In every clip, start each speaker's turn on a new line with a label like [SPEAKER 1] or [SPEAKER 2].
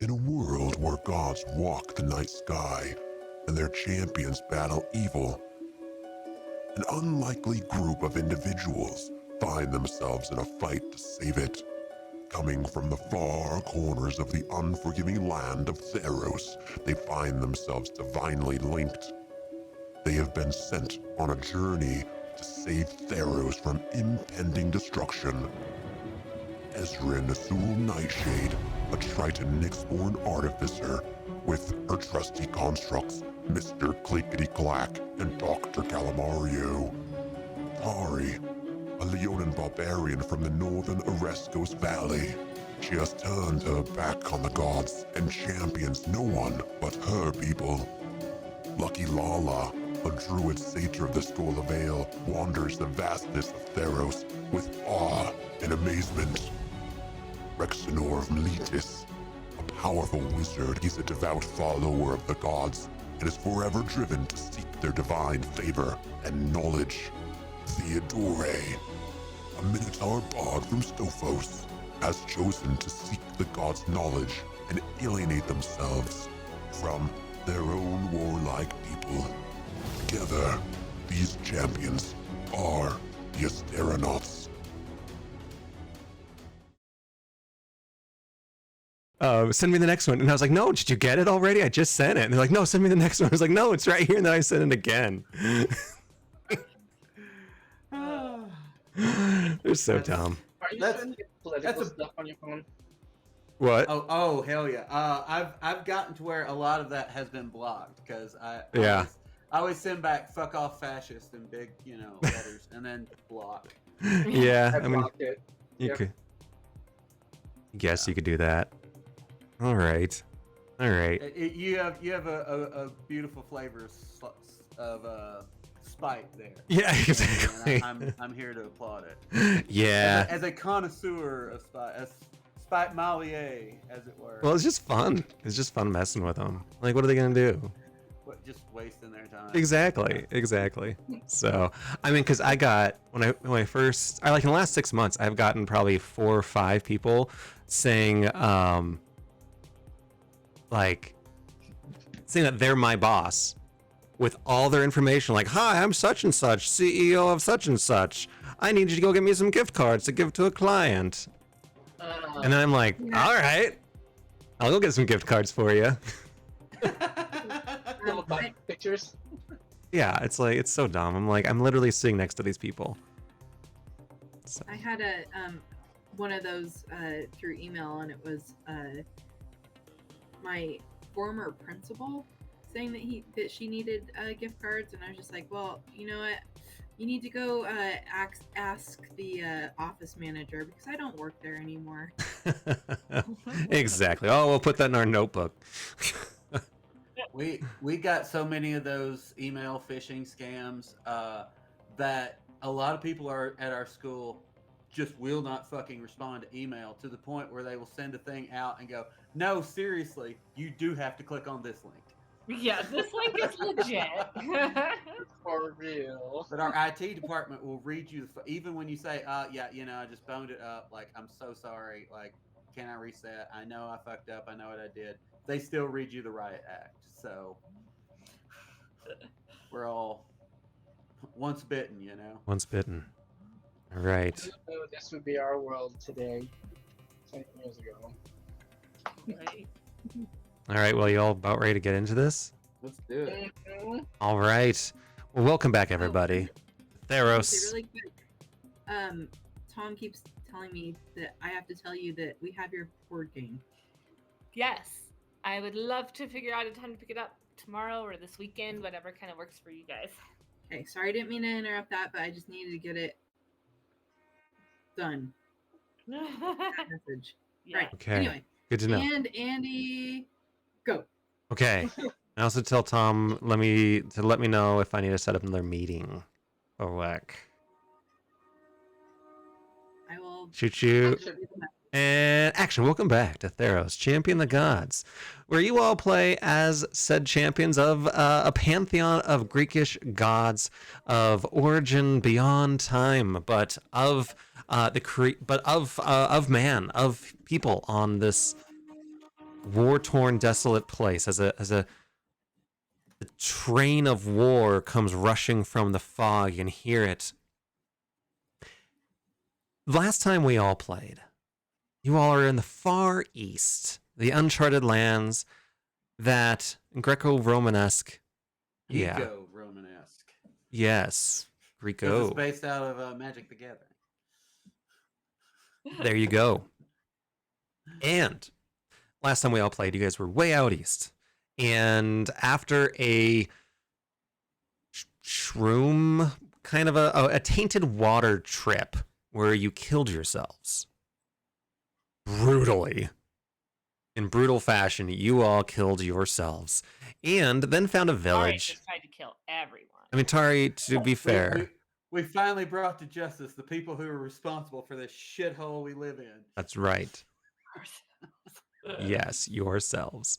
[SPEAKER 1] In a world where gods walk the night sky and their champions battle evil, an unlikely group of individuals find themselves in a fight to save it. Coming from the far corners of the unforgiving land of Theros, they find themselves divinely linked. They have been sent on a journey to save Theros from impending destruction. Ezrin Azul Nightshade, a Triton Nyx-born artificer, with her trusty constructs, Mr. Clickety-Clack and Dr. Calamario. Tari, a Leonin barbarian from the northern Oreskos Valley. She has turned her back on the gods and champions no one but her people. Lucky Lala, a druid satyr of the Skola Vale, wanders the vastness of Theros with awe and amazement. Rexenor of Meletis, a powerful wizard, he's a devout follower of the gods and is forever driven to seek their divine favor and knowledge. Theodore, a Minotaur bard from Stophos, has chosen to seek the gods' knowledge and alienate themselves from their own warlike people. Together, these champions are the Asteronauts.
[SPEAKER 2] Send me the next one. And I was like, no, did you get it already? I just sent it. And they're like, no, send me the next one. I was like, no, it's right here. And then I sent it again. They're so dumb.
[SPEAKER 3] Are you sending political stuff on your phone?
[SPEAKER 2] What?
[SPEAKER 4] Oh, hell yeah. I've gotten to where a lot of that has been blocked because I always send back "fuck off fascist" in big, letters, and then block.
[SPEAKER 2] Yeah, I mean,
[SPEAKER 3] it.
[SPEAKER 2] you could. Guess you could do that. All right.
[SPEAKER 4] You have a beautiful flavor of spite there.
[SPEAKER 2] Yeah, exactly.
[SPEAKER 4] And I'm here to applaud it.
[SPEAKER 2] Yeah.
[SPEAKER 4] As a connoisseur of spite, as spite Malier, as it were.
[SPEAKER 2] Well, it's just fun. It's just fun messing with them. Like, what are they gonna do?
[SPEAKER 4] Just wasting their time.
[SPEAKER 2] Exactly. So, I mean, because I got when I first, like in the last 6 months, I've gotten probably 4 or 5 people saying that they're my boss with all their information. Like, hi, I'm such and such, CEO of such and such. I need you to go get me some gift cards to give to a client. And then I'm like, all right, I'll go get some gift cards for you.
[SPEAKER 3] Pictures.
[SPEAKER 2] Yeah, it's like, it's so dumb. I'm like, I'm literally sitting next to these people. So.
[SPEAKER 5] I had a one of those through email, and it was my former principal saying that she needed gift cards, and I was just like, well, you know what? You need to go ask the office manager because I don't work there anymore.
[SPEAKER 2] Exactly. Oh, we'll put that in our notebook.
[SPEAKER 4] We got so many of those email phishing scams that a lot of people are at our school just will not fucking respond to email, to the point where they will send a thing out and go, no, seriously, you do have to click on this link.
[SPEAKER 6] Yeah, this link is legit.
[SPEAKER 3] For real.
[SPEAKER 4] But our IT department will read you, even when you say, yeah, I just boned it up. Like, I'm so sorry. Like, can I reset? I know I fucked up. I know what I did. They still read you the riot act. So we're all once bitten,
[SPEAKER 2] Once bitten. All right.
[SPEAKER 3] This would be our world today, 10 years ago.
[SPEAKER 6] Right.
[SPEAKER 2] All right. Well, you all about ready to get into this?
[SPEAKER 4] Let's do it.
[SPEAKER 3] Mm-hmm.
[SPEAKER 2] All right. Well, welcome back, everybody. Theros.
[SPEAKER 5] Really quick. Tom keeps telling me that I have to tell you that we have your board game.
[SPEAKER 6] Yes. I would love to figure out a time to pick it up tomorrow or this weekend, whatever kind of works for you guys.
[SPEAKER 5] Okay, sorry I didn't mean to interrupt that, but I just needed to get it done. Message.
[SPEAKER 6] Yeah.
[SPEAKER 5] Right.
[SPEAKER 2] Okay.
[SPEAKER 5] Anyway.
[SPEAKER 2] Good to know.
[SPEAKER 5] And Andy, go.
[SPEAKER 2] Okay. I also tell Tom let me know if I need to set up another meeting or work.
[SPEAKER 5] I will
[SPEAKER 2] Shoot. And action. Welcome back to Theros, Champion the Gods, where you all play as said champions of a pantheon of Greekish gods of origin beyond time, but of man, of people on this war-torn, desolate place as a train of war comes rushing from the fog. You can hear it. Last time we all played, you all are in the far east, the uncharted lands that Greco-Romanesque. Yeah.
[SPEAKER 4] Greco-Romanesque.
[SPEAKER 2] Yes.
[SPEAKER 4] Because
[SPEAKER 2] Greco.
[SPEAKER 4] it's based out of Magic the Gathering.
[SPEAKER 2] There you go. And last time we all played, you guys were way out east. And after a shroom, kind of a tainted water trip where you killed yourselves brutally, in brutal fashion, you all killed yourselves and then found a
[SPEAKER 6] Alright,
[SPEAKER 2] village.
[SPEAKER 6] just tried to kill everyone.
[SPEAKER 2] I mean, Tari, to be fair,
[SPEAKER 4] We finally brought to justice the people who are responsible for this shithole we live in.
[SPEAKER 2] that's right. Yes, yourselves.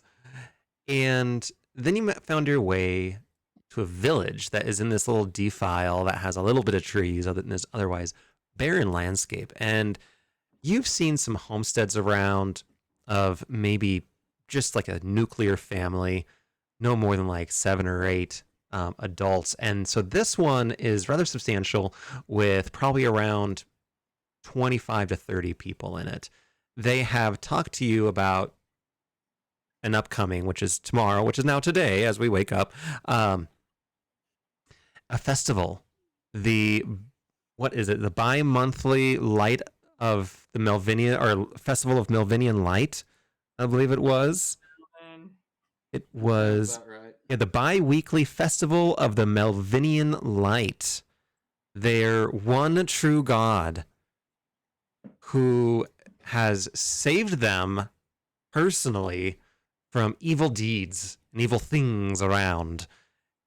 [SPEAKER 2] And then you found your way to a village that is in this little defile that has a little bit of trees other than this otherwise barren landscape. And you've seen some homesteads around of maybe just like a nuclear family, no more than like 7 or 8 adults. And so this one is rather substantial with probably around 25 to 30 people in it. They have talked to you about an upcoming, which is tomorrow, which is now today as we wake up, a festival. What is it? The bi-monthly light of the Melvinian, or Festival of Melvinian Light, I believe it was. It was
[SPEAKER 4] Sounds about right.
[SPEAKER 2] the bi-weekly Festival of the Melvinian Light. Their one true God who has saved them personally from evil deeds and evil things around.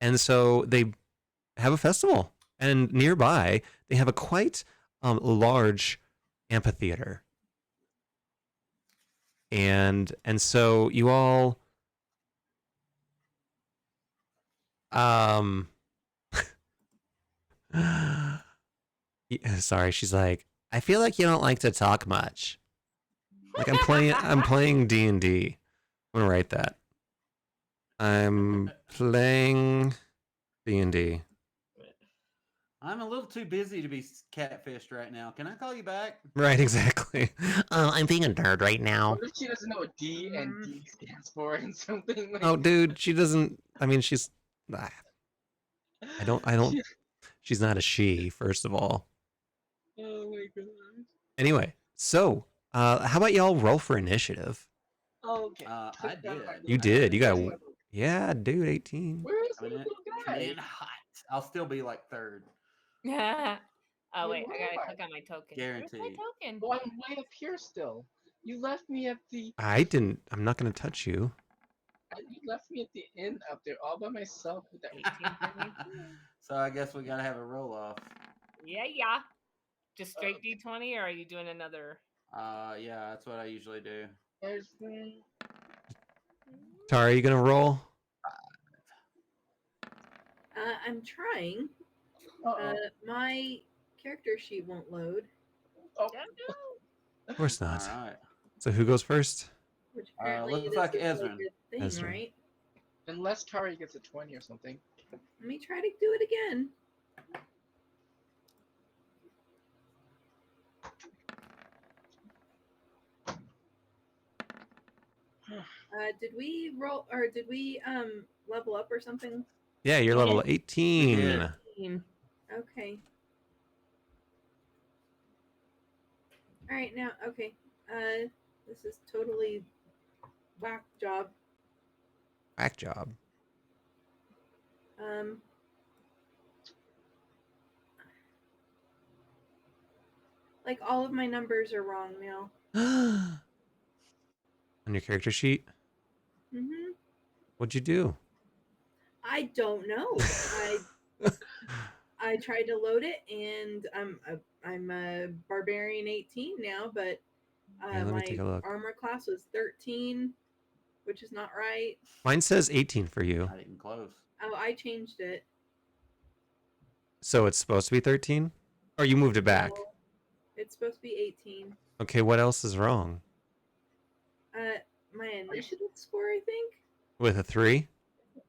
[SPEAKER 2] And so they have a festival. And nearby, they have a quite large amphitheater. And so you all sorry, she's like, I feel like you don't like to talk much. Like I'm playing D&D. I'm gonna write that. I'm playing D&D.
[SPEAKER 4] I'm a little too busy to be catfished right now. Can I call you back?
[SPEAKER 2] Right, exactly. I'm being a nerd right now.
[SPEAKER 3] What if she doesn't know what D and D stands for and something like
[SPEAKER 2] Oh, dude, she doesn't. I mean, she's. I don't. She's not a she. First of all.
[SPEAKER 3] Oh my god.
[SPEAKER 2] Anyway, so how about y'all roll for initiative?
[SPEAKER 3] Oh, okay.
[SPEAKER 4] I did.
[SPEAKER 2] You did. You got. Yeah, dude, 18.
[SPEAKER 3] Where is the
[SPEAKER 4] Coming in,
[SPEAKER 3] little
[SPEAKER 4] coming
[SPEAKER 3] guy?
[SPEAKER 4] in hot. I'll still be like third.
[SPEAKER 6] Oh wait,
[SPEAKER 3] Where
[SPEAKER 6] I gotta
[SPEAKER 3] am I?
[SPEAKER 6] click on my token. Where's
[SPEAKER 4] Guaranteed.
[SPEAKER 6] my token?
[SPEAKER 3] Oh, I'm way up here still. You left me at the.
[SPEAKER 2] I didn't. I'm not gonna touch you.
[SPEAKER 3] You left me at the end up there all by myself with that.
[SPEAKER 6] 18.
[SPEAKER 4] So I guess we gotta have a roll off.
[SPEAKER 6] Yeah. Just straight D20, or are you doing another?
[SPEAKER 4] Yeah, that's what I usually do.
[SPEAKER 3] There's the.
[SPEAKER 2] Tara, are you gonna roll?
[SPEAKER 5] I'm trying.
[SPEAKER 3] Uh-oh.
[SPEAKER 5] My character sheet won't load,
[SPEAKER 3] Oh,
[SPEAKER 2] Of course
[SPEAKER 4] All
[SPEAKER 2] not.
[SPEAKER 4] right.
[SPEAKER 2] So who goes first?
[SPEAKER 5] which apparently
[SPEAKER 4] looks
[SPEAKER 5] this
[SPEAKER 4] like
[SPEAKER 5] is
[SPEAKER 4] Ezra.
[SPEAKER 5] a good thing,
[SPEAKER 2] Ezra.
[SPEAKER 5] right?
[SPEAKER 3] unless Tari gets a 20 or something.
[SPEAKER 5] Let me try to do it again. Did we roll or did we level up or something?
[SPEAKER 2] Yeah, you're level 18.
[SPEAKER 4] Yeah.
[SPEAKER 5] 18. Okay. All right, now okay. This is totally whack job.
[SPEAKER 2] Whack job.
[SPEAKER 5] Like all of my numbers are wrong now.
[SPEAKER 2] On your character sheet?
[SPEAKER 5] Mhm.
[SPEAKER 2] What'd you do?
[SPEAKER 5] I don't know. I tried to load it, and I'm a barbarian 18 now, but
[SPEAKER 2] Yeah, let me take a look.
[SPEAKER 5] armor class was 13, which is not right.
[SPEAKER 2] Mine says 18 for you.
[SPEAKER 4] Not even close.
[SPEAKER 5] Oh, I changed it.
[SPEAKER 2] So it's supposed to be 13? Or you moved it back?
[SPEAKER 5] No, it's supposed to be 18.
[SPEAKER 2] Okay, what else is wrong?
[SPEAKER 5] my initiative score, I think.
[SPEAKER 2] With a 3?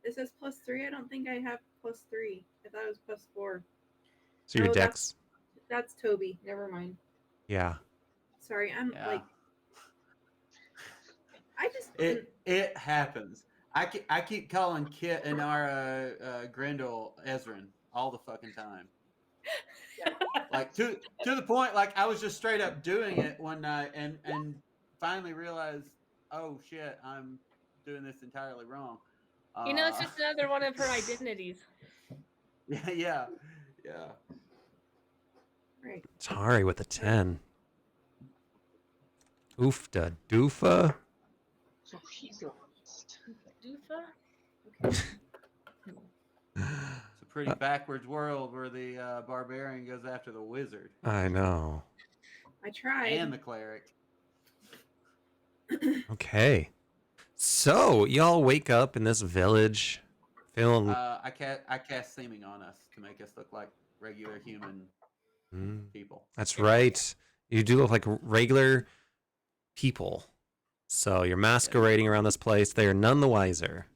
[SPEAKER 5] It says +3. I don't think I have +3. I thought it was +4.
[SPEAKER 2] So your
[SPEAKER 5] Oh,
[SPEAKER 2] dex.
[SPEAKER 5] That's Toby. Never mind.
[SPEAKER 2] Yeah.
[SPEAKER 5] Sorry, I'm
[SPEAKER 4] Yeah.
[SPEAKER 5] like. I just.
[SPEAKER 4] It happens. I keep calling Kit and our Grendel Ezrin all the fucking time. Like to the point, like I was just straight up doing it one night and finally realized, oh shit, I'm doing this entirely wrong.
[SPEAKER 6] It's just another one of her identities.
[SPEAKER 4] yeah.
[SPEAKER 5] Right.
[SPEAKER 2] Tari with a 10. Oofda doofa.
[SPEAKER 3] So he's lost.
[SPEAKER 6] Doofa?
[SPEAKER 4] It's a pretty backwards world where the barbarian goes after the wizard
[SPEAKER 2] I know.
[SPEAKER 5] I tried.
[SPEAKER 4] and the cleric.
[SPEAKER 2] Okay. So, y'all wake up in this village feeling...
[SPEAKER 4] I cast seeming on us to make us look like regular human people.
[SPEAKER 2] That's right. You do look like regular people. So, you're masquerading around this place. They are none the wiser.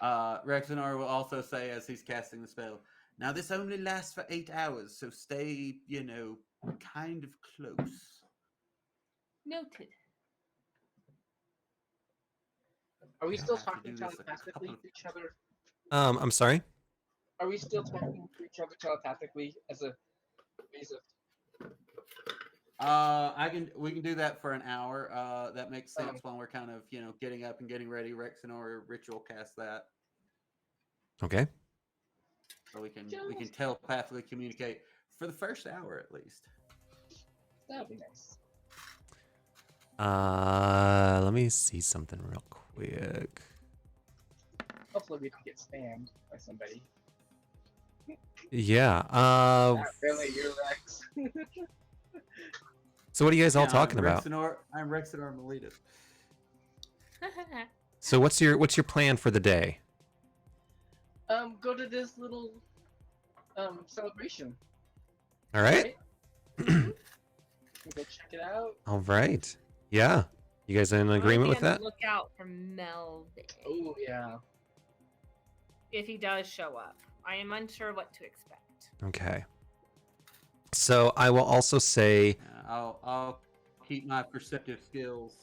[SPEAKER 4] Rexenor will also say as he's casting the spell, now this only lasts for 8 hours, so stay, kind of close.
[SPEAKER 6] Noted.
[SPEAKER 3] Are we still
[SPEAKER 4] have to
[SPEAKER 3] talking
[SPEAKER 4] do this a
[SPEAKER 3] telepathically
[SPEAKER 4] couple
[SPEAKER 3] to each other?
[SPEAKER 2] I'm sorry?
[SPEAKER 3] Are we still talking to each other telepathically as a ways of?
[SPEAKER 4] We can do that for an hour. That makes sense when we're kind of, getting up and getting ready. Rexenor ritual cast that.
[SPEAKER 2] Okay.
[SPEAKER 4] So we can telepathically communicate for the first hour at least.
[SPEAKER 3] That'd be nice.
[SPEAKER 2] Let me see something real quick.
[SPEAKER 3] Hopefully we don't get spammed by somebody.
[SPEAKER 2] Yeah.
[SPEAKER 3] Not really, you're Rex.
[SPEAKER 2] So what are you guys all talking
[SPEAKER 4] I'm
[SPEAKER 2] about?
[SPEAKER 4] I'm Rexenor Melitus.
[SPEAKER 2] So what's your plan for the day?
[SPEAKER 3] Go to this little celebration.
[SPEAKER 2] All right.
[SPEAKER 3] Go check it out.
[SPEAKER 2] All right. Yeah. You guys in agreement with that?
[SPEAKER 6] Look out for Melvin.
[SPEAKER 3] Oh yeah.
[SPEAKER 6] If he does show up, I am unsure what to expect.
[SPEAKER 2] Okay. So I will also say,
[SPEAKER 4] I'll keep my perceptive skills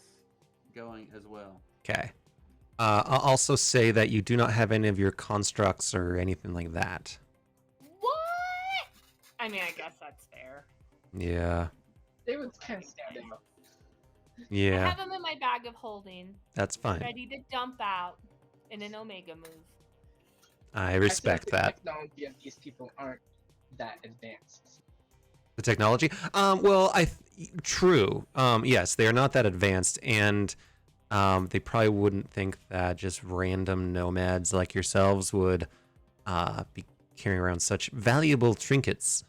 [SPEAKER 4] going as well.
[SPEAKER 2] okay. I'll also say that you do not have any of your constructs or anything like that.
[SPEAKER 6] What? I mean, I guess that's fair.
[SPEAKER 2] Yeah.
[SPEAKER 3] They would kind of stand out.
[SPEAKER 6] I
[SPEAKER 2] Yeah.
[SPEAKER 6] have them in my bag of holding,
[SPEAKER 2] That's fine.
[SPEAKER 6] ready to dump out in an Omega move.
[SPEAKER 2] I respect
[SPEAKER 3] I
[SPEAKER 2] that.
[SPEAKER 3] think the technology of these people aren't that advanced.
[SPEAKER 2] The technology? Well, true. Yes, they are not that advanced, and they probably wouldn't think that just random nomads like yourselves would be carrying around such valuable trinkets.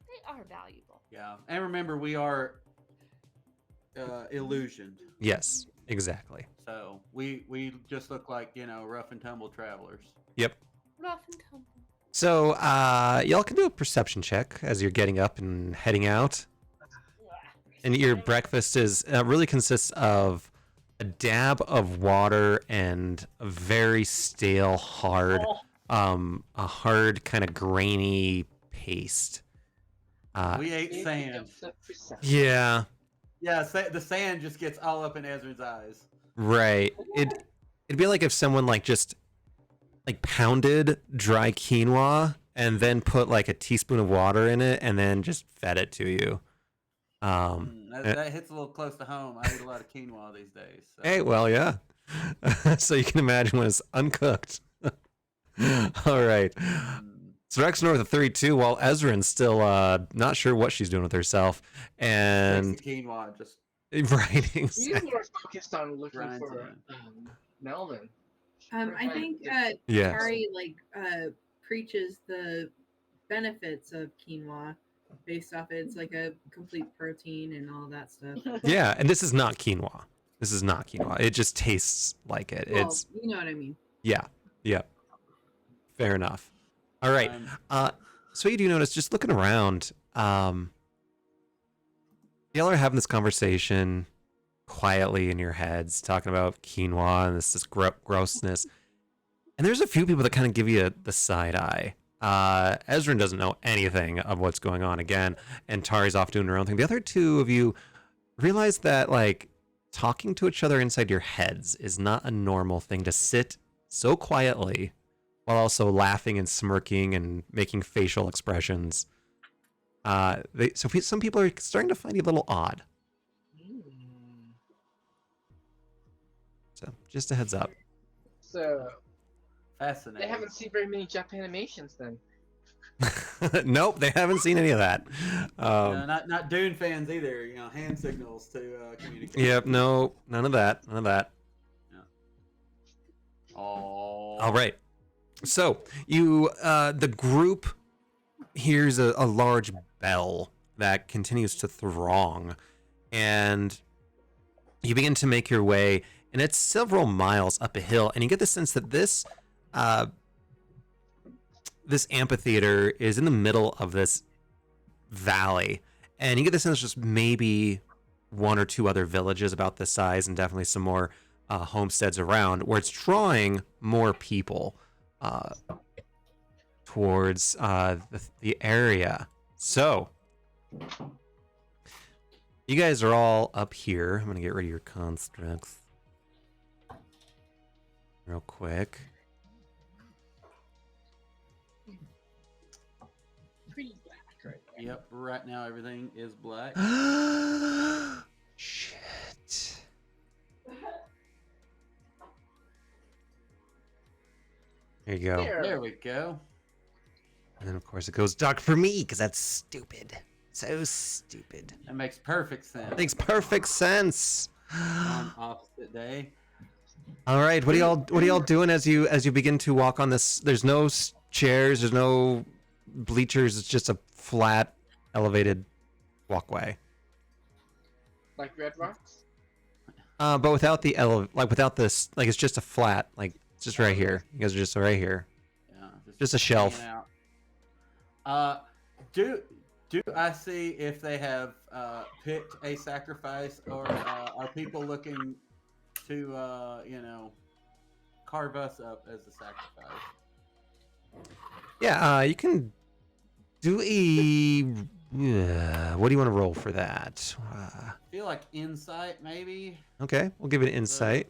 [SPEAKER 6] They are valuable.
[SPEAKER 4] Yeah, and remember we are illusioned,
[SPEAKER 2] Yes, exactly.
[SPEAKER 4] so we just look like rough and tumble travelers.
[SPEAKER 2] Yep.
[SPEAKER 6] Rough and tumble.
[SPEAKER 2] So, y'all can do a perception check as you're getting up and heading out. And your breakfast really consists of a dab of water and a very stale, hard, a hard kind of grainy paste.
[SPEAKER 4] We ate sand.
[SPEAKER 2] Yeah,
[SPEAKER 4] Yeah, the sand just gets all up in Ezra's eyes.
[SPEAKER 2] right. It'd be like if someone just pounded dry quinoa and then put like a teaspoon of water in it and then just fed it to you.
[SPEAKER 4] That hits a little close to home. I eat a lot of quinoa these days. So.
[SPEAKER 2] Hey, well, yeah. So you can imagine when it's uncooked. All right. So Rexenor with a 32, while Ezra's still not sure what she's doing with herself. And
[SPEAKER 4] Quinoa just
[SPEAKER 2] right,
[SPEAKER 3] You
[SPEAKER 2] exactly.
[SPEAKER 3] were focused on looking
[SPEAKER 4] Grinds
[SPEAKER 3] for
[SPEAKER 4] in.
[SPEAKER 3] Melvin.
[SPEAKER 5] I think
[SPEAKER 2] Yes.
[SPEAKER 5] Tari preaches the benefits of quinoa based off it's like a complete protein and all that stuff.
[SPEAKER 2] Yeah, and this is not quinoa. This is not quinoa. It just tastes like it.
[SPEAKER 5] Well,
[SPEAKER 2] It's
[SPEAKER 5] you know what I mean.
[SPEAKER 2] yeah. Fair enough. All right. So you do notice, just looking around, y'all are having this conversation quietly in your heads, talking about quinoa and this grossness. And there's a few people that kind of give you the side eye. Ezrin doesn't know anything of what's going on again, and Tari's off doing her own thing. The other two of you realize that, like, talking to each other inside your heads is not a normal thing to sit so quietly while also laughing and smirking and making facial expressions. Some people are starting to find you a little odd. So, just a heads up.
[SPEAKER 3] So
[SPEAKER 4] Fascinating.
[SPEAKER 3] they haven't seen very many Japanimations then.
[SPEAKER 2] Nope, they haven't seen any of that.
[SPEAKER 4] Not Dune fans either. Hand signals to communicate.
[SPEAKER 2] Yep, no, none of that. None of that.
[SPEAKER 4] Yeah. Oh.
[SPEAKER 2] All right. So you, the group hears a large bell that continues to throng, and you begin to make your way, and it's several miles up a hill, and you get the sense that this amphitheater is in the middle of this valley, and you get the sense just maybe one or two other villages about this size, and definitely some more homesteads around, where it's drawing more people towards the area. So you guys are all up here. I'm gonna get rid of your constructs real quick.
[SPEAKER 3] Pretty black right now.
[SPEAKER 4] Yep. Right now everything is black.
[SPEAKER 2] Shit. There you go.
[SPEAKER 4] There we go.
[SPEAKER 2] And then, of course, it goes dark for me, because that's stupid. So stupid.
[SPEAKER 4] That makes perfect sense.
[SPEAKER 2] Makes perfect sense.
[SPEAKER 4] On opposite day.
[SPEAKER 2] All right, what are y'all doing as you begin to walk on this? There's no chairs, there's no bleachers. It's just a flat, elevated walkway.
[SPEAKER 3] Like Red Rocks?
[SPEAKER 2] But without the without this, like, it's just a flat, like, it's just right here. You guys are just right here.
[SPEAKER 4] Yeah.
[SPEAKER 2] Just a shelf.
[SPEAKER 4] hanging out. Do I see if they have picked a sacrifice, or are people looking to carve us up as a sacrifice?
[SPEAKER 2] Yeah, you can do a. What do you want to roll for that?
[SPEAKER 4] I feel like insight, maybe.
[SPEAKER 2] Okay, we'll give it an insight.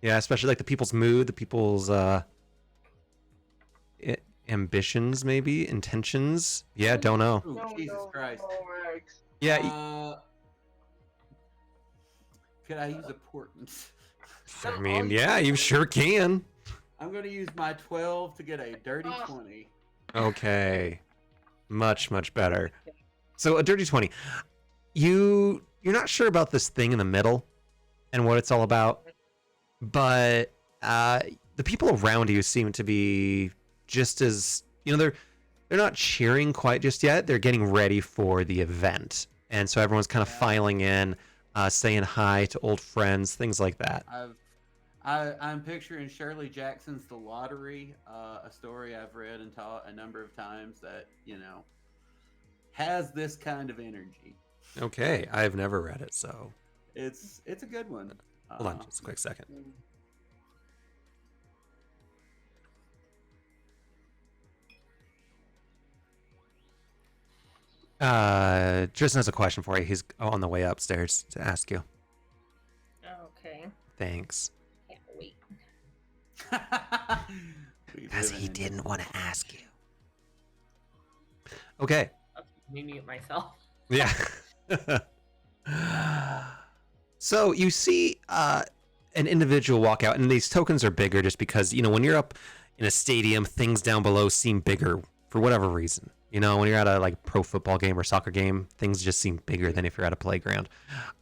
[SPEAKER 2] Yeah, especially like the people's mood, the people's ambitions, maybe intentions. Yeah, don't know.
[SPEAKER 4] Ooh, Jesus Christ.
[SPEAKER 3] Rex.
[SPEAKER 2] Yeah,
[SPEAKER 4] Could I use a portent?
[SPEAKER 2] I mean, yeah, you sure can.
[SPEAKER 4] I'm going to use my 12 to get a dirty 20.
[SPEAKER 2] Okay, much better. So a dirty 20. You're not sure about this thing in the middle and what it's all about, but the people around you seem to be just as, they're not cheering quite just yet. They're getting ready for the event, and so everyone's kind of filing in, saying hi to old friends, things like that.
[SPEAKER 4] I'm picturing Shirley Jackson's The Lottery, a story I've read and taught a number of times that, has this kind of energy.
[SPEAKER 2] Okay, I've never read it, so
[SPEAKER 4] It's a good one.
[SPEAKER 2] hold on just a quick second. Tristan has a question for you. He's on the way upstairs to ask you.
[SPEAKER 6] Okay.
[SPEAKER 2] Thanks.
[SPEAKER 6] Can't wait.
[SPEAKER 2] Because he didn't want to ask you. Okay.
[SPEAKER 6] I'll mute myself.
[SPEAKER 2] Yeah. So you see an individual walk out, and these tokens are bigger just because, when you're up in a stadium, things down below seem bigger for whatever reason. When you're at a pro football game or soccer game, things just seem bigger than if you're at a playground.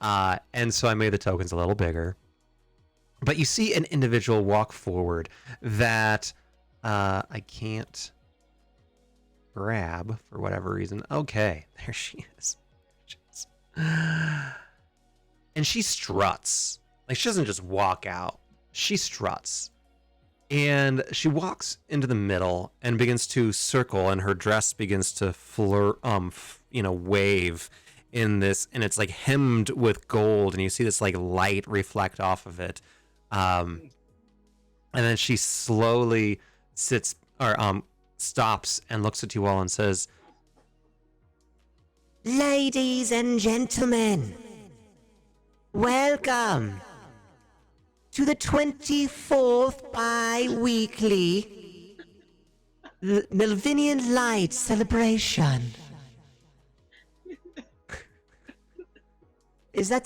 [SPEAKER 2] And so I made the tokens a little bigger. But you see an individual walk forward that I can't grab for whatever reason. Okay, there she is. And she struts. Like, she doesn't just walk out. She struts. And she walks into the middle and begins to circle, and her dress begins to wave in this, and it's like hemmed with gold, and you see this like light reflect off of it. And then she slowly stops and looks at you all and says, "Ladies and gentlemen, welcome to the 24th bi-weekly Melvinian Light celebration." Is that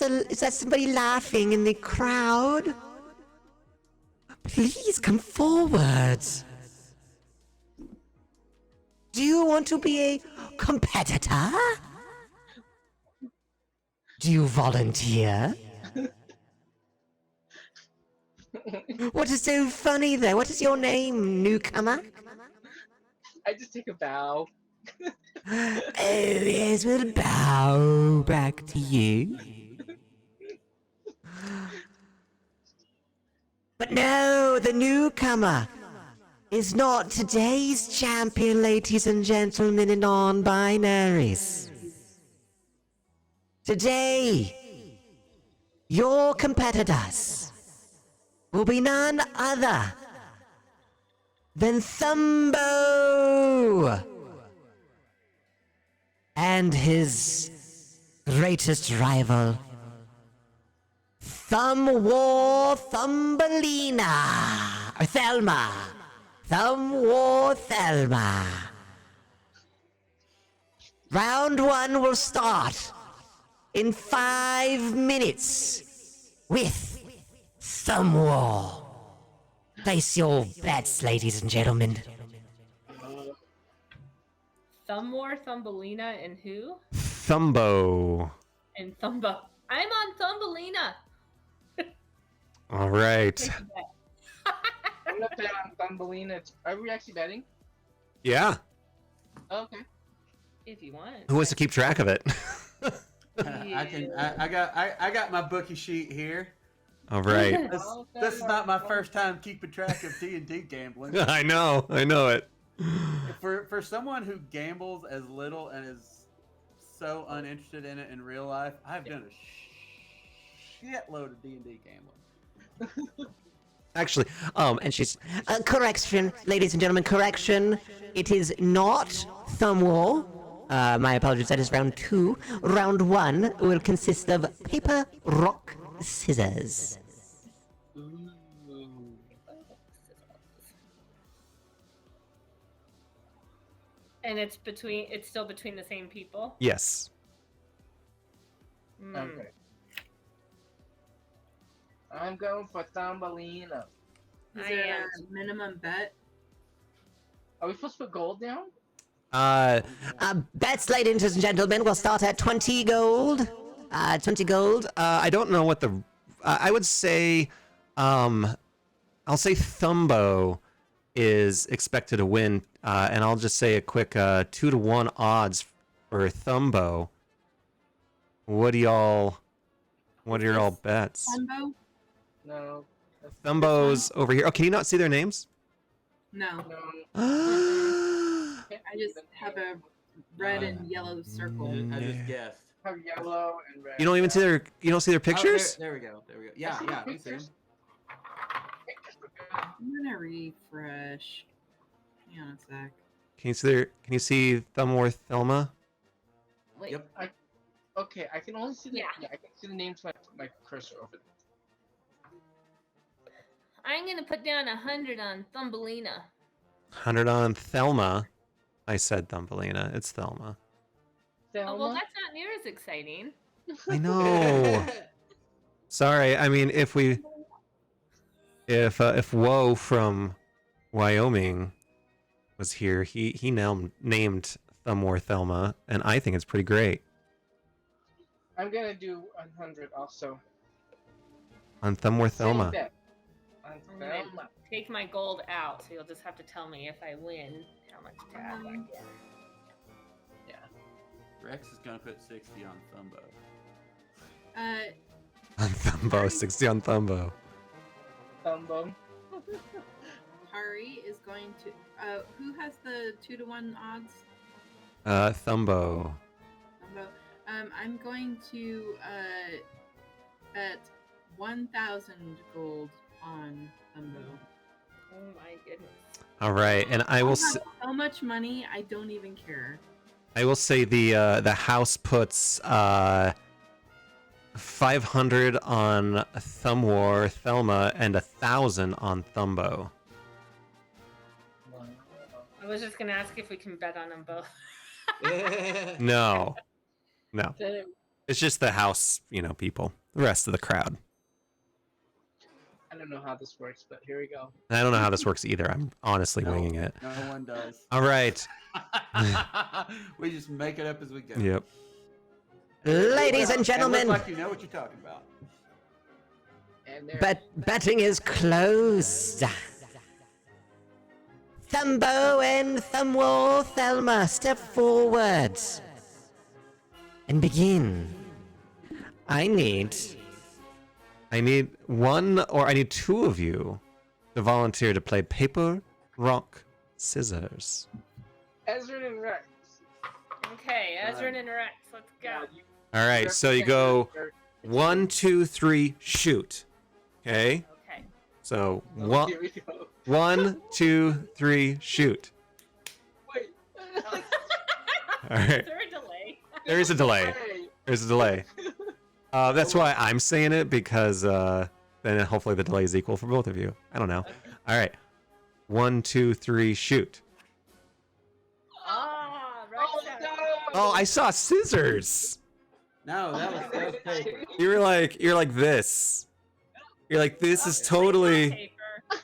[SPEAKER 2] somebody laughing in the crowd? Please come forward. Do you want to be a competitor? Do you volunteer? What is so funny there? What is your name, newcomer?
[SPEAKER 3] I just take a bow.
[SPEAKER 2] Oh, yes, we'll bow back to you. But no, the newcomer is not today's champion, ladies and gentlemen in non-binaries. Today, your competitors will be none other than Thumbo and his greatest rival, Thumb War Thumbelina, or Thelma. Thumb War Thelma. Round 1 will start in 5 minutes with Thumb War. Place your bets, ladies and gentlemen.
[SPEAKER 6] Thumbmore, Thumbelina, and who?
[SPEAKER 2] Thumbo.
[SPEAKER 6] And Thumbo. I'm on Thumbelina.
[SPEAKER 2] All right.
[SPEAKER 3] I'm gonna bet on Thumbelina. Are we actually betting?
[SPEAKER 2] Yeah.
[SPEAKER 3] Okay.
[SPEAKER 6] If you want.
[SPEAKER 2] Who wants to keep track of it?
[SPEAKER 4] I got my bookie sheet here.
[SPEAKER 2] All right.
[SPEAKER 4] This is not my first time keeping track of D&D gambling.
[SPEAKER 2] I know it.
[SPEAKER 4] For someone who gambles as little and is so uninterested in it in real life, I've done a shitload of D&D gambling.
[SPEAKER 2] Actually, and she's correction, ladies and gentlemen, correction. It is not Thumb War. My apologies. That is round 2. Round 1 will consist of paper, rock, scissors.
[SPEAKER 6] And it's still between the same people?
[SPEAKER 2] Yes.
[SPEAKER 3] Okay. I'm going for Thumbelina.
[SPEAKER 5] Is there a minimum bet?
[SPEAKER 3] Are we supposed to put gold down?
[SPEAKER 2] Bets, ladies and gentlemen, will start at 20 gold. 20 gold. I don't know what the... I would say... I'll say Thumbo is expected to win, and I'll just say a quick 2-to-1 odds for Thumbo. What are your bets?
[SPEAKER 5] Thumbo?
[SPEAKER 3] No.
[SPEAKER 2] Thumbo's over here. Oh, can you not see their names?
[SPEAKER 5] No.
[SPEAKER 3] No.
[SPEAKER 5] I just have a red and yellow circle.
[SPEAKER 4] I just guessed.
[SPEAKER 3] Have yellow and red.
[SPEAKER 2] You don't even see their. You don't see their pictures.
[SPEAKER 4] Oh, there we go. Yeah,
[SPEAKER 3] I see
[SPEAKER 4] yeah.
[SPEAKER 3] the
[SPEAKER 4] I see 'em.
[SPEAKER 3] pictures.
[SPEAKER 5] I'm gonna refresh. Hang on a sec.
[SPEAKER 2] Can you see their? Can you see Thumb or Thelma?
[SPEAKER 6] Wait.
[SPEAKER 4] Yep.
[SPEAKER 3] Okay, I can only see the
[SPEAKER 6] Yeah.
[SPEAKER 3] I can see the names with my cursor over there.
[SPEAKER 6] I'm gonna put down 100 on Thumbelina.
[SPEAKER 2] 100 on Thelma. I said Thumbelina. It's Thelma.
[SPEAKER 3] Thelma?
[SPEAKER 6] Oh, well, that's not near as exciting.
[SPEAKER 2] I know. Sorry. I mean, if Woe from Wyoming was here, he now named Thumb or Thelma, and I think it's pretty great.
[SPEAKER 3] I'm gonna do 100 also.
[SPEAKER 2] On Thumb or
[SPEAKER 3] Same
[SPEAKER 2] Thelma.
[SPEAKER 3] bet. On
[SPEAKER 6] I'm gonna
[SPEAKER 3] Thelma.
[SPEAKER 6] take my gold out, so you'll just have to tell me if I win how much to add back in.
[SPEAKER 4] Rex is gonna put 60 on Thumbo.
[SPEAKER 2] On Thumbo. 60 on Thumbo.
[SPEAKER 3] Thumbo.
[SPEAKER 5] Hari is going to. Who has the 2-to-1 odds?
[SPEAKER 2] Thumbo.
[SPEAKER 5] Thumbo. I'm going to bet 1,000 gold on Thumbo.
[SPEAKER 6] Oh my goodness.
[SPEAKER 2] All right, and I will
[SPEAKER 5] How much money? I don't even care.
[SPEAKER 2] I will say the house puts 500 on Thumwar, Thelma, and 1,000 on Thumbo.
[SPEAKER 6] I was just gonna ask if we can bet on them both.
[SPEAKER 2] No,
[SPEAKER 3] Then
[SPEAKER 2] it's just the house, people. The rest of the crowd.
[SPEAKER 3] I don't know how this works, but here we go.
[SPEAKER 2] I don't know how this works either. I'm honestly
[SPEAKER 4] No,
[SPEAKER 2] winging it.
[SPEAKER 4] No one does.
[SPEAKER 2] All right.
[SPEAKER 4] We just make it up as we go.
[SPEAKER 2] Yep.
[SPEAKER 7] Ladies and
[SPEAKER 4] It
[SPEAKER 7] gentlemen,
[SPEAKER 4] looks like you know what you're talking about.
[SPEAKER 3] And there.
[SPEAKER 7] betting is closed. Thumbo and Thumwall Thelma, step forward and begin.
[SPEAKER 2] I need one, or I need two of you to volunteer to play paper, rock, scissors.
[SPEAKER 3] Ezra and Rex.
[SPEAKER 6] Okay, Ezra and Rex, let's go.
[SPEAKER 2] All right, so you go 1, 2, 3, shoot. Okay.
[SPEAKER 6] Okay.
[SPEAKER 2] So
[SPEAKER 3] Oh, here we go.
[SPEAKER 2] 1, 2, 3, shoot.
[SPEAKER 3] Wait.
[SPEAKER 2] All right.
[SPEAKER 6] Is there a delay?
[SPEAKER 2] There is a delay.
[SPEAKER 3] Hey.
[SPEAKER 2] There's a delay. That's why I'm saying it, because then hopefully the delay is equal for both of you. I don't know. All right. 1, 2, 3, shoot.
[SPEAKER 6] Ah, Rex.
[SPEAKER 3] Oh,
[SPEAKER 6] got it.
[SPEAKER 3] no.
[SPEAKER 2] Oh, I saw scissors.
[SPEAKER 4] No, that was paper.
[SPEAKER 2] You're like this. You're like, this is totally
[SPEAKER 6] Paper.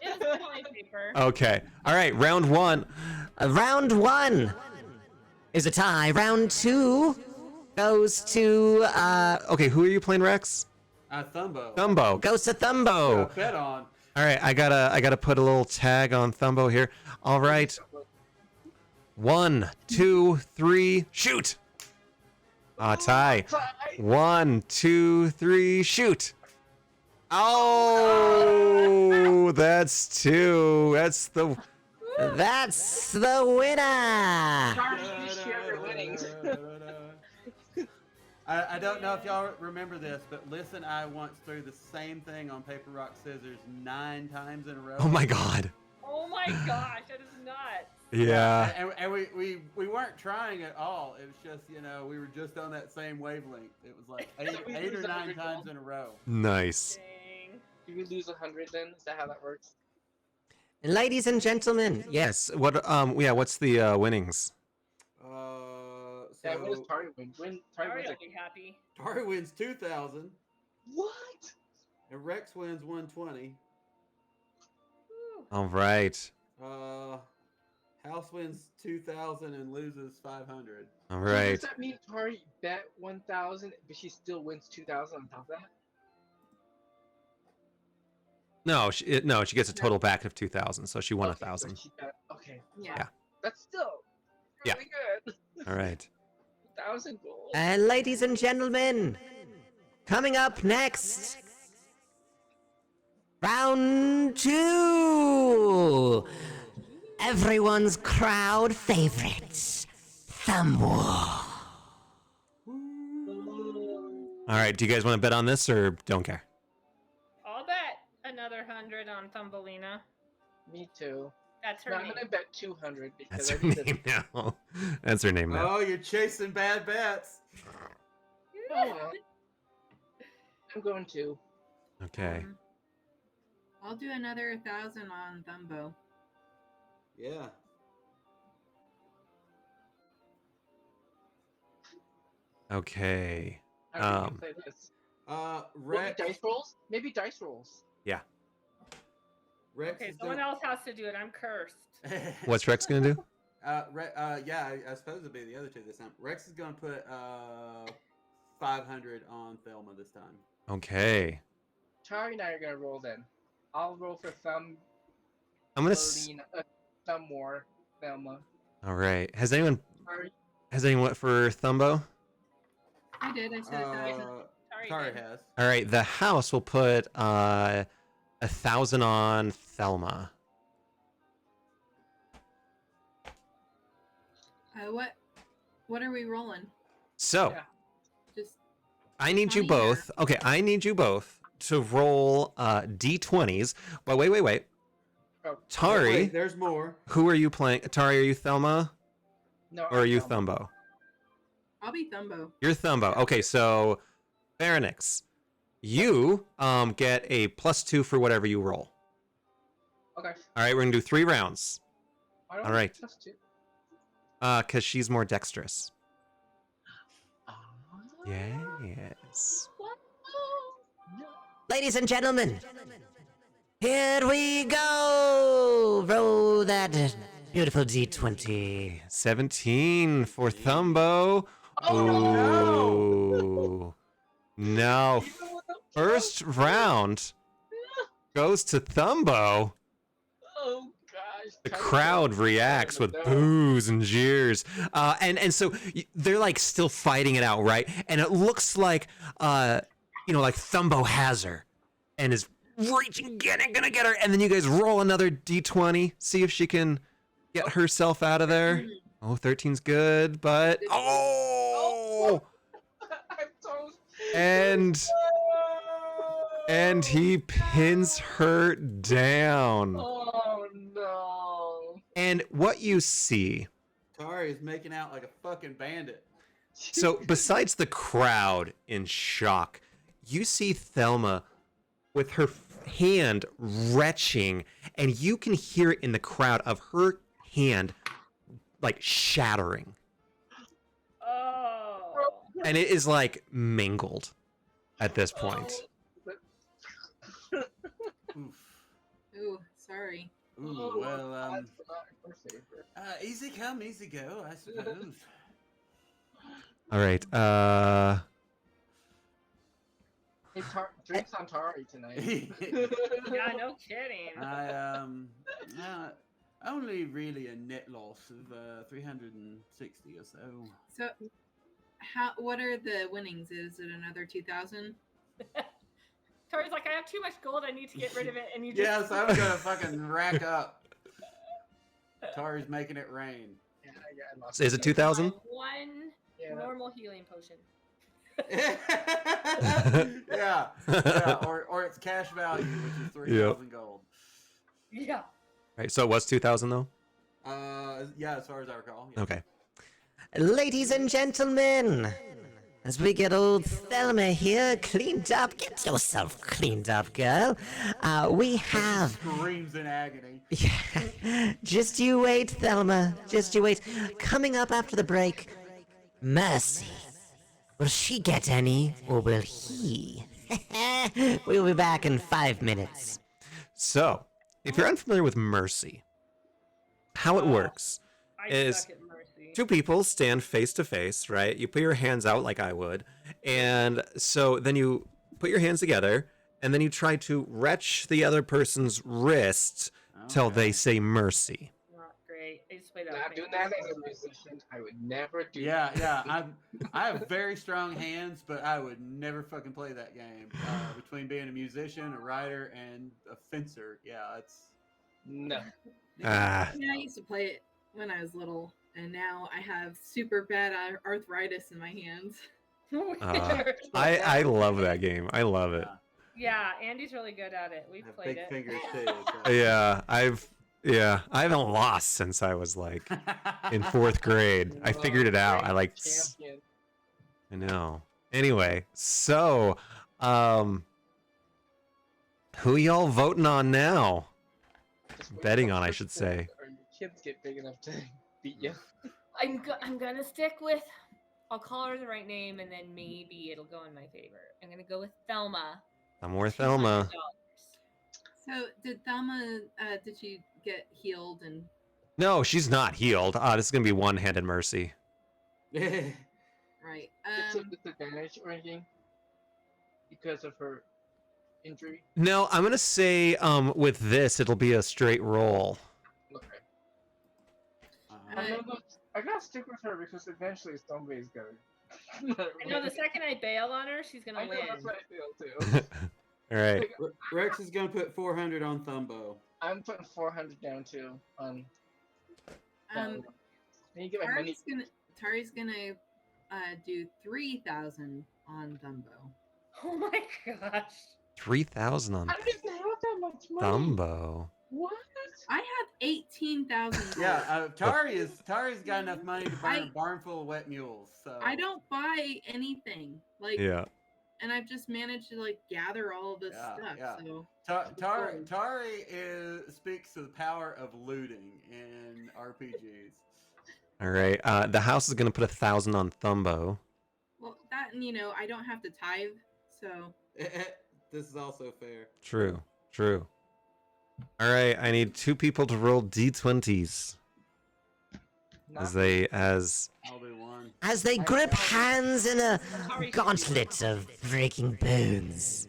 [SPEAKER 6] It was my paper.
[SPEAKER 2] okay. All right, round 1.
[SPEAKER 7] Round 1 is a tie. Round 2 goes to
[SPEAKER 2] Okay, who are you playing, Rex?
[SPEAKER 4] Thumbo.
[SPEAKER 2] Thumbo.
[SPEAKER 7] goes to Thumbo.
[SPEAKER 4] Bet on.
[SPEAKER 2] All right, I gotta put a little tag on Thumbo here. All right. 1, 2, 3, shoot. Tie. 1, 2, 3, shoot. Oh, that's 2. That's the
[SPEAKER 7] winner.
[SPEAKER 3] Sorry, you share your winnings.
[SPEAKER 4] I don't know if y'all remember this, but Liz and I once threw the same thing on paper, rock, scissors 9 times in a row.
[SPEAKER 2] Oh my god.
[SPEAKER 6] Oh my gosh, that is nuts.
[SPEAKER 2] Yeah.
[SPEAKER 4] And we weren't trying at all. It was just, we were just on that same wavelength. It was like 8 or 9 times in a row.
[SPEAKER 2] Nice.
[SPEAKER 6] Dang.
[SPEAKER 3] You would lose 100 then? Is that how that works?
[SPEAKER 7] Ladies and gentlemen,
[SPEAKER 2] Yes. What's the winnings?
[SPEAKER 3] Yeah, what does
[SPEAKER 4] So
[SPEAKER 3] Tari win? Tari
[SPEAKER 6] Sorry,
[SPEAKER 3] wins
[SPEAKER 6] I'll
[SPEAKER 3] like,
[SPEAKER 6] be happy.
[SPEAKER 4] Tari wins 2,000,
[SPEAKER 3] what?
[SPEAKER 4] and Rex wins 120.
[SPEAKER 6] Woo.
[SPEAKER 2] All right.
[SPEAKER 4] House wins 2,000 and loses 500.
[SPEAKER 2] All
[SPEAKER 3] So
[SPEAKER 2] right.
[SPEAKER 3] does that mean Tari bet 1,000, but she still wins 2,000 on top of that?
[SPEAKER 2] No, she gets a total back of 2,000, so she won
[SPEAKER 3] Okay, so
[SPEAKER 2] 1,000.
[SPEAKER 3] she bet- Okay.
[SPEAKER 5] Yeah.
[SPEAKER 3] That's still
[SPEAKER 2] Yeah.
[SPEAKER 3] really good.
[SPEAKER 2] All right.
[SPEAKER 3] 1,000 gold.
[SPEAKER 7] ladies and gentlemen, coming up next, round 2. Everyone's crowd favorite, Thumb War.
[SPEAKER 2] All right. Do you guys want to bet on this or don't care?
[SPEAKER 6] I'll bet another 100 on Thumbelina.
[SPEAKER 3] Me too.
[SPEAKER 6] That's her
[SPEAKER 3] No, I'm
[SPEAKER 6] name.
[SPEAKER 3] gonna bet 200 because
[SPEAKER 2] That's
[SPEAKER 3] I
[SPEAKER 2] her
[SPEAKER 3] need
[SPEAKER 2] name now. That's her name now.
[SPEAKER 4] Oh, you're chasing bad bets.
[SPEAKER 3] Oh, I'm going to.
[SPEAKER 2] Okay.
[SPEAKER 5] I'll do another 1,000 on Thumbo.
[SPEAKER 4] Yeah.
[SPEAKER 2] Okay.
[SPEAKER 3] How do
[SPEAKER 2] Um,
[SPEAKER 3] you play this?
[SPEAKER 4] Rex.
[SPEAKER 3] Maybe dice rolls? Maybe dice rolls.
[SPEAKER 4] Rex
[SPEAKER 6] Okay,
[SPEAKER 4] is
[SPEAKER 6] someone
[SPEAKER 4] doing-
[SPEAKER 6] else has to do it. I'm cursed.
[SPEAKER 2] What's Rex gonna do?
[SPEAKER 4] Yeah, I suppose it'd be the other two this time. Rex is gonna put 500 on Thelma this time.
[SPEAKER 2] Okay.
[SPEAKER 3] Tari and I are gonna roll then. I'll roll for Thumb.
[SPEAKER 2] I'm gonna.
[SPEAKER 3] Thumb more. Thelma.
[SPEAKER 2] All right. Has anyone
[SPEAKER 3] Tari.
[SPEAKER 2] for Thumbo?
[SPEAKER 5] I did. I said 1,000.
[SPEAKER 6] Sorry,
[SPEAKER 4] Tari
[SPEAKER 6] did.
[SPEAKER 4] has.
[SPEAKER 2] All right. The house will put 1,000 on Thelma.
[SPEAKER 5] What are we rolling?
[SPEAKER 2] So,
[SPEAKER 3] Yeah.
[SPEAKER 2] I need you
[SPEAKER 5] Honey,
[SPEAKER 2] both. Okay, I need you both to roll d20s. But wait.
[SPEAKER 3] Oh,
[SPEAKER 2] Tari,
[SPEAKER 4] Wait, there's more.
[SPEAKER 2] who are you playing? Tari, are you Thelma
[SPEAKER 3] no.
[SPEAKER 2] or are
[SPEAKER 3] I'm
[SPEAKER 2] you
[SPEAKER 3] dumb.
[SPEAKER 2] Thumbo?
[SPEAKER 5] I'll be Thumbo.
[SPEAKER 2] You're Thumbo. Okay, so Pharynx, you get a +2 for whatever you roll.
[SPEAKER 3] Okay.
[SPEAKER 2] All right, we're gonna do 3 rounds.
[SPEAKER 3] I don't
[SPEAKER 2] All right.
[SPEAKER 3] Plus two.
[SPEAKER 2] Cause she's more dexterous.
[SPEAKER 3] Ah.
[SPEAKER 2] Yes.
[SPEAKER 7] Ladies and gentlemen, here we go! Roll that beautiful d20.
[SPEAKER 2] 17 for Thumbo.
[SPEAKER 3] Oh,
[SPEAKER 2] Ooh. No. First round goes to Thumbo.
[SPEAKER 3] Oh gosh.
[SPEAKER 2] The
[SPEAKER 3] Kinda
[SPEAKER 2] crowd
[SPEAKER 3] dumb.
[SPEAKER 2] reacts with
[SPEAKER 3] Kinda dumb.
[SPEAKER 2] boos and jeers. And so they're like still fighting it out, right? And it looks like, like Thumbo has her and is reaching, gonna get her. And then you guys roll another d20, see if she can get herself out of there. Oh, 13's good, but oh!
[SPEAKER 3] I'm toast.
[SPEAKER 2] And he pins her down.
[SPEAKER 3] Oh no.
[SPEAKER 2] And what you see,
[SPEAKER 4] Tari is making out like a fucking bandit.
[SPEAKER 2] so besides the crowd in shock, you see Thelma with her hand retching, and you can hear it in the crowd of her hand like shattering.
[SPEAKER 6] Oh.
[SPEAKER 2] And it is like mangled at this point.
[SPEAKER 4] Oof.
[SPEAKER 5] Ooh, sorry.
[SPEAKER 4] Ooh, well,
[SPEAKER 3] That's not her favorite.
[SPEAKER 4] easy come, easy go, I suppose.
[SPEAKER 2] All right.
[SPEAKER 3] Hey, drinks on Tari tonight.
[SPEAKER 6] Yeah, no kidding.
[SPEAKER 4] I only really a net loss of 360 or so.
[SPEAKER 5] So, what are the winnings? Is it another 2,000?
[SPEAKER 6] Tori's like, I have too much gold. I need to get rid of it. And you just
[SPEAKER 4] Yes, I'm gonna fucking rack up. Tari's making it rain.
[SPEAKER 3] Yeah, I lost
[SPEAKER 2] Is it 2,000?
[SPEAKER 6] One
[SPEAKER 3] Yeah.
[SPEAKER 6] normal healing potion.
[SPEAKER 4] yeah, or its cash value, which is 3,000 gold.
[SPEAKER 6] Yeah.
[SPEAKER 2] Right. So it was 2,000 though.
[SPEAKER 4] Yeah, as far as I recall. Yeah.
[SPEAKER 2] Okay.
[SPEAKER 7] Ladies and gentlemen, as we get old Thelma here cleaned up, get yourself cleaned up, girl. We have.
[SPEAKER 4] Screams in agony.
[SPEAKER 7] Yeah. Just you wait, Thelma. Just you wait. Coming up after the break, Mercy. Will she get any, or will he? We'll be back in 5 minutes.
[SPEAKER 2] So, if you're unfamiliar with Mercy, how it works
[SPEAKER 6] I
[SPEAKER 2] is
[SPEAKER 6] suck at mercy.
[SPEAKER 2] 2 people stand face to face, right? You put your hands out like I would, and so then you put your hands together, and then you try to wrench the other person's wrist till they say mercy.
[SPEAKER 6] Not great. I just played that.
[SPEAKER 3] Not doing that as a musician. I would never do
[SPEAKER 4] Yeah,
[SPEAKER 3] that.
[SPEAKER 4] yeah. I have very strong hands, but I would never fucking play that game. Between being a musician, a writer, and a fencer, yeah, it's.
[SPEAKER 3] No.
[SPEAKER 2] Ah,
[SPEAKER 5] Yeah, I used to play it when I was little, and now I have super bad arthritis in my hands.
[SPEAKER 2] I love that game. I love it.
[SPEAKER 6] Yeah, Andy's really good at it. We've
[SPEAKER 4] I have
[SPEAKER 6] played
[SPEAKER 4] big
[SPEAKER 6] it.
[SPEAKER 4] fingers too. So.
[SPEAKER 2] Yeah, I haven't lost since I was like in 4th grade. I figured it out. I like.
[SPEAKER 3] Champion.
[SPEAKER 2] I know. Anyway, so, who y'all voting on now?
[SPEAKER 3] Just wait
[SPEAKER 2] Betting
[SPEAKER 3] till
[SPEAKER 2] on, I
[SPEAKER 3] first
[SPEAKER 2] should
[SPEAKER 3] day,
[SPEAKER 2] say.
[SPEAKER 3] Or your kids get big enough to beat you.
[SPEAKER 6] I'm gonna stick with. I'll call her the right name, and then maybe it'll go in my favor. I'm gonna go with Thelma.
[SPEAKER 2] I'm more Thelma.
[SPEAKER 6] $200.
[SPEAKER 5] So, did Thelma, did she get healed and...
[SPEAKER 2] No, she's not healed. This is gonna be one-handed mercy.
[SPEAKER 5] Right.
[SPEAKER 3] It's a disadvantage or anything because of her injury.
[SPEAKER 2] No, I'm gonna say with this it'll be a straight roll.
[SPEAKER 3] Okay.
[SPEAKER 4] Uh-huh.
[SPEAKER 3] I gotta stick with her because eventually somebody's gonna.
[SPEAKER 6] I know the second I bail on her, she's gonna
[SPEAKER 3] I know
[SPEAKER 6] win.
[SPEAKER 3] that's what I feel too.
[SPEAKER 2] All right.
[SPEAKER 4] Rex is gonna put 400 on Thumbo.
[SPEAKER 3] I'm putting 400 down too on. Can you get my money?
[SPEAKER 5] Tari's gonna do 3,000 on Dumbo.
[SPEAKER 6] Oh my gosh.
[SPEAKER 2] 3,000 on
[SPEAKER 3] I don't even have that much money.
[SPEAKER 2] Dumbo.
[SPEAKER 3] What?
[SPEAKER 5] I have 18,000.
[SPEAKER 4] Yeah, Tari's got enough money to burn a barn full of wet mules. So
[SPEAKER 5] I don't buy anything. Like,
[SPEAKER 2] Yeah.
[SPEAKER 5] and I've just managed to like gather all of this
[SPEAKER 4] Yeah,
[SPEAKER 5] stuff.
[SPEAKER 4] yeah.
[SPEAKER 5] So
[SPEAKER 4] Tari speaks to the power of looting in RPGs.
[SPEAKER 2] All right. The house is gonna put 1,000 on Thumbo.
[SPEAKER 5] well, that and I don't have to tithe, so
[SPEAKER 4] This is also fair.
[SPEAKER 2] True. True. All right. I need 2 people to roll d20s as
[SPEAKER 4] I'll do one.
[SPEAKER 7] As they grip hands in a gauntlet of breaking bones.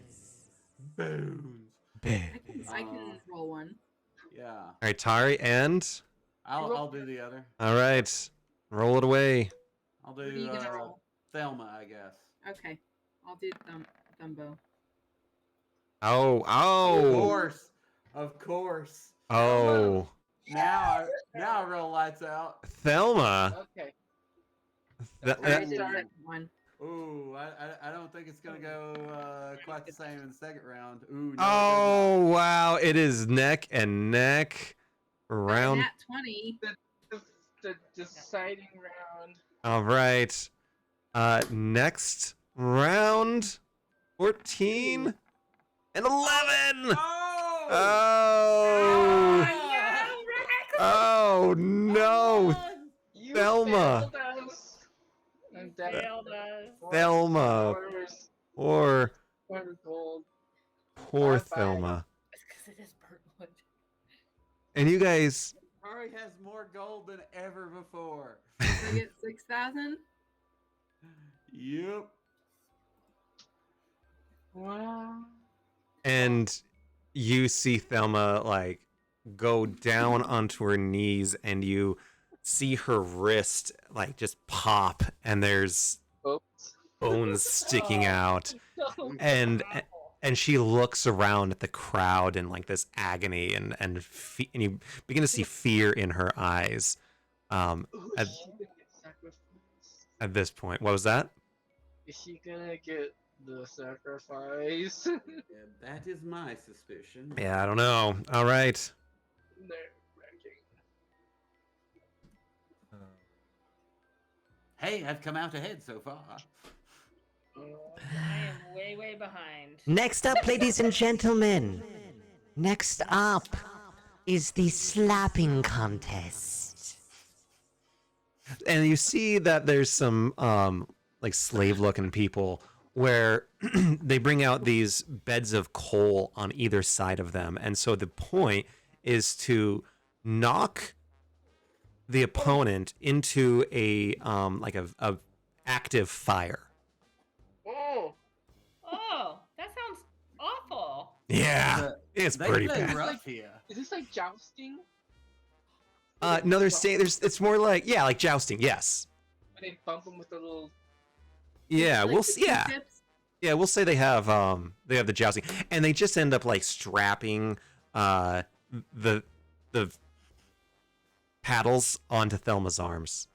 [SPEAKER 4] Boons.
[SPEAKER 5] I can roll one.
[SPEAKER 4] Yeah.
[SPEAKER 2] All right, Tari, and
[SPEAKER 4] I'll do the other.
[SPEAKER 2] all right, roll it away.
[SPEAKER 4] I'll
[SPEAKER 5] What are
[SPEAKER 4] do
[SPEAKER 5] you gonna roll?
[SPEAKER 4] Thelma, I guess.
[SPEAKER 5] Okay, I'll do Dumbo.
[SPEAKER 2] Oh,
[SPEAKER 4] Of
[SPEAKER 2] oh,
[SPEAKER 4] course. Of course.
[SPEAKER 2] oh,
[SPEAKER 4] Now I roll lights out.
[SPEAKER 2] Thelma.
[SPEAKER 3] Okay.
[SPEAKER 2] Th-
[SPEAKER 5] Alright,
[SPEAKER 2] that-
[SPEAKER 5] the second one.
[SPEAKER 4] Ooh, I don't think it's gonna go quite the same in the second round. Ooh, no,
[SPEAKER 2] oh, wow! It is neck and neck. Round.
[SPEAKER 5] Nat 20.
[SPEAKER 3] The deciding round.
[SPEAKER 2] All right. Next round. 14 and 11.
[SPEAKER 4] Oh!
[SPEAKER 2] Oh.
[SPEAKER 6] Yeah, Rex!
[SPEAKER 2] Oh no,
[SPEAKER 3] You
[SPEAKER 2] Thelma.
[SPEAKER 3] failed us. And that
[SPEAKER 6] Failed us.
[SPEAKER 2] Thelma.
[SPEAKER 3] $4
[SPEAKER 2] Poor,
[SPEAKER 3] gold.
[SPEAKER 2] poor
[SPEAKER 3] Bye-bye.
[SPEAKER 2] Thelma.
[SPEAKER 6] It's because it is burnt wood.
[SPEAKER 2] And you guys,
[SPEAKER 4] Rory has more gold than ever before.
[SPEAKER 5] So I get 6,000.
[SPEAKER 4] Yep.
[SPEAKER 3] Wow.
[SPEAKER 2] and you see Thelma like go down onto her knees, and you see her wrist like just pop, and there's
[SPEAKER 3] Oops.
[SPEAKER 2] bones sticking out,
[SPEAKER 3] No.
[SPEAKER 2] and
[SPEAKER 6] Awful.
[SPEAKER 2] and she looks around at the crowd in like this agony, and you begin to see fear in her eyes.
[SPEAKER 3] Ooh,
[SPEAKER 2] At-
[SPEAKER 3] is she gonna get sacrificed?
[SPEAKER 2] At this point, what was that?
[SPEAKER 3] Is she gonna get the sacrifice?
[SPEAKER 4] Yeah, that is my suspicion.
[SPEAKER 2] Yeah, I don't know. All right.
[SPEAKER 3] Nerve-wracking.
[SPEAKER 4] Hey, I've come out ahead so far.
[SPEAKER 6] I am way, way behind.
[SPEAKER 7] Next up, ladies and gentlemen. Next up is the slapping contest.
[SPEAKER 2] And you see that there's some like slave looking people where they bring out these beds of coal on either side of them, and so the point is to knock the opponent into a like a active fire.
[SPEAKER 3] Oh,
[SPEAKER 6] Oh, that sounds awful.
[SPEAKER 2] Yeah, it's
[SPEAKER 4] They
[SPEAKER 2] pretty
[SPEAKER 4] play
[SPEAKER 2] bad.
[SPEAKER 4] rough here.
[SPEAKER 3] is this like jousting?
[SPEAKER 2] No, they're saying it's more like like jousting. Yes.
[SPEAKER 3] They bump them with a little.
[SPEAKER 2] Yeah,
[SPEAKER 5] Like
[SPEAKER 2] we'll
[SPEAKER 5] the
[SPEAKER 2] yeah.
[SPEAKER 5] Q-tips.
[SPEAKER 2] Yeah, we'll say they have the jousting, and they just end up like strapping the paddles onto Thelma's arms.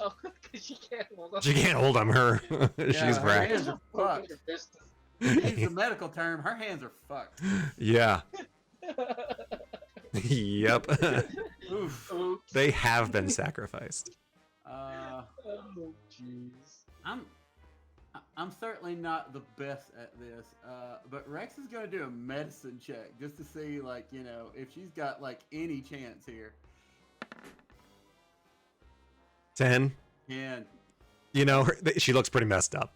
[SPEAKER 3] Oh, because she can't hold on.
[SPEAKER 2] She can't hold them. Her she's
[SPEAKER 4] her
[SPEAKER 2] wrecked.
[SPEAKER 4] hands are fucked.
[SPEAKER 3] Her fist
[SPEAKER 4] To use the medical term, her hands are fucked.
[SPEAKER 2] Yeah.
[SPEAKER 3] is-
[SPEAKER 2] Yep.
[SPEAKER 4] Oof.
[SPEAKER 3] Oops.
[SPEAKER 2] They have been sacrificed.
[SPEAKER 4] Uh,
[SPEAKER 3] Oh, jeez.
[SPEAKER 4] I'm certainly not the best at this, but Rex is going to do a medicine check just to see, like, if she's got like any chance here.
[SPEAKER 2] 10.
[SPEAKER 4] And
[SPEAKER 2] You know, she looks pretty messed up.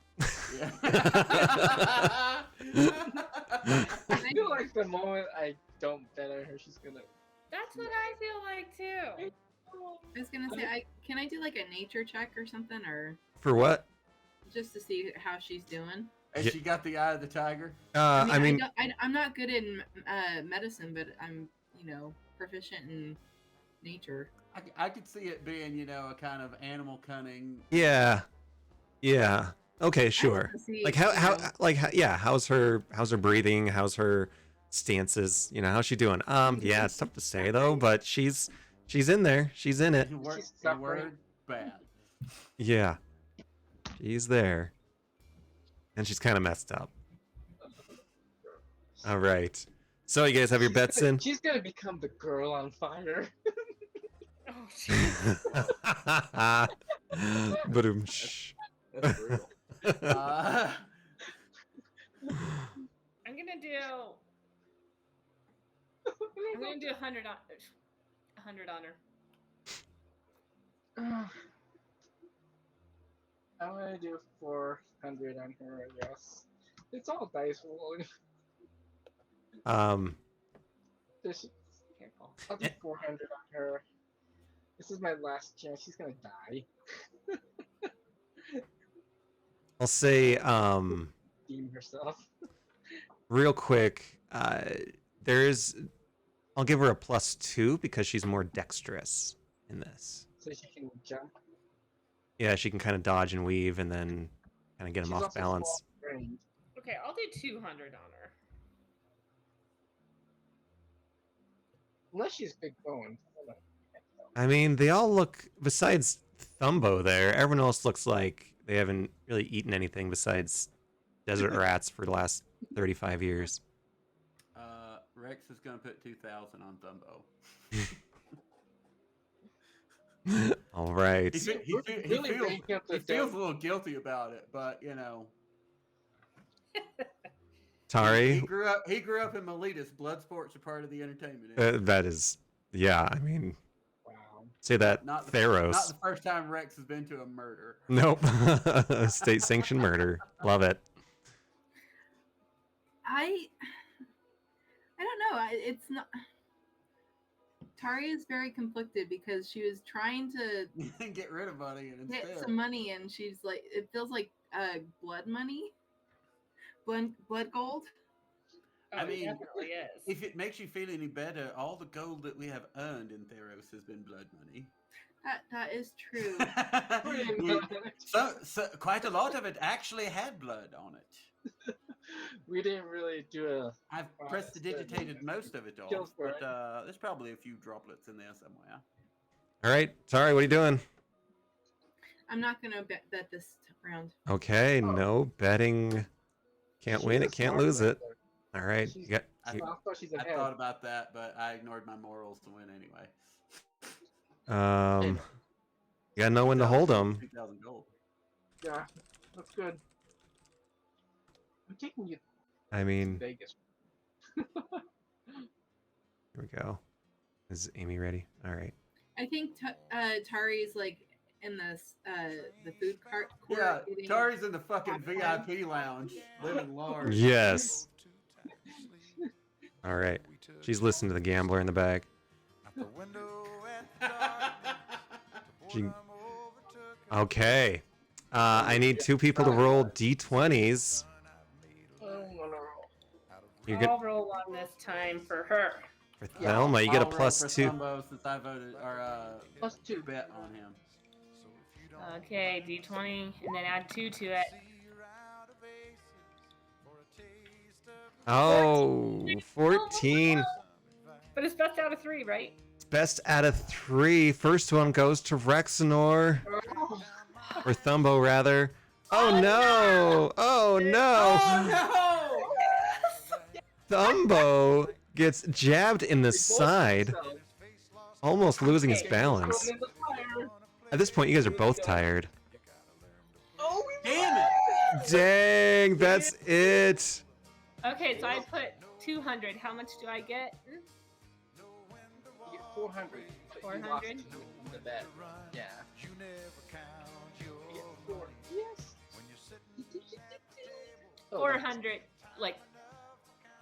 [SPEAKER 4] yeah.
[SPEAKER 3] I feel like the moment I don't bet on her, she's gonna.
[SPEAKER 6] That's what I feel like too.
[SPEAKER 5] I was gonna say, can I do like a nature check or something, or
[SPEAKER 2] For what?
[SPEAKER 5] just to see how she's doing?
[SPEAKER 4] Has
[SPEAKER 2] Yeah.
[SPEAKER 4] she got the eye of the tiger?
[SPEAKER 2] I mean,
[SPEAKER 5] I'm not good in medicine, but I'm proficient in nature.
[SPEAKER 4] I could see it being, a kind of animal cunning.
[SPEAKER 2] yeah. Yeah. Okay, sure.
[SPEAKER 5] To see,
[SPEAKER 2] Like how's her breathing? How's her stances? How's she doing? Yeah, it's tough to say though, but she's in there. She's in it.
[SPEAKER 4] In
[SPEAKER 3] She's
[SPEAKER 4] a
[SPEAKER 3] suffering.
[SPEAKER 4] word, bad.
[SPEAKER 2] Yeah. She's there. And she's kind of messed up. All right. So you guys have your bets in?
[SPEAKER 3] She's gonna become the girl on fire.
[SPEAKER 6] Oh, jeez.
[SPEAKER 2] Boom.
[SPEAKER 4] That's brutal.
[SPEAKER 6] I'm gonna do 100 on 100 on her.
[SPEAKER 3] I'm gonna do 400 on her, I guess. It's all dice rolling.
[SPEAKER 6] Careful.
[SPEAKER 3] I'll do 400 on her. This is my last chance. She's gonna die.
[SPEAKER 2] I'll say,
[SPEAKER 3] Deem herself.
[SPEAKER 2] real quick, I'll give her a +2 because she's more dexterous in this.
[SPEAKER 3] So she can jump.
[SPEAKER 2] Yeah, she can kind of dodge and weave and then kind of get him
[SPEAKER 3] She's
[SPEAKER 2] off
[SPEAKER 3] also
[SPEAKER 2] balance.
[SPEAKER 3] small brained.
[SPEAKER 6] Okay, I'll do 200 on her.
[SPEAKER 3] Unless she's big boned. I don't know.
[SPEAKER 2] I mean, they all look, besides Thumbo there, everyone else looks like they haven't really eaten anything besides desert rats for the last 35 years.
[SPEAKER 4] Rex is gonna put 2,000 on Thumbo.
[SPEAKER 2] All right.
[SPEAKER 4] He feels a little guilty about it, but you know.
[SPEAKER 2] Tari,
[SPEAKER 4] He grew up in Miletus. Blood sports are part of the entertainment.
[SPEAKER 2] that is, yeah, I mean,
[SPEAKER 3] Wow.
[SPEAKER 2] say that
[SPEAKER 4] Not
[SPEAKER 2] Theros.
[SPEAKER 4] the first time Rex has been to a murder.
[SPEAKER 2] Nope. State sanctioned murder. Love it.
[SPEAKER 5] I don't know. It's not. Tari is very conflicted because she was trying to
[SPEAKER 4] Get rid of money and
[SPEAKER 5] get
[SPEAKER 4] instead
[SPEAKER 5] some money, and she's like, it feels like blood money, blood gold.
[SPEAKER 4] I
[SPEAKER 6] Oh, it
[SPEAKER 4] mean,
[SPEAKER 6] definitely is.
[SPEAKER 4] if it makes you feel any better, all the gold that we have earned in Theros has been blood money.
[SPEAKER 5] That is true.
[SPEAKER 4] so quite a lot of it actually had blood on it.
[SPEAKER 3] We didn't really do a.
[SPEAKER 4] I've
[SPEAKER 3] Wow,
[SPEAKER 4] prestidigitated most of it
[SPEAKER 3] Kills
[SPEAKER 4] off,
[SPEAKER 3] for
[SPEAKER 4] but there's probably a few droplets in there somewhere.
[SPEAKER 2] All right. Tari, what are you doing?
[SPEAKER 5] I'm not gonna bet this round.
[SPEAKER 2] Okay, no betting. Can't win it, can't lose it. All right. You got,
[SPEAKER 4] I
[SPEAKER 2] you-
[SPEAKER 3] thought she's
[SPEAKER 4] I
[SPEAKER 3] ahead.
[SPEAKER 4] thought about that, but I ignored my morals to win anyway.
[SPEAKER 2] you gotta know when to hold them.
[SPEAKER 4] 2,000 gold.
[SPEAKER 3] Yeah, that's good. I'm taking you
[SPEAKER 2] I
[SPEAKER 3] to
[SPEAKER 2] mean,
[SPEAKER 3] Vegas.
[SPEAKER 2] here we go. Is Amy ready? All right.
[SPEAKER 5] I think Tari's like in the food cart. court
[SPEAKER 4] Yeah,
[SPEAKER 5] getting-
[SPEAKER 4] Tari's in the fucking VIP lounge, living large.
[SPEAKER 2] Yes. All right. She's listening to the gambler in the back. She- Okay. I need 2 people to roll d20s. You're good
[SPEAKER 6] I'll roll one this time for her.
[SPEAKER 2] for Thelma. You get a
[SPEAKER 4] I'll roll for
[SPEAKER 2] +2.
[SPEAKER 4] Thumbo since I voted or
[SPEAKER 3] +2.
[SPEAKER 4] bet on him.
[SPEAKER 6] Okay, d20, and then add 2 to it.
[SPEAKER 2] Oh, 14.
[SPEAKER 6] But it's best out of 3, right?
[SPEAKER 2] Best out of 3. First one goes to Rexenor. Or Thumbo, rather. Oh no! Oh no! Thumbo gets jabbed in the side, almost losing his balance. At this point, you guys are both tired.
[SPEAKER 4] Damn it!
[SPEAKER 2] Dang, that's it.
[SPEAKER 6] Okay, so I put 200. How much do I get?
[SPEAKER 3] You get 400. but you
[SPEAKER 6] 400?
[SPEAKER 3] lost in the bet. Yeah. You get 4. Yes.
[SPEAKER 6] 400, like,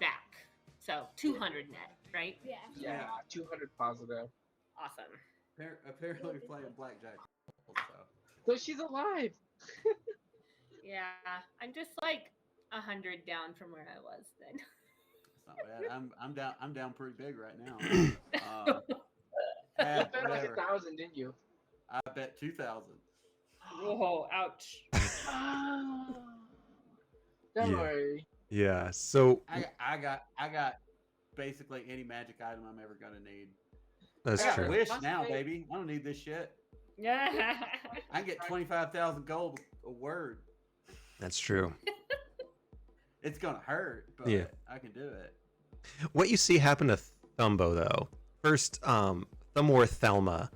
[SPEAKER 6] back. So 200 net, right?
[SPEAKER 8] Yeah.
[SPEAKER 3] Yeah, 200 positive.
[SPEAKER 6] Awesome.
[SPEAKER 4] Apparently we're playing blackjack. So.
[SPEAKER 3] So she's alive.
[SPEAKER 6] Yeah, I'm just like 100 down from where I was then.
[SPEAKER 4] It's not bad. I'm down pretty big right now.
[SPEAKER 3] You bet like
[SPEAKER 4] whatever.
[SPEAKER 3] 1,000, didn't you?
[SPEAKER 4] I bet 2,000.
[SPEAKER 6] Whoa, ouch.
[SPEAKER 3] Don't
[SPEAKER 2] Yeah.
[SPEAKER 3] worry.
[SPEAKER 2] Yeah, so
[SPEAKER 4] I got basically any magic item I'm ever gonna need.
[SPEAKER 2] that's
[SPEAKER 4] I got
[SPEAKER 2] true.
[SPEAKER 4] Wish now, baby. I don't need this shit.
[SPEAKER 6] Yeah.
[SPEAKER 4] I can get 25,000 gold a word.
[SPEAKER 2] That's true.
[SPEAKER 4] It's gonna hurt, but
[SPEAKER 2] Yeah.
[SPEAKER 4] I can do it.
[SPEAKER 2] What you see happen to Thumbo though, first, Thumor Thelma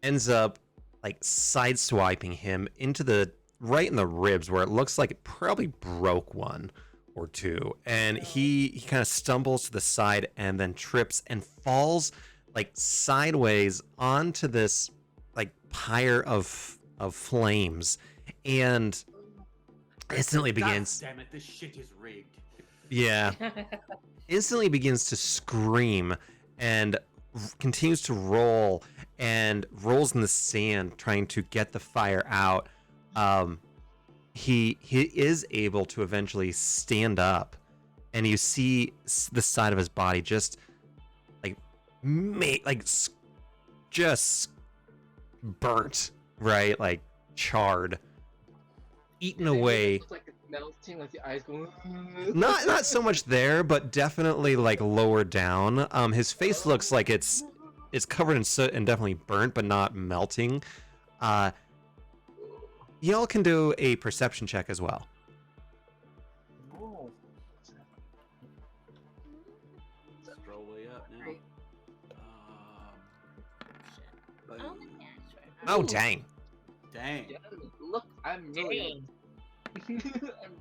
[SPEAKER 2] ends up like sideswiping him into the right in the ribs where it looks like it probably broke one or two, and he kind of stumbles to the side and then trips and falls like sideways onto this like pyre of flames, and instantly begins.
[SPEAKER 4] God damn it! This shit is rigged.
[SPEAKER 2] Yeah. Instantly begins to scream and continues to roll and rolls in the sand trying to get the fire out. He is able to eventually stand up, and you see the side of his body just like just burnt, right? Like charred, eaten away.
[SPEAKER 3] It's like it's melting, like the eyes going.
[SPEAKER 2] Not so much there, but definitely like lower down. His face looks like it's covered in soot and definitely burnt, but not melting. Y'all can do a perception check as well.
[SPEAKER 3] Oh.
[SPEAKER 4] Scroll way up now.
[SPEAKER 5] Great.
[SPEAKER 6] Oh
[SPEAKER 4] Boom.
[SPEAKER 6] my gosh. Right.
[SPEAKER 2] Oh dang!
[SPEAKER 4] Dang.
[SPEAKER 3] Yeah, look, I'm really.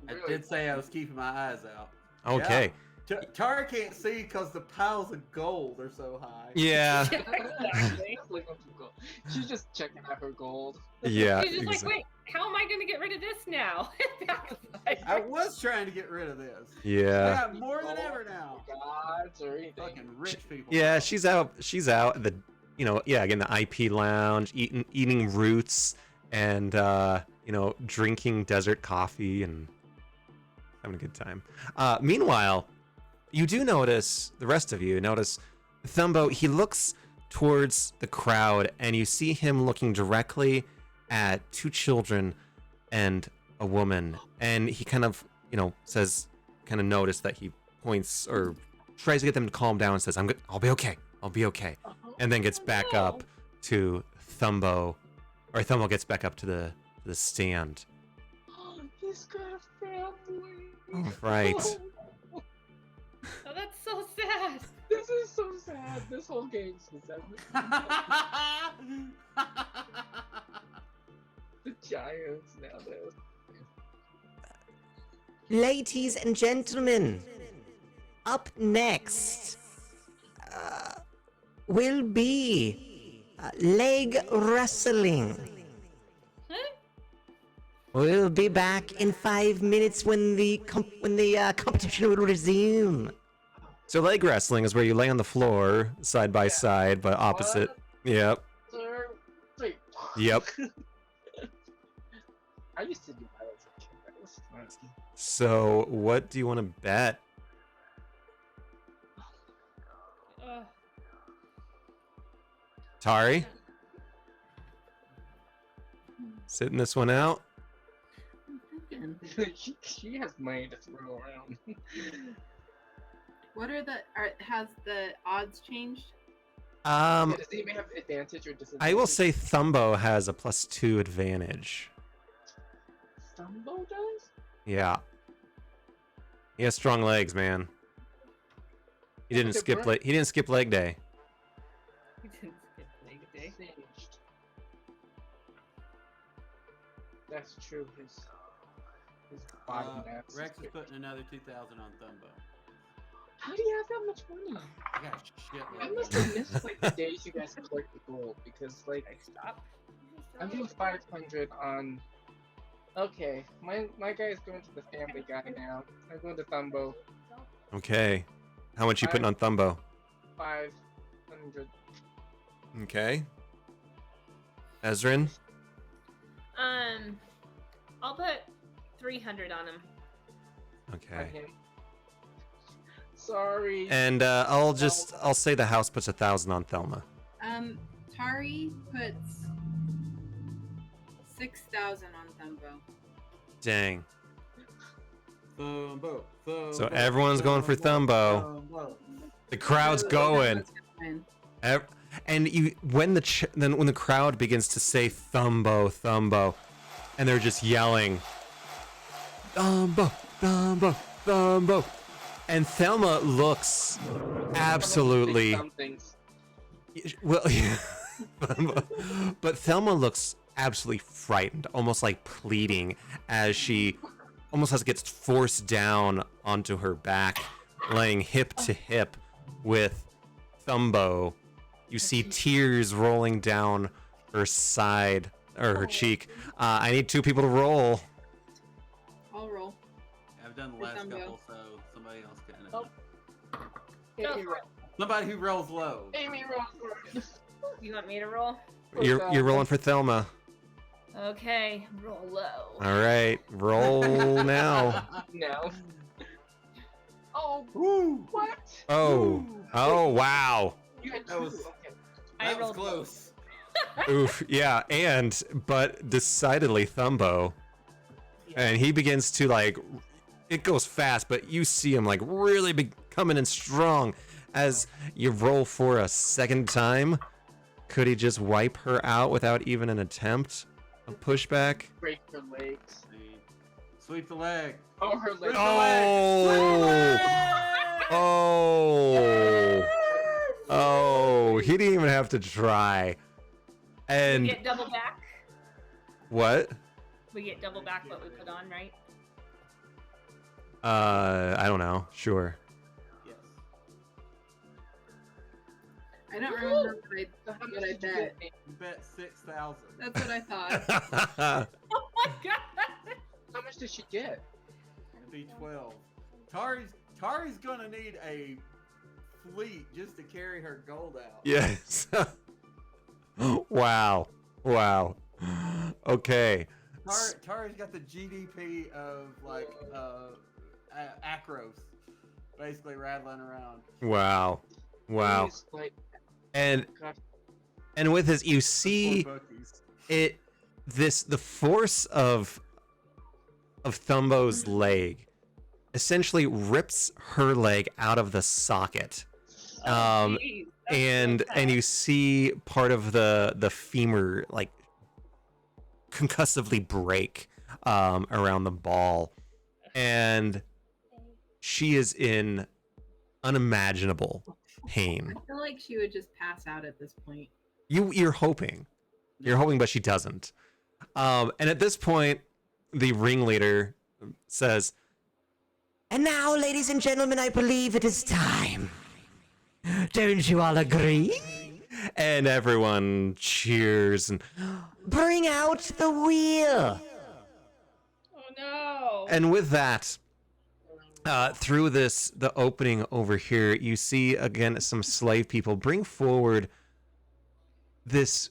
[SPEAKER 4] I did say I was keeping my eyes out.
[SPEAKER 2] Okay.
[SPEAKER 4] Tara can't see because the piles of gold are so high.
[SPEAKER 2] Yeah.
[SPEAKER 6] Exactly.
[SPEAKER 3] She's just checking out her gold.
[SPEAKER 2] Yeah.
[SPEAKER 6] She's just like, wait, how am I going to get rid of this now?
[SPEAKER 4] I was trying to get rid of this. I
[SPEAKER 2] Yeah.
[SPEAKER 4] got more than ever now.
[SPEAKER 3] Gods or anything.
[SPEAKER 4] Fucking rich people.
[SPEAKER 2] Yeah. She's out at the again the IP lounge, eating roots and drinking desert coffee and having a good time. Meanwhile, you do notice, the rest of you notice, Thumbo, he looks towards the crowd and you see him looking directly at two children and a woman, and he kind of, says, kind of notice that he points or tries to get them to calm down and says, I'll be okay, and then gets back up to Thumbo, or Thumbo gets back up to the stand.
[SPEAKER 3] He's got a family.
[SPEAKER 2] Oh, right.
[SPEAKER 6] Oh, that's so sad.
[SPEAKER 3] This is so sad. This whole game's so sad. The Giants now, though.
[SPEAKER 7] Ladies and gentlemen, up next will be leg wrestling. We'll be back in 5 minutes when the competition will resume.
[SPEAKER 2] So leg wrestling is where you lay on the floor side by side, but opposite.
[SPEAKER 3] 1,
[SPEAKER 2] Yep.
[SPEAKER 3] 2, 3.
[SPEAKER 2] Yep.
[SPEAKER 3] I used to do that as a kid. That was fun.
[SPEAKER 2] So what do you want to bet?
[SPEAKER 6] Ugh.
[SPEAKER 2] Tari? Sitting this one out?
[SPEAKER 5] I'm thinking.
[SPEAKER 3] she has money to throw around.
[SPEAKER 5] What has the odds changed?
[SPEAKER 2] Um,
[SPEAKER 3] Does anybody have advantage or disadvantage?
[SPEAKER 2] I will say Thumbo has a +2 advantage.
[SPEAKER 3] Stumbo does?
[SPEAKER 2] Yeah. He has strong legs, man. He didn't
[SPEAKER 3] Okay, bro.
[SPEAKER 2] he didn't skip leg day.
[SPEAKER 6] He didn't skip leg day.
[SPEAKER 3] Singed. That's true. His body mass.
[SPEAKER 4] Rex is putting another 2,000 on Thumbo.
[SPEAKER 3] How do you have that much money?
[SPEAKER 4] I got shit.
[SPEAKER 3] I must have missed like the days you guys collect the gold because like
[SPEAKER 6] Stop.
[SPEAKER 3] I'm doing 500 on. Okay, my guy's going to the family guy now. I'm going to Thumbo.
[SPEAKER 2] Okay. How much you putting on Thumbo?
[SPEAKER 3] 500.
[SPEAKER 2] Okay. Ezrin?
[SPEAKER 6] I'll put 300 on him.
[SPEAKER 3] On
[SPEAKER 2] Okay.
[SPEAKER 3] him. Sorry.
[SPEAKER 2] And I'll say the house puts 1,000 on Thelma.
[SPEAKER 5] Tari puts 6,000 on Thumbo.
[SPEAKER 2] Dang.
[SPEAKER 4] Thumbo.
[SPEAKER 2] So everyone's going for Thumbo. The crowd's going. And when the crowd begins to say Thumbo, Thumbo, and they're just yelling, Thumbo, Thumbo, Thumbo. And Thelma looks absolutely...
[SPEAKER 3] Somethings.
[SPEAKER 2] Well, yeah. But Thelma looks absolutely frightened, almost like pleading, as she almost gets forced down onto her back, laying hip to hip with Thumbo. You see tears rolling down her side, or her cheek. I need 2 people to roll.
[SPEAKER 5] I'll roll.
[SPEAKER 4] I've done the
[SPEAKER 5] For
[SPEAKER 4] last
[SPEAKER 5] Thumbo.
[SPEAKER 4] couple, so somebody else can.
[SPEAKER 3] Oh.
[SPEAKER 6] Go for it.
[SPEAKER 4] Somebody who rolls low.
[SPEAKER 3] Amy Rose.
[SPEAKER 6] You want me to roll?
[SPEAKER 2] You're rolling for Thelma.
[SPEAKER 6] Okay, roll low.
[SPEAKER 2] All right, roll now.
[SPEAKER 3] No. Oh,
[SPEAKER 4] Woo!
[SPEAKER 3] what?
[SPEAKER 2] Oh, wow.
[SPEAKER 3] You had 2.
[SPEAKER 4] That was-
[SPEAKER 3] Okay.
[SPEAKER 6] I
[SPEAKER 4] That was
[SPEAKER 6] rolled
[SPEAKER 4] close.
[SPEAKER 2] Oof, yeah, but decidedly Thumbo. And he begins to, like, it goes fast, but you see him, like, really coming in strong as you roll for a second time. Could he just wipe her out without even an attempt? A pushback?
[SPEAKER 3] Break her legs.
[SPEAKER 4] Sweep the leg.
[SPEAKER 3] Oh, her legs.
[SPEAKER 2] Oh! Oh! Oh, he didn't even have to try.
[SPEAKER 6] We
[SPEAKER 2] And
[SPEAKER 6] get double back.
[SPEAKER 2] what?
[SPEAKER 6] We get double back what we put on, right?
[SPEAKER 2] I don't know. Sure.
[SPEAKER 4] Yes.
[SPEAKER 5] I don't remember
[SPEAKER 3] So how much
[SPEAKER 5] what I
[SPEAKER 3] did you
[SPEAKER 5] bet.
[SPEAKER 3] get, Amy?
[SPEAKER 4] You bet 6,000.
[SPEAKER 5] That's what I thought.
[SPEAKER 6] Oh my god!
[SPEAKER 3] How much did she get?
[SPEAKER 4] It'd be 12. Tari's gonna need a fleet just to carry her gold out.
[SPEAKER 2] Yes. Wow. Wow. Okay.
[SPEAKER 4] Tari's got the GDP of like Acros, basically rattling around.
[SPEAKER 2] Wow. Wow.
[SPEAKER 3] He's like,
[SPEAKER 2] And
[SPEAKER 3] God,
[SPEAKER 2] with this, you see
[SPEAKER 4] Poor bookies.
[SPEAKER 2] the force of Thumbo's leg essentially rips her leg out of the socket.
[SPEAKER 6] Oh, geez. That's
[SPEAKER 2] And
[SPEAKER 6] so sad.
[SPEAKER 2] you see part of the femur like concussively break around the ball, and she is in unimaginable pain.
[SPEAKER 5] I feel like she would just pass out at this point.
[SPEAKER 2] You're hoping, but she doesn't. And at this point, the ringleader says,
[SPEAKER 7] And now, ladies and gentlemen, I believe it is time. Don't you all agree?
[SPEAKER 2] and everyone cheers and
[SPEAKER 7] Bring out the wheel.
[SPEAKER 6] Oh no!
[SPEAKER 2] And with that, through the opening over here, you see again some slave people bring forward this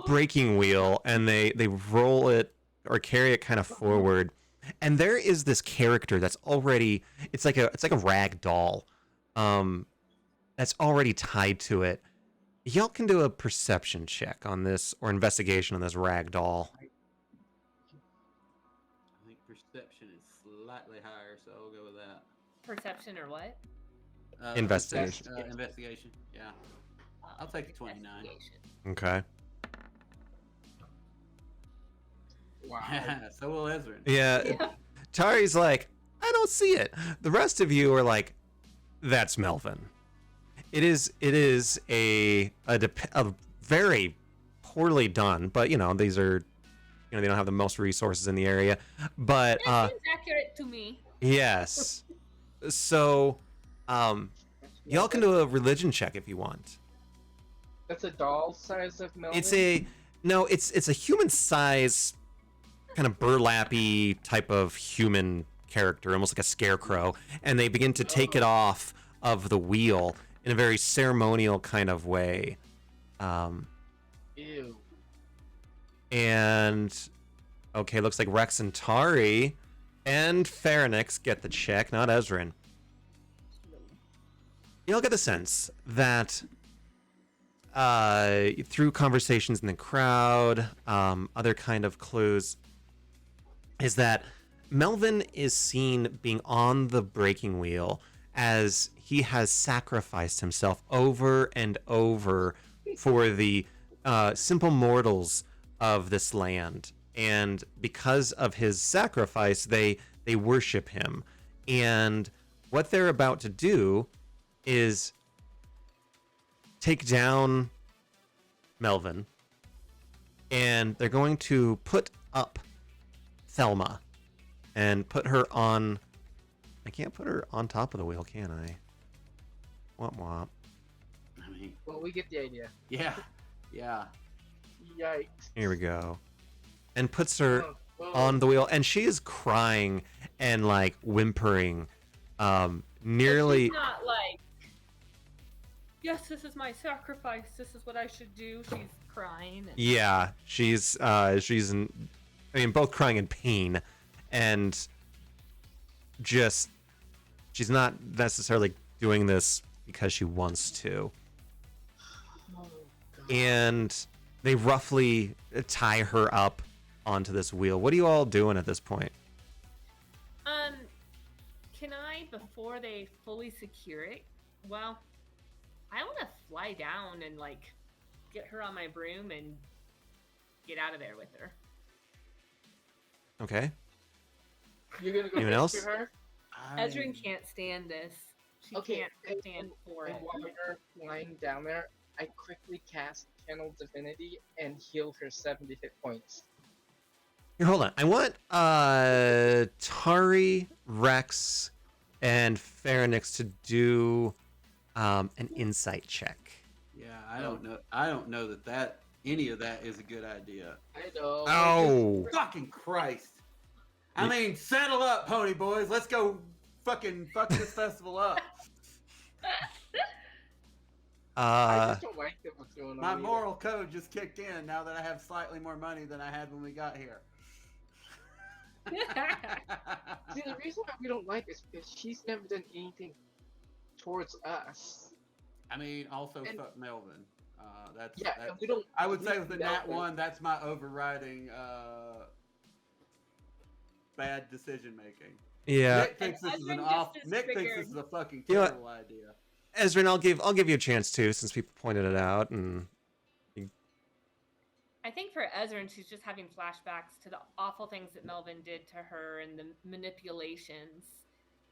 [SPEAKER 2] breaking wheel, and they roll it or carry it kind of forward. And there is this character that's already it's like a rag doll, that's already tied to it. Y'all can do a perception check on this or investigation on this rag doll.
[SPEAKER 4] I think perception is slightly higher, so I'll go with that.
[SPEAKER 6] Perception or what?
[SPEAKER 2] Investigation.
[SPEAKER 4] Investigation. Yeah. I'll take a 29.
[SPEAKER 6] Investigation.
[SPEAKER 2] Okay.
[SPEAKER 3] wow.
[SPEAKER 4] So will Ezra.
[SPEAKER 2] Yeah.
[SPEAKER 6] Yeah.
[SPEAKER 2] Tari's like, I don't see it. The rest of you are like, that's Melvin. It is a very poorly done, but these are, they don't have the most resources in the area, but
[SPEAKER 6] That seems accurate to me.
[SPEAKER 2] yes. So, y'all can do a religion check if you want.
[SPEAKER 3] That's a doll size of Melvin?
[SPEAKER 2] It's a human size, kind of burlappy type of human character, almost like a scarecrow, and they begin to take it off of the wheel in a very ceremonial kind of way.
[SPEAKER 3] Ew.
[SPEAKER 2] And okay, looks like Rex and Tari and Pharonix get the check, not Ezrin. You'll get the sense that through conversations in the crowd, other kind of clues, is that Melvin is seen being on the breaking wheel as he has sacrificed himself over and over for the simple mortals of this land. And because of his sacrifice, they They worship him. And what they're about to do is take down Melvin, and they're going to put up Thelma and put her on. I can't put her on top of the wheel, can I? Womp womp.
[SPEAKER 4] I mean,
[SPEAKER 3] Well, we get the idea.
[SPEAKER 4] yeah, yeah.
[SPEAKER 3] Yikes.
[SPEAKER 2] Here we go. And puts her
[SPEAKER 3] Oh, whoa.
[SPEAKER 2] on the wheel, and she is crying and like whimpering, nearly.
[SPEAKER 6] She's not like, yes, this is my sacrifice. This is what I should do. She's crying. And...
[SPEAKER 2] Yeah, she's in, I mean, both crying in pain, and just she's not necessarily doing this because she wants to.
[SPEAKER 3] Oh, God.
[SPEAKER 2] And they roughly tie her up onto this wheel. What are you all doing at this point?
[SPEAKER 6] Can I, before they fully secure it, well, I want to fly down and like get her on my broom and get out of there with her.
[SPEAKER 2] Okay.
[SPEAKER 3] You're gonna go
[SPEAKER 2] Anyone
[SPEAKER 3] rescue
[SPEAKER 2] else?
[SPEAKER 3] her?
[SPEAKER 6] Ezrin can't stand this. She
[SPEAKER 3] Okay,
[SPEAKER 6] can't stand for
[SPEAKER 3] And
[SPEAKER 6] it.
[SPEAKER 3] while we're flying down there, I quickly cast Channel Divinity and heal her 70 hit points.
[SPEAKER 2] Here, hold on. I want Tari, Rex, and Pharynix to do an insight check.
[SPEAKER 4] Yeah, I don't know. I don't know that any of that is a good idea.
[SPEAKER 3] I know.
[SPEAKER 2] Oh.
[SPEAKER 4] Fucking Christ! I mean, settle up, pony boys. Let's go fucking fuck this festival up.
[SPEAKER 3] I just don't like that what's going on.
[SPEAKER 4] My
[SPEAKER 3] either.
[SPEAKER 4] moral code just kicked in now that I have slightly more money than I had when we got here.
[SPEAKER 3] See, the reason why we don't like is because she's never done anything towards us.
[SPEAKER 4] I mean, also
[SPEAKER 3] And-
[SPEAKER 4] fuck Melvin. That's
[SPEAKER 3] Yeah,
[SPEAKER 4] that's,
[SPEAKER 3] and we don't.
[SPEAKER 4] I would say
[SPEAKER 3] we
[SPEAKER 4] with the
[SPEAKER 3] don't
[SPEAKER 4] Nat
[SPEAKER 3] know.
[SPEAKER 4] 1, that's my overriding bad decision making.
[SPEAKER 2] Yeah.
[SPEAKER 4] Nick thinks this is an
[SPEAKER 6] Ezrin
[SPEAKER 4] off.
[SPEAKER 6] just
[SPEAKER 4] Nick thinks
[SPEAKER 6] figured-
[SPEAKER 4] this is a fucking
[SPEAKER 2] You know what?
[SPEAKER 4] terrible idea.
[SPEAKER 2] Ezrin, I'll give you a chance too, since people pointed it out, and
[SPEAKER 6] I think for Ezrin, she's just having flashbacks to the awful things that Melvin did to her and the manipulations.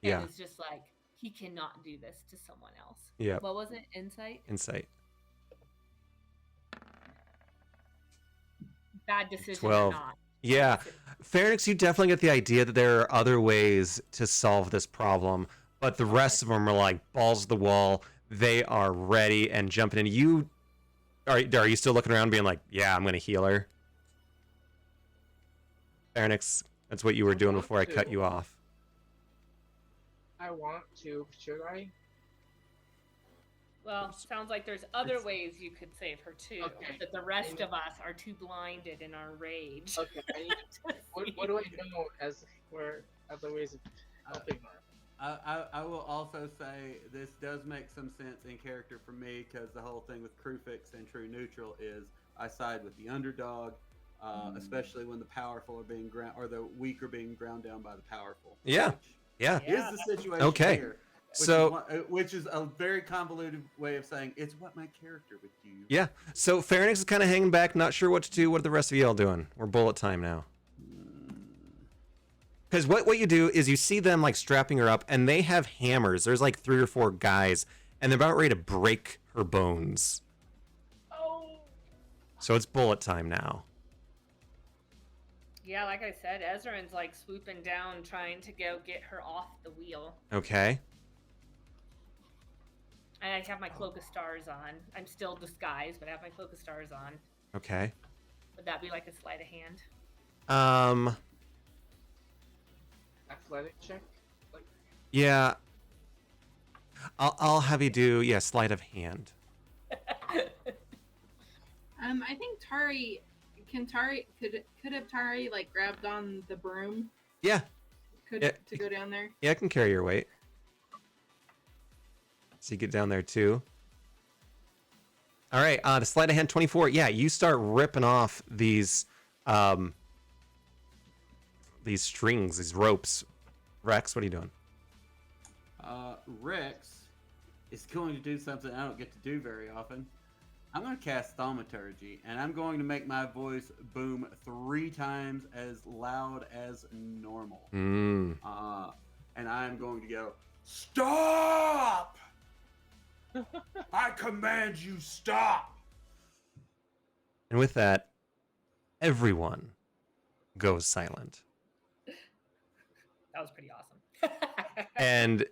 [SPEAKER 2] Yeah.
[SPEAKER 6] And it's just like, he cannot do this to someone else.
[SPEAKER 2] yeah,
[SPEAKER 6] What was it? Insight?
[SPEAKER 2] insight.
[SPEAKER 6] Bad decision
[SPEAKER 2] 12.
[SPEAKER 6] or not.
[SPEAKER 2] Yeah, Pharynix, you definitely get the idea that there are other ways to solve this problem, but the rest of them are like balls to the wall. They are ready and jumping in. You are you still looking around, being like, "Yeah, I'm gonna heal her." Pharynix, that's what you were doing before I cut you off.
[SPEAKER 3] I want to. Should I?
[SPEAKER 6] Well, sounds like there's other ways you could save her too.
[SPEAKER 3] Okay.
[SPEAKER 6] That the rest of us are too blinded in our rage.
[SPEAKER 3] Okay. I need what do I know as for other ways of helping her?
[SPEAKER 4] I will also say this does make some sense in character for me because the whole thing with Crufix and True Neutral is I side with the underdog, especially when the powerful are being ground or the weak are being ground down by the powerful.
[SPEAKER 2] Yeah. Yeah.
[SPEAKER 4] Which is the situation
[SPEAKER 2] Okay.
[SPEAKER 4] here. Which is a very convoluted way of saying it's what my character would do.
[SPEAKER 2] Yeah. So Pharynix is kind of hanging back, not sure what to do. What are the rest of you all doing? We're bullet time now. Because what you do is you see them like strapping her up, and they have hammers. There's like 3 or 4 guys, and they're about ready to break her bones.
[SPEAKER 6] Oh.
[SPEAKER 2] So it's bullet time now.
[SPEAKER 6] Yeah, like I said, Ezrin's like swooping down, trying to go get her off the wheel.
[SPEAKER 2] Okay.
[SPEAKER 6] And I have my cloak of stars on. I'm still disguised, but I have my cloak of stars on.
[SPEAKER 2] Okay.
[SPEAKER 6] Would that be like a sleight of hand?
[SPEAKER 3] Athletic check. Like
[SPEAKER 2] Yeah. I'll have you do sleight of hand.
[SPEAKER 5] I think Tari could have Tari like grabbed on the broom
[SPEAKER 2] Yeah.
[SPEAKER 5] to go down there.
[SPEAKER 2] Yeah, I can carry your weight. So you get down there too. All right, the sleight of hand 24. Yeah, you start ripping off these strings, these ropes. Rex, what are you doing?
[SPEAKER 4] Rex is going to do something I don't get to do very often. I'm going to cast Thaumaturgy, and I'm going to make my voice boom 3 times as loud as normal.
[SPEAKER 2] Mm.
[SPEAKER 4] And I'm going to go, stop! I command you, stop!
[SPEAKER 2] And with that, everyone goes silent.
[SPEAKER 6] That was pretty awesome.
[SPEAKER 2] And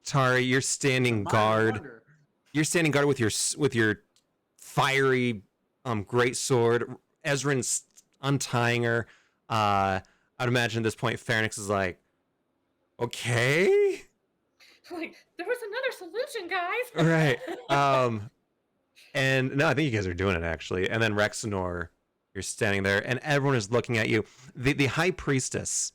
[SPEAKER 2] Tari, you're standing
[SPEAKER 4] Mighty
[SPEAKER 2] guard.
[SPEAKER 4] wonder.
[SPEAKER 2] You're standing guard with your fiery great sword. Ezrin's untying her. I'd imagine at this point Pharynx is like, okay.
[SPEAKER 6] Like, there was another solution, guys.
[SPEAKER 2] Right. And no, I think you guys are doing it actually. And then Rexenor, you're standing there, and everyone is looking at you. The high priestess,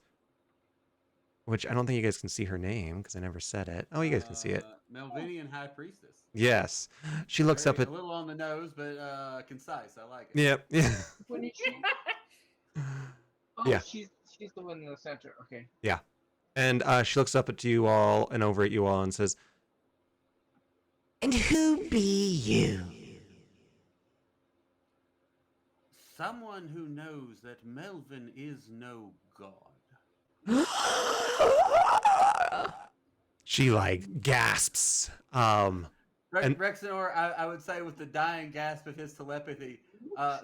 [SPEAKER 2] which I don't think you guys can see her name because I never said it. Oh, you guys can see it.
[SPEAKER 4] Melvinian High Priestess.
[SPEAKER 2] Yes, she looks up at.
[SPEAKER 4] A little on the nose, but concise. I like it.
[SPEAKER 2] Yep. Yeah.
[SPEAKER 3] What did she? Oh,
[SPEAKER 2] Yeah.
[SPEAKER 3] she's the one in the center. Okay.
[SPEAKER 2] Yeah. And she looks up at you all and over at you all and says,
[SPEAKER 7] And who be you?
[SPEAKER 4] Someone who knows that Melvin is no god.
[SPEAKER 2] she like gasps. And-
[SPEAKER 4] Rexenor, I would say with the dying gasp of his telepathy,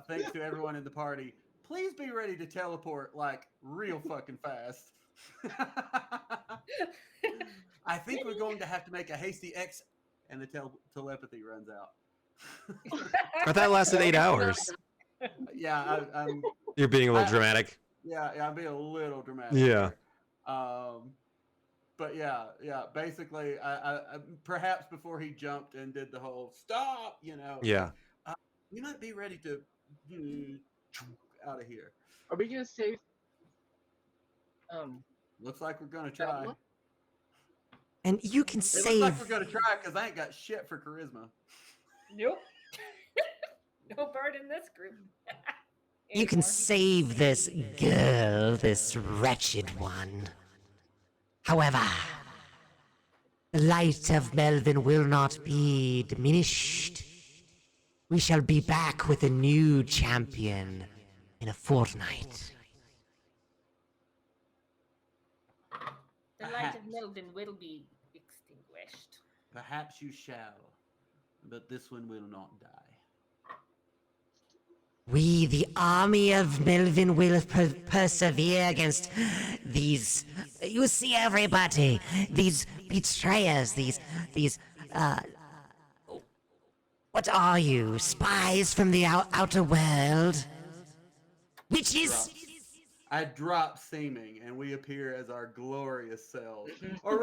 [SPEAKER 4] thanks to everyone in the party, please be ready to teleport like real fucking fast. I think we're going to have to make a hasty X, and the telepathy runs out.
[SPEAKER 2] But that lasted 8 hours.
[SPEAKER 4] Yeah, I'm.
[SPEAKER 2] You're being a little dramatic.
[SPEAKER 4] Yeah, I'm being a little dramatic.
[SPEAKER 2] Yeah.
[SPEAKER 4] Here. But yeah. Basically, I perhaps before he jumped and did the whole stop,
[SPEAKER 2] Yeah.
[SPEAKER 4] we might be ready to out of here.
[SPEAKER 3] Are we gonna save?
[SPEAKER 4] Looks like we're gonna try.
[SPEAKER 7] And you can
[SPEAKER 4] It looks
[SPEAKER 7] save.
[SPEAKER 4] like we're gonna try because I ain't got shit for charisma.
[SPEAKER 6] Nope. No bird in this group.
[SPEAKER 7] You can
[SPEAKER 6] Anymore.
[SPEAKER 7] save this girl, this wretched one. However, the light of Melvin will not be diminished. We shall be back with a new champion in a fortnight.
[SPEAKER 6] The light of Melvin will be extinguished.
[SPEAKER 4] Perhaps you shall, but this one will not die.
[SPEAKER 7] We, the army of Melvin, will persevere against these. You see, everybody, these betrayers, these. What are you, spies from the outer world? Witches?
[SPEAKER 4] I drop seeming, and we appear as our glorious selves. Or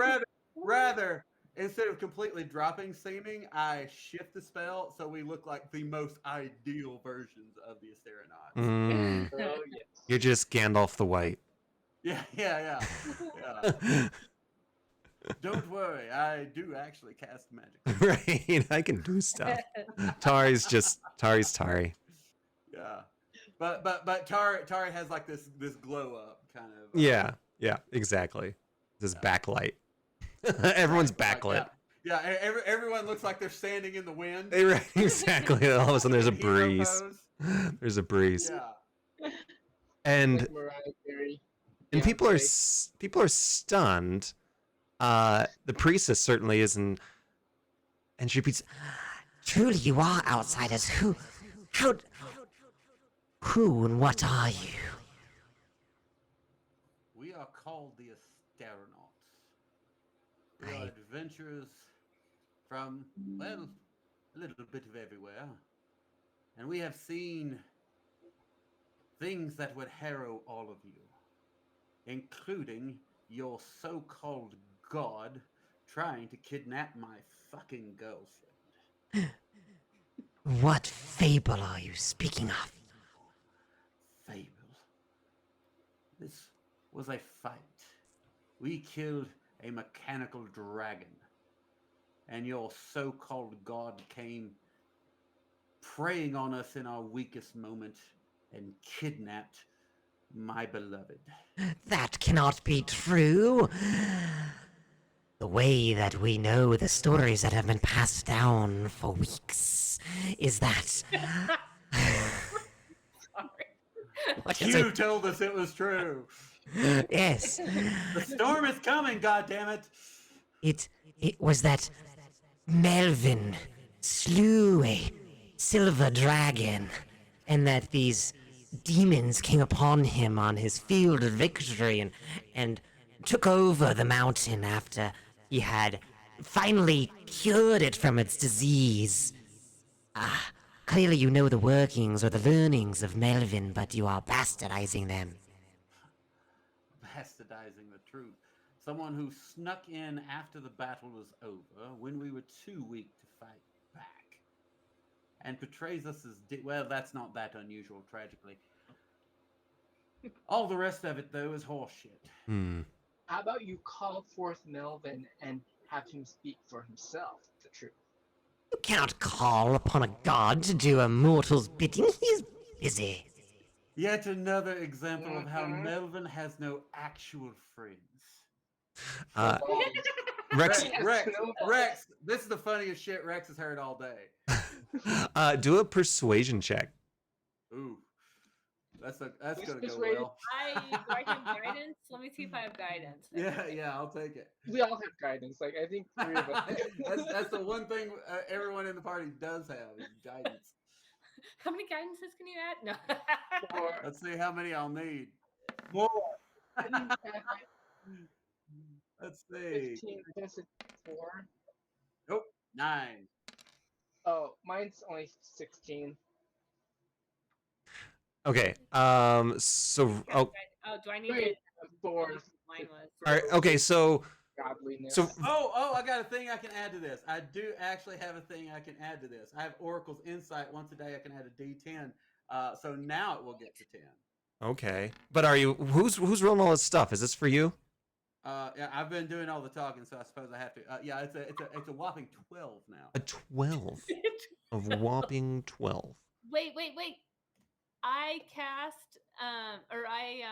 [SPEAKER 4] rather, instead of completely dropping seeming, I shift the spell so we look like the most ideal versions of the Asteronauts.
[SPEAKER 2] Mm.
[SPEAKER 3] Oh yes.
[SPEAKER 2] You're just Gandalf the White.
[SPEAKER 4] Yeah. Don't worry, I do actually cast magic.
[SPEAKER 2] Right. I can do stuff. Tari's Tari.
[SPEAKER 4] Yeah, but Tari has like this glow up kind of.
[SPEAKER 2] Yeah, exactly. This backlight. Everyone's backlit.
[SPEAKER 4] Yeah, everyone looks like they're standing in the wind.
[SPEAKER 2] Right, exactly. All of a sudden there's a
[SPEAKER 4] Hero
[SPEAKER 2] breeze.
[SPEAKER 4] pose.
[SPEAKER 2] There's a breeze.
[SPEAKER 4] Yeah.
[SPEAKER 2] And
[SPEAKER 3] Like Mariah Carey.
[SPEAKER 2] and
[SPEAKER 3] Yeah,
[SPEAKER 2] people are
[SPEAKER 3] okay.
[SPEAKER 2] people are stunned. The priestess certainly isn't, and she repeats,
[SPEAKER 7] Truly, you are outsiders. Who and what are you?
[SPEAKER 4] We are called the Asteronauts. We are
[SPEAKER 7] Right.
[SPEAKER 4] adventurers from, well, a little bit of everywhere. And we have seen things that would harrow all of you, including your so-called god trying to kidnap my fucking girlfriend.
[SPEAKER 7] What fable are you speaking of?
[SPEAKER 4] Fable. This was a fight. We killed a mechanical dragon, and your so-called god came preying on us in our weakest moment and kidnapped my beloved.
[SPEAKER 7] That cannot be true. the way that we know the stories that have been passed down for weeks is that.
[SPEAKER 6] Sorry.
[SPEAKER 7] What is
[SPEAKER 4] You
[SPEAKER 7] it?
[SPEAKER 4] told us it was true.
[SPEAKER 7] Yes.
[SPEAKER 4] The storm is coming, goddammit.
[SPEAKER 7] It was that Melvin slew a silver dragon, and that these demons came upon him on his field of victory and took over the mountain after he had finally cured it from its disease. Clearly you know the workings or the learnings of Melvin, but you are bastardizing them.
[SPEAKER 4] Bastardizing the truth. Someone who snuck in after the battle was over when we were too weak to fight back. And portrays us as well, that's not that unusual, tragically. All the rest of it, though, is horseshit.
[SPEAKER 3] How about you call forth Melvin and have him speak for himself the truth?
[SPEAKER 7] You cannot call upon a god to do a mortal's bidding. He's busy.
[SPEAKER 4] Yet another example of how
[SPEAKER 3] Mhm.
[SPEAKER 4] Melvin has no actual friends.
[SPEAKER 2] Uh,
[SPEAKER 3] Well,
[SPEAKER 2] Rex,
[SPEAKER 3] Yes, no.
[SPEAKER 4] Rex, this is the funniest shit Rex has heard all day.
[SPEAKER 2] do a persuasion check.
[SPEAKER 4] Ooh, that's gonna go
[SPEAKER 3] persuaded.
[SPEAKER 4] well.
[SPEAKER 6] Do I have guidance? Let me see if I have guidance.
[SPEAKER 4] Yeah, I'll take it.
[SPEAKER 3] We all have guidance. Like I think 3 of us.
[SPEAKER 4] that's the one thing everyone in the party does have is guidance.
[SPEAKER 6] How many guidances can you add? No.
[SPEAKER 3] Or
[SPEAKER 4] Let's see how many I'll need.
[SPEAKER 3] more. I think
[SPEAKER 4] Let's see.
[SPEAKER 3] 15. I guess it's 4.
[SPEAKER 4] Nope, 9.
[SPEAKER 3] Oh, mine's only 16.
[SPEAKER 2] Okay. So
[SPEAKER 6] Oh, do I need to?
[SPEAKER 3] Wait, 4.
[SPEAKER 6] Mine was.
[SPEAKER 2] all right. Okay. So
[SPEAKER 3] Godliness.
[SPEAKER 4] Oh, I got a thing I can add to this. I do actually have a thing I can add to this. I have Oracle's Insight. Once a day I can add a D10. So now it will get to 10.
[SPEAKER 2] okay. But are you who's rolling all this stuff? Is this for you?
[SPEAKER 4] Yeah, I've been doing all the talking, so I suppose I have to. Yeah, it's a whopping 12 now.
[SPEAKER 2] A 12. A whopping 12.
[SPEAKER 6] Wait. I cast or I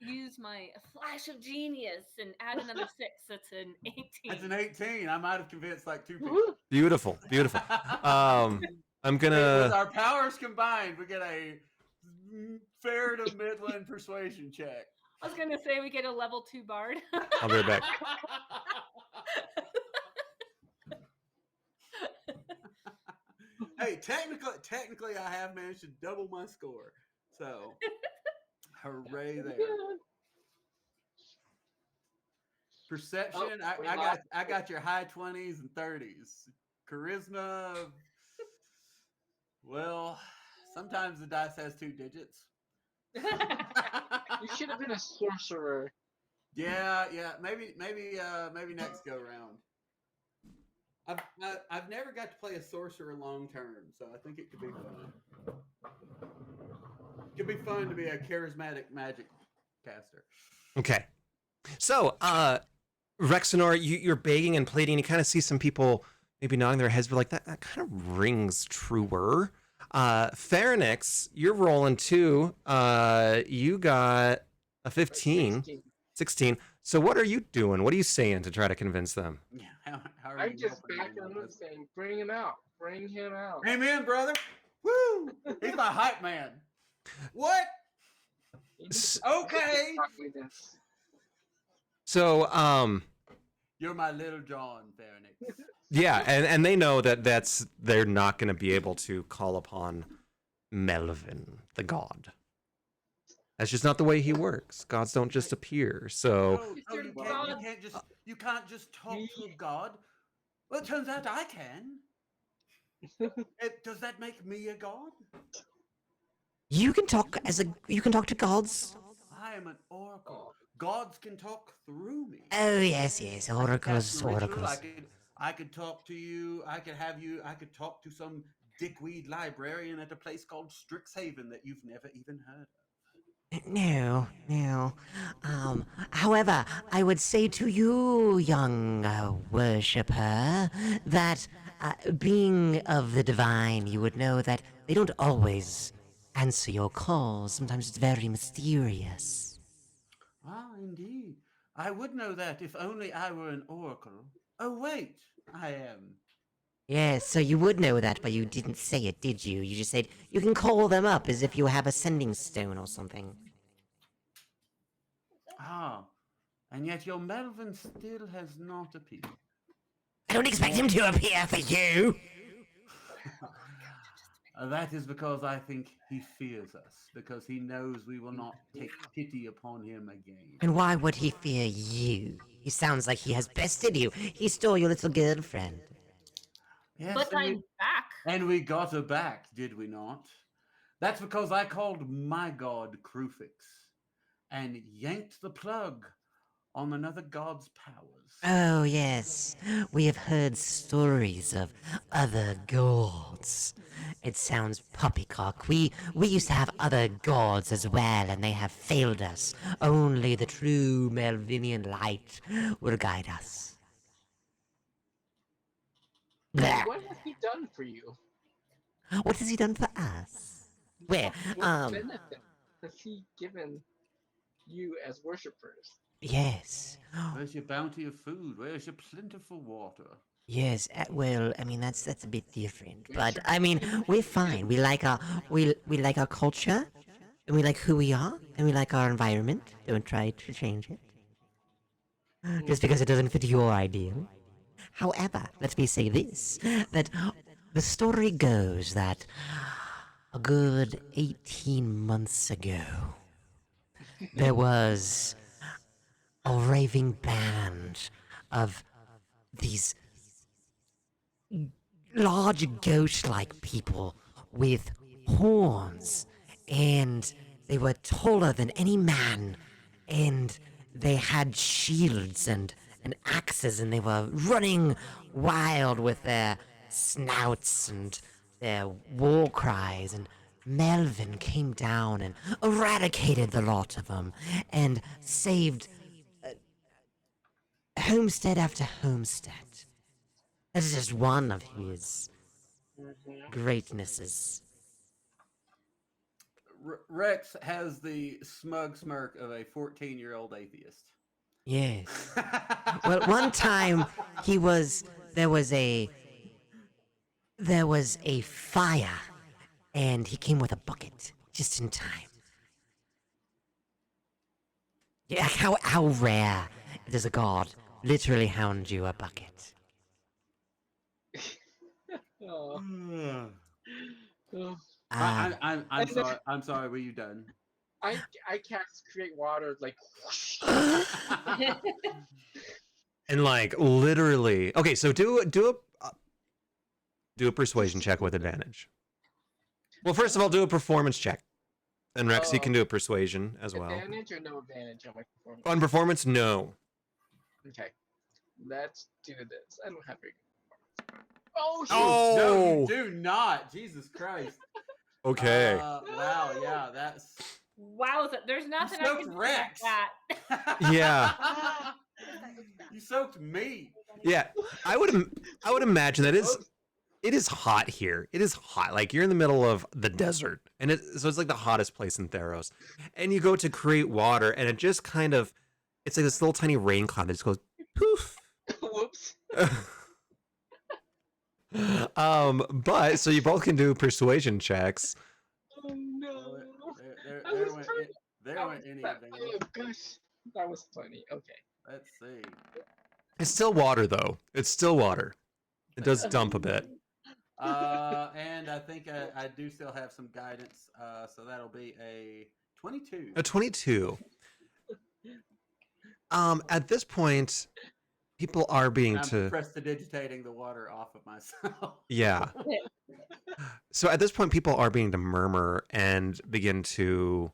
[SPEAKER 6] use my flash of genius and add another 6. That's an 18.
[SPEAKER 4] That's an 18. I might have convinced like 2 people.
[SPEAKER 3] Woo!
[SPEAKER 2] Beautiful. I'm
[SPEAKER 4] With
[SPEAKER 2] gonna.
[SPEAKER 4] our powers combined, we get a fair to midland persuasion check.
[SPEAKER 6] I was gonna say we get a level 2 bard.
[SPEAKER 2] I'll be right back.
[SPEAKER 4] Hey, technically, I have managed to double my score. So, hooray there! Perception,
[SPEAKER 3] Oh,
[SPEAKER 4] I got your high 20s and 30s. Charisma, well, sometimes the dice has 2 digits.
[SPEAKER 3] You should have been a sorcerer.
[SPEAKER 4] Yeah, maybe next go round. I've never got to play a sorcerer long term, so I think it could be fun. It could be fun to be a charismatic magic caster.
[SPEAKER 2] Okay. So, Rexenor, you're begging and pleading. You kind of see some people maybe nodding their heads, but like that kind of rings truer. Pharynx, you're rolling too. You got a 15, 16. So what are you doing? What are you saying to try to convince them?
[SPEAKER 4] Yeah, how are
[SPEAKER 3] I'm
[SPEAKER 4] you
[SPEAKER 3] just
[SPEAKER 4] helping
[SPEAKER 3] backing
[SPEAKER 4] me
[SPEAKER 3] him
[SPEAKER 4] with
[SPEAKER 3] up
[SPEAKER 4] this?
[SPEAKER 3] saying, bring him out. Bring him out.
[SPEAKER 4] Bring him in, brother. Woo! He's my hype man. What? Okay.
[SPEAKER 3] Godliness.
[SPEAKER 2] So,
[SPEAKER 4] You're my little John, Pharynx.
[SPEAKER 2] yeah, and they know that they're not going to be able to call upon Melvin, the god. That's just not the way he works. Gods don't just appear. So,
[SPEAKER 4] No, you can't just talk to a god. Well, it turns out I can. Does that make me a god?
[SPEAKER 7] You can talk to gods.
[SPEAKER 4] I am an oracle. Gods can talk through me.
[SPEAKER 7] Oh yes,
[SPEAKER 4] I could
[SPEAKER 7] oracles,
[SPEAKER 4] cast a ritual,
[SPEAKER 7] oracles.
[SPEAKER 4] I could talk to you. I could talk to some dickweed librarian at a place called Strixhaven that you've never even heard of.
[SPEAKER 7] No. However, I would say to you, young worshipper, that being of the divine, you would know that they don't always answer your calls. Sometimes it's very mysterious.
[SPEAKER 4] Ah, indeed. I would know that if only I were an oracle. Oh, wait, I am.
[SPEAKER 7] Yes, so you would know that, but you didn't say it, did you? You just said you can call them up as if you have a sending stone or something.
[SPEAKER 4] Ah, and yet your Melvin still has not appeared.
[SPEAKER 7] I don't expect him to appear for you.
[SPEAKER 4] That is because I think he fears us, because he knows we will not take pity upon him again.
[SPEAKER 7] And why would he fear you? He sounds like he has bested you. He stole your little girlfriend.
[SPEAKER 4] Yes,
[SPEAKER 6] But I'm back.
[SPEAKER 4] and we got her back, did we not? That's because I called my god Crufix and yanked the plug on another god's powers.
[SPEAKER 7] Oh, yes. We have heard stories of other gods. It sounds poppycock. We used to have other gods as well, and they have failed us. Only the true Melvinian light will guide us. Blah.
[SPEAKER 3] What has he done for you?
[SPEAKER 7] What has he done for us? Where?
[SPEAKER 3] What benefit has he given you as worshippers?
[SPEAKER 7] Yes.
[SPEAKER 4] Where's your bounty of food? Where's your plentiful water?
[SPEAKER 7] Yes, well, I mean that's a bit different, but I mean we're fine. We like our we like our culture, and we like who we are, and we like our environment. Don't try to change it just because it doesn't fit your ideal. However, let me say this: that the story goes that a good 18 months ago there was a raving band of these large ghost-like people with horns, and they were taller than any man, and they had shields and axes, and they were running wild with their snouts and their war cries, and Melvin came down and eradicated the lot of them and saved homestead after homestead. That's just one of his greatnesses.
[SPEAKER 4] Rex has the smug smirk of a 14-year-old atheist.
[SPEAKER 7] Yes. Well, one time there was a fire, and he came with a bucket just in time. Yeah, how rare does a god literally hound you a bucket?
[SPEAKER 3] Oh, oh.
[SPEAKER 4] I'm sorry. I'm sorry. Were you done?
[SPEAKER 3] I cast create water like whoosh.
[SPEAKER 2] And like literally, okay. So do a persuasion check with advantage. Well, first of all, do a performance check, and Rex, you can do a persuasion as well.
[SPEAKER 3] Advantage or no advantage on my performance?
[SPEAKER 2] On performance, no.
[SPEAKER 3] Okay, let's do this. I don't have very good performance. Oh shit!
[SPEAKER 2] Oh,
[SPEAKER 4] No, you do not. Jesus Christ.
[SPEAKER 2] okay.
[SPEAKER 4] Wow. Yeah. That's.
[SPEAKER 6] Wow, there's nothing I
[SPEAKER 4] soaked
[SPEAKER 6] can do
[SPEAKER 4] Rex.
[SPEAKER 6] about that.
[SPEAKER 2] Yeah.
[SPEAKER 4] You soaked me.
[SPEAKER 2] Yeah, I would imagine that it is hot here. It is hot. Like you're in the middle of the desert, and so it's like the hottest place in Theros. And you go to create water, and it just kind of, it's like this little tiny rain cloud that just goes poof.
[SPEAKER 3] Whoops.
[SPEAKER 2] But so you both can do persuasion checks.
[SPEAKER 3] Oh no.
[SPEAKER 4] There went any advantage.
[SPEAKER 3] Oh gosh, that was funny. Okay.
[SPEAKER 4] Let's see.
[SPEAKER 2] It's still water though. It's still water. It does dump a bit.
[SPEAKER 4] And I think I do still have some guidance. So that'll be a 22.
[SPEAKER 2] A 22. At this point, people are being
[SPEAKER 4] I'm prestidigitating the water off of myself.
[SPEAKER 2] Yeah. So at this point, people are beginning to murmur and begin to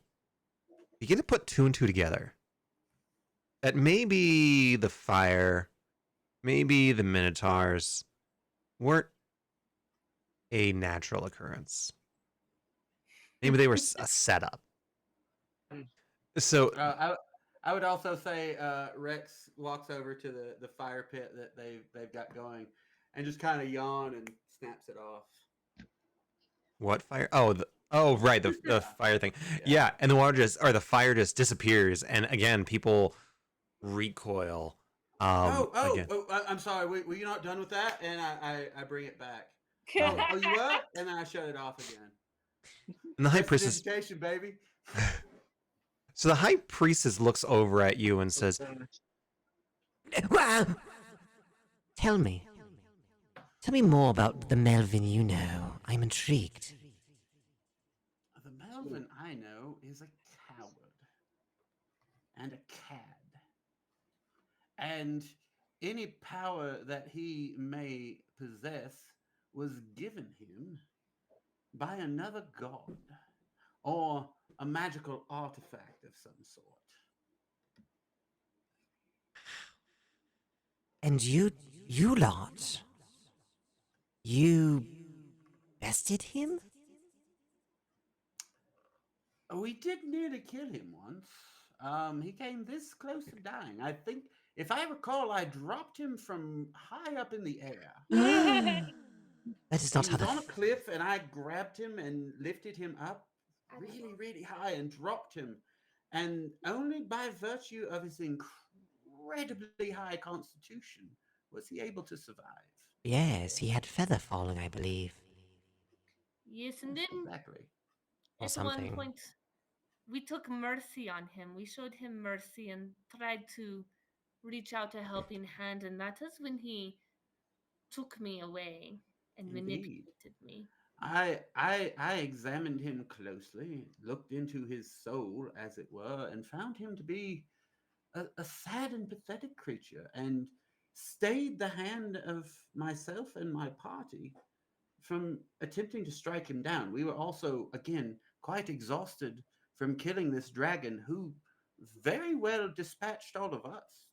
[SPEAKER 2] put two and two together. That maybe the fire, maybe the Minotaurs weren't a natural occurrence. Maybe they were a setup. So
[SPEAKER 4] I would also say Rex walks over to the fire pit that they've got going, and just kind of yawn and snaps it off.
[SPEAKER 2] what fire? Right, the fire thing.
[SPEAKER 4] Yeah.
[SPEAKER 2] Yeah, and the water the fire just disappears, and again, people recoil. Again.
[SPEAKER 4] I'm sorry. Were you not done with that? And I bring it back. Oh, you were? And then I shut it off again.
[SPEAKER 2] And the high
[SPEAKER 4] That's an
[SPEAKER 2] priestess.
[SPEAKER 4] education, baby.
[SPEAKER 2] So the high priestess looks over at you and says,
[SPEAKER 7] Well, tell me. Tell me more about the Melvin you know. I'm intrigued.
[SPEAKER 4] The Melvin I know is a coward and a cad. And any power that he may possess was given him by another god or a magical artifact of some sort.
[SPEAKER 7] And you lot, you bested him?
[SPEAKER 4] We did nearly kill him once. He came this close to dying. I think, if I recall, I dropped him from high up in the air.
[SPEAKER 7] That is not
[SPEAKER 4] He
[SPEAKER 7] how
[SPEAKER 4] was
[SPEAKER 7] the
[SPEAKER 4] on a cliff, and I grabbed him and lifted him up really, really high and dropped him. And only by virtue of his incredibly high constitution was he able to survive.
[SPEAKER 7] Yes, he had feather falling, I believe.
[SPEAKER 6] Yes, and then
[SPEAKER 4] Exactly.
[SPEAKER 2] Or
[SPEAKER 6] at
[SPEAKER 2] something.
[SPEAKER 6] one point, we took mercy on him. We showed him mercy and tried to reach out a helping hand, and that is when he took me away and
[SPEAKER 4] Indeed.
[SPEAKER 6] manipulated me.
[SPEAKER 4] I examined him closely, looked into his soul, as it were, and found him to be a sad and pathetic creature, and stayed the hand of myself and my party from attempting to strike him down. We were also, again, quite exhausted from killing this dragon who very well dispatched all of us.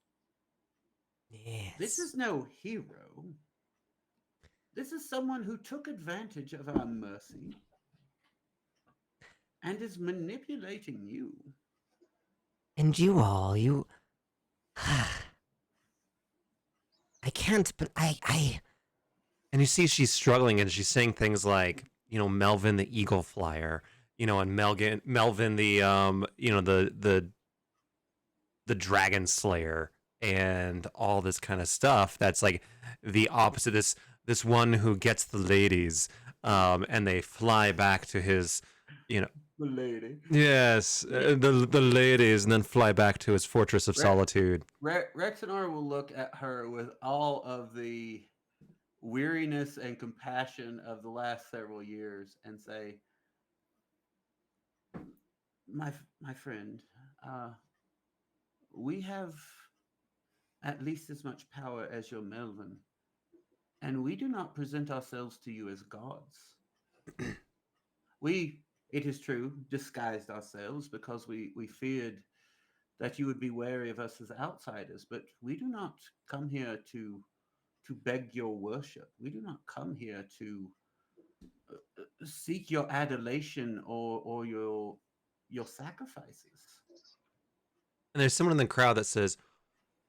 [SPEAKER 7] Yes.
[SPEAKER 4] This is no hero. This is someone who took advantage of our mercy and is manipulating you.
[SPEAKER 7] And you. I can't, but I.
[SPEAKER 2] And you see she's struggling and she's saying things like, Melvin the Eagle Flyer, and Melvin the the Dragon Slayer and all this kind of stuff that's like the opposite. This one who gets the ladies, and they fly back to his,
[SPEAKER 4] The lady.
[SPEAKER 2] yes, the ladies, and then fly back to his fortress of solitude.
[SPEAKER 4] Rexanor will look at her with all of the weariness and compassion of the last several years and say, my friend, we have at least as much power as your Melvin, and we do not present ourselves to you as gods. We, it is true, disguised ourselves because we feared that you would be wary of us as outsiders, but we do not come here to beg your worship. We do not come here to seek your adulation or your sacrifices.
[SPEAKER 2] And there's someone in the crowd that says,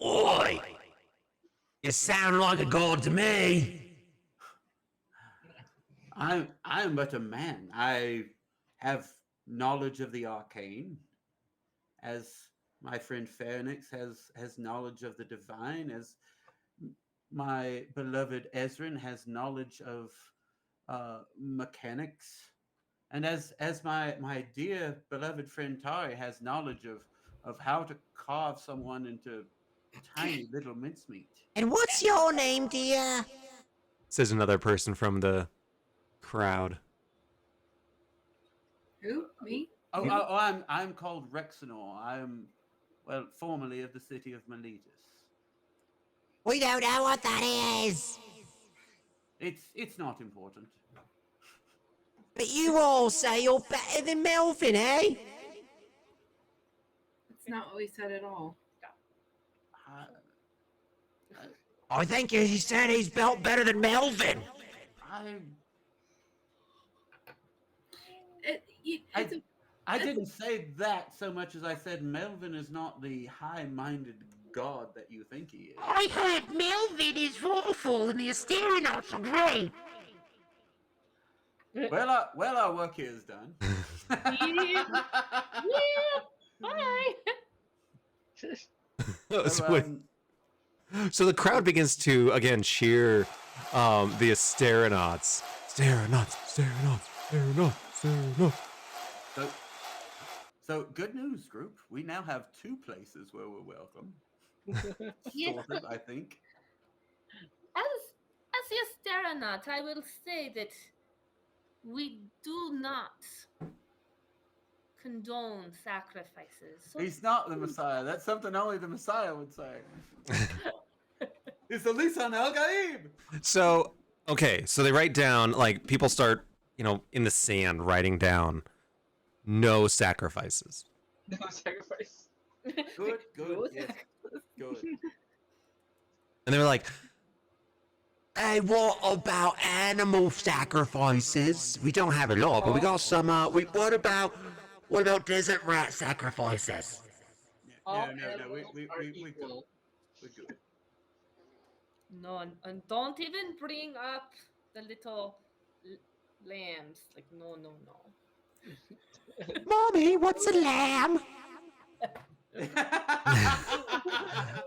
[SPEAKER 7] Oi! You sound like a god to me.
[SPEAKER 4] I am but a man. I have knowledge of the arcane, as my friend Pharonix has knowledge of the divine, as my beloved Ezrin has knowledge of mechanics, and as my dear beloved friend Tari has knowledge of how to carve someone into tiny little mincemeat.
[SPEAKER 7] And what's your name, dear?
[SPEAKER 2] says another person from the crowd.
[SPEAKER 5] Who? Me?
[SPEAKER 4] I'm called Rexanor. I'm, well, formerly of the city of Miletus.
[SPEAKER 7] We don't know what that is.
[SPEAKER 4] It's not important.
[SPEAKER 7] But you all say you're better than Melvin, eh?
[SPEAKER 5] That's not what we said at all.
[SPEAKER 7] I think he said he's built better than Melvin.
[SPEAKER 4] I didn't say that so much as I said Melvin is not the high-minded god that you think he is.
[SPEAKER 7] I heard Melvin is awful and the Asterianots are great.
[SPEAKER 4] Well, our work here is done.
[SPEAKER 6] Yeah. Bye.
[SPEAKER 2] So the crowd begins to again cheer the Asteronauts. Asteronauts, Asteronauts, Asteronauts, Asteronauts.
[SPEAKER 4] So good news, group. We now have 2 places where we're welcome.
[SPEAKER 6] Yes.
[SPEAKER 4] Sort of, I think.
[SPEAKER 6] As the Asteronaut, I will say that we do not condone sacrifices. So
[SPEAKER 4] He's not the Messiah. That's something only the Messiah would say. It's the Lisan El Gaib.
[SPEAKER 2] So okay, so they write down like people start, in the sand writing down no sacrifices.
[SPEAKER 3] No sacrifice.
[SPEAKER 4] Good. Yes. Good.
[SPEAKER 2] And they were like,
[SPEAKER 7] Hey, what about animal sacrifices? We don't have a lot, but we got some. What about desert rat sacrifices?
[SPEAKER 3] All
[SPEAKER 4] No.
[SPEAKER 3] animals are
[SPEAKER 4] We
[SPEAKER 3] equal.
[SPEAKER 4] We're good.
[SPEAKER 6] no, and don't even bring up the little lambs. Like no.
[SPEAKER 7] Mommy, what's a lamb?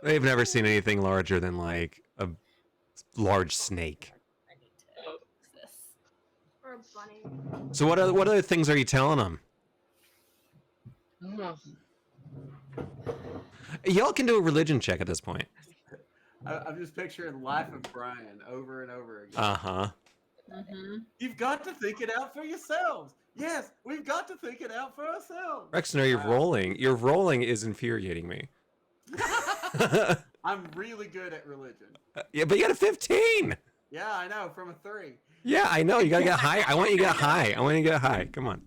[SPEAKER 2] they've never seen anything larger than like a large snake.
[SPEAKER 6] I need to fix this. Or a bunny.
[SPEAKER 2] So what other things are you telling them?
[SPEAKER 3] Oh,
[SPEAKER 2] Y'all can do a religion check at this point.
[SPEAKER 4] I'm just picturing Life of Brian over and over again.
[SPEAKER 2] Uh-huh.
[SPEAKER 5] Mm-hmm.
[SPEAKER 4] You've got to think it out for yourselves. Yes, we've got to think it out for ourselves.
[SPEAKER 2] Rexner, you're rolling. Your rolling is infuriating me.
[SPEAKER 4] I'm really good at religion.
[SPEAKER 2] Yeah, but you got a 15.
[SPEAKER 4] Yeah, I know, from a 3.
[SPEAKER 2] Yeah, I know. You gotta get high. I want you to get high. Come on.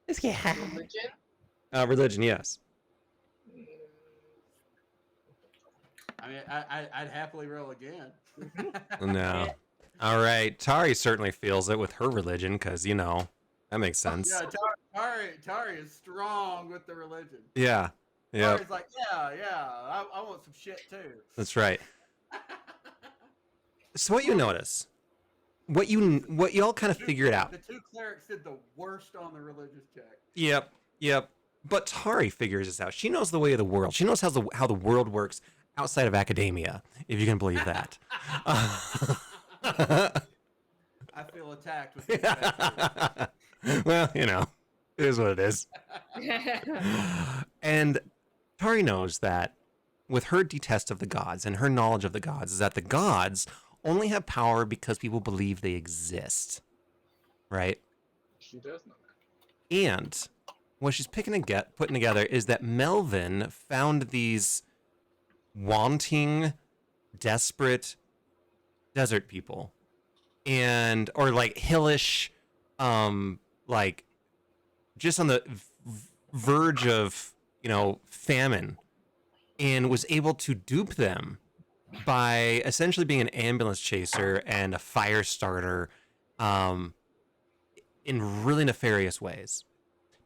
[SPEAKER 7] Let's get high.
[SPEAKER 3] religion?
[SPEAKER 2] Religion, yes.
[SPEAKER 4] I mean, I'd happily roll again.
[SPEAKER 2] No. All right. Tari certainly feels it with her religion because, that makes sense.
[SPEAKER 4] Yeah, Tari is strong with the religion.
[SPEAKER 2] Yeah. Yeah.
[SPEAKER 4] Tari's like, I want some shit too.
[SPEAKER 2] That's right. So what you notice, what y'all kind of figured out.
[SPEAKER 4] The 2 clerics did the worst on the religious check.
[SPEAKER 2] Yep. But Tari figures this out. She knows the way of the world. She knows how the world works outside of academia, if you can believe that.
[SPEAKER 4] I feel attacked with this.
[SPEAKER 2] Well, it is what it is. And Tari knows that with her detest of the gods and her knowledge of the gods is that the gods only have power because people believe they exist. Right?
[SPEAKER 3] She does know that.
[SPEAKER 2] And what she's putting together is that Mevin found these wanting, desperate desert people or like hillish, like just on the verge of, famine, and was able to dupe them by essentially being an ambulance chaser and a fire starter, in really nefarious ways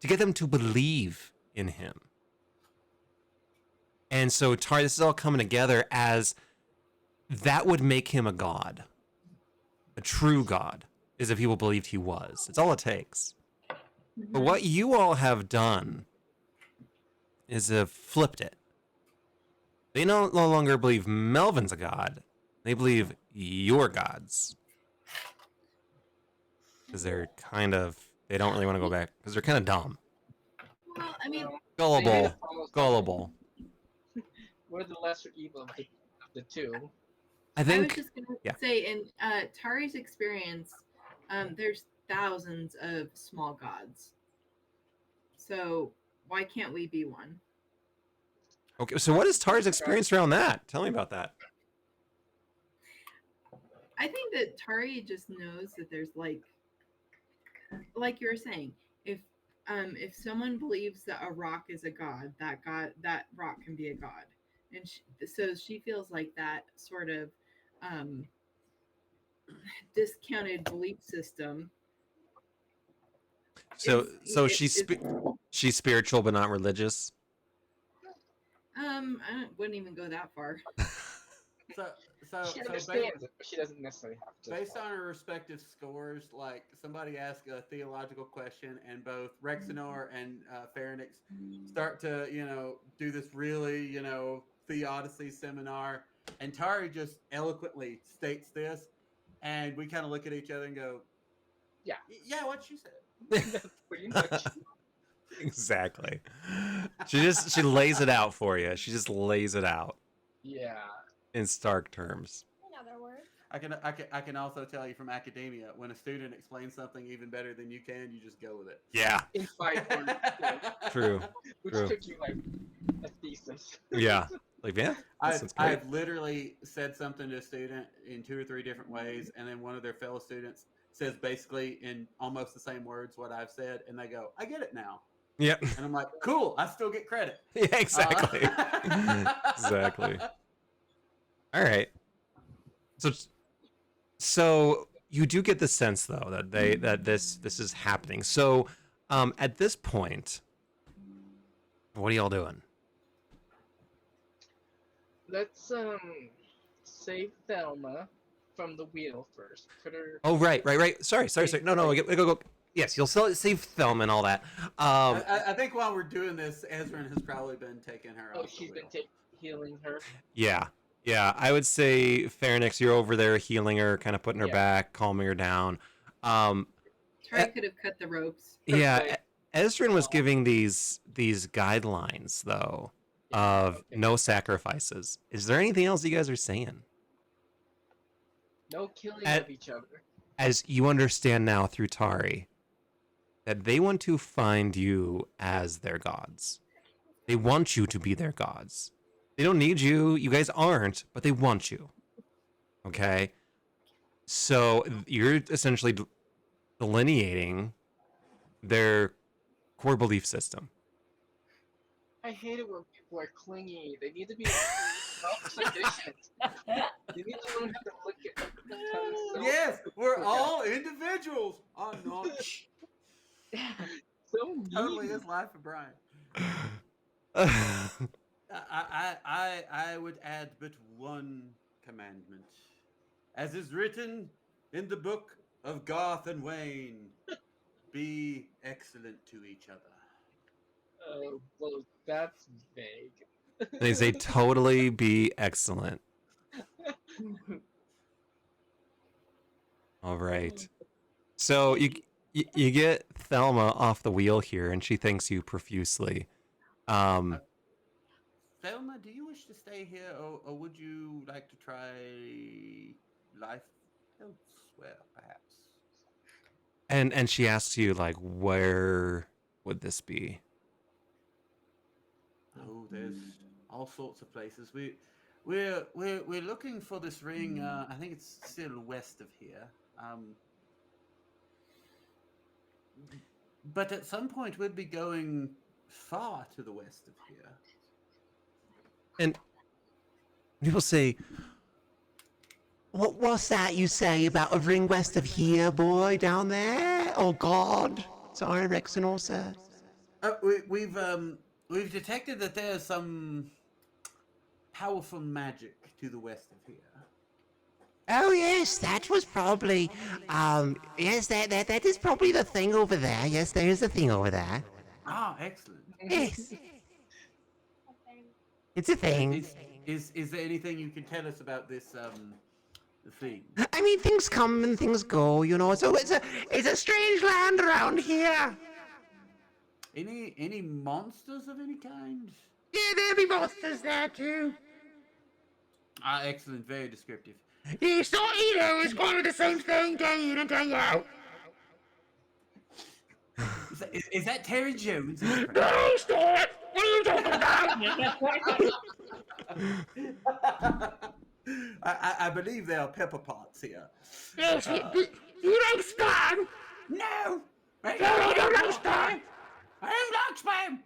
[SPEAKER 2] to get them to believe in him. And so Tari, this is all coming together as that would make him a god. A true god is if people believed he was. It's all it takes. But what you all have done is have flipped it. They no longer believe Melvin's a god. They believe you're gods. Because they don't really want to go back. Because they're kind of dumb.
[SPEAKER 5] Well, I mean,
[SPEAKER 2] Gullible.
[SPEAKER 3] We're the lesser evil of the 2.
[SPEAKER 2] I
[SPEAKER 5] I was
[SPEAKER 2] think,
[SPEAKER 5] just gonna
[SPEAKER 2] yeah.
[SPEAKER 5] say, in Tari's experience, there's thousands of small gods. So why can't we be one?
[SPEAKER 2] okay, so what is Tari's experience around that? Tell me about that.
[SPEAKER 5] I think that Tari just knows that there's like you were saying, if someone believes that a rock is a god, that rock can be a god, and so she feels like that sort of discounted belief system.
[SPEAKER 2] So she's spiritual but not religious.
[SPEAKER 5] I wouldn't even go that far.
[SPEAKER 4] So,
[SPEAKER 3] She
[SPEAKER 4] so
[SPEAKER 3] understands it, but she doesn't necessarily have to.
[SPEAKER 4] based on our respective scores, like somebody asked a theological question, and both Rexenor and Pharynix start to, do this really, theodicy seminar, and Tari just eloquently states this, and we kind of look at each other and go,
[SPEAKER 3] Yeah.
[SPEAKER 4] Yeah, what she said.
[SPEAKER 3] That's pretty much.
[SPEAKER 2] Exactly. She lays it out for you. She just lays it out
[SPEAKER 3] Yeah.
[SPEAKER 2] in stark terms.
[SPEAKER 8] In other words.
[SPEAKER 4] I can also tell you from academia, when a student explains something even better than you can, you just go with it.
[SPEAKER 2] Yeah.
[SPEAKER 3] In 5 words.
[SPEAKER 2] True.
[SPEAKER 3] Which
[SPEAKER 2] True.
[SPEAKER 3] took you like a thesis.
[SPEAKER 2] Yeah. Like, yeah. That's great.
[SPEAKER 4] I've literally said something to a student in 2 or 3 different ways, and then one of their fellow students says basically in almost the same words what I've said, and they go, I get it now.
[SPEAKER 2] Yep.
[SPEAKER 4] And I'm like, cool, I still get credit.
[SPEAKER 2] Yeah, exactly. Exactly. All right. So you do get the sense though that this is happening. So at this point, what are y'all doing?
[SPEAKER 3] Let's save Thelma from the wheel first. Put her.
[SPEAKER 2] Oh, right. Sorry. No. Go. Yes, you'll save Thelma and all that.
[SPEAKER 4] I think while we're doing this, Ezrin has probably been taking her
[SPEAKER 3] Oh,
[SPEAKER 4] off the
[SPEAKER 3] she's been
[SPEAKER 4] wheel.
[SPEAKER 3] healing her.
[SPEAKER 2] Yeah. I would say Pharynix, you're over there healing her, kind of putting her
[SPEAKER 3] Yeah.
[SPEAKER 2] back, calming her down.
[SPEAKER 5] Tari could have cut the ropes.
[SPEAKER 2] Yeah,
[SPEAKER 3] Okay.
[SPEAKER 2] Ezrin was giving these guidelines though of
[SPEAKER 3] okay.
[SPEAKER 2] no sacrifices. Is there anything else you guys are saying?
[SPEAKER 3] No killing
[SPEAKER 2] At-
[SPEAKER 3] of each other.
[SPEAKER 2] As you understand now through Tari, that they want to find you as their gods. They want you to be their gods. They don't need you. You guys aren't, but they want you. Okay? So you're essentially delineating their core belief system.
[SPEAKER 3] I hate it when people are clingy. They need to be self-sufficient. They need to learn how to look at themselves.
[SPEAKER 4] Yes, we're all individuals. I'm not.
[SPEAKER 3] So mean.
[SPEAKER 4] Totally is life of Brian. I would add but one commandment. As is written in the book of Garth and Wayne, be excellent to each other.
[SPEAKER 3] Oh, well, that's vague.
[SPEAKER 2] They say totally be excellent. All right. So you get Thelma off the wheel here, and she thanks you profusely.
[SPEAKER 4] Thelma, do you wish to stay here, or would you like to try life elsewhere, perhaps?
[SPEAKER 2] And she asks you, like, where would this be?
[SPEAKER 4] Oh, there's all sorts of places. We're looking for this ring. I think it's still west of here. But at some point we'd be going far to the west of here.
[SPEAKER 2] And people say,
[SPEAKER 7] What's that you say about a ring west of here, boy, down there? Oh, God. Sorry, Rexenor, sir.
[SPEAKER 4] We've detected that there's some powerful magic to the west of here.
[SPEAKER 7] Oh, yes, that was probably, yes, that is probably the thing over there. Yes, there is a thing over there.
[SPEAKER 4] Ah, excellent.
[SPEAKER 7] Yes, it's a thing.
[SPEAKER 4] Is there anything you can tell us about this thing?
[SPEAKER 7] I mean, things come and things go, you know, so it's a strange land around here.
[SPEAKER 4] Any monsters of any kind?
[SPEAKER 7] Yeah, there'll be monsters there, too.
[SPEAKER 4] Ah, excellent. Very descriptive.
[SPEAKER 7] Yeah, so, you know, it's kind of the same thing day in and day out.
[SPEAKER 4] Is that Terry Jones?
[SPEAKER 7] No, stop! What are you talking about?
[SPEAKER 4] I believe there are pepper pots here.
[SPEAKER 7] Yes, you like spam?
[SPEAKER 4] No!
[SPEAKER 7] No, I don't like spam.
[SPEAKER 4] I don't like spam!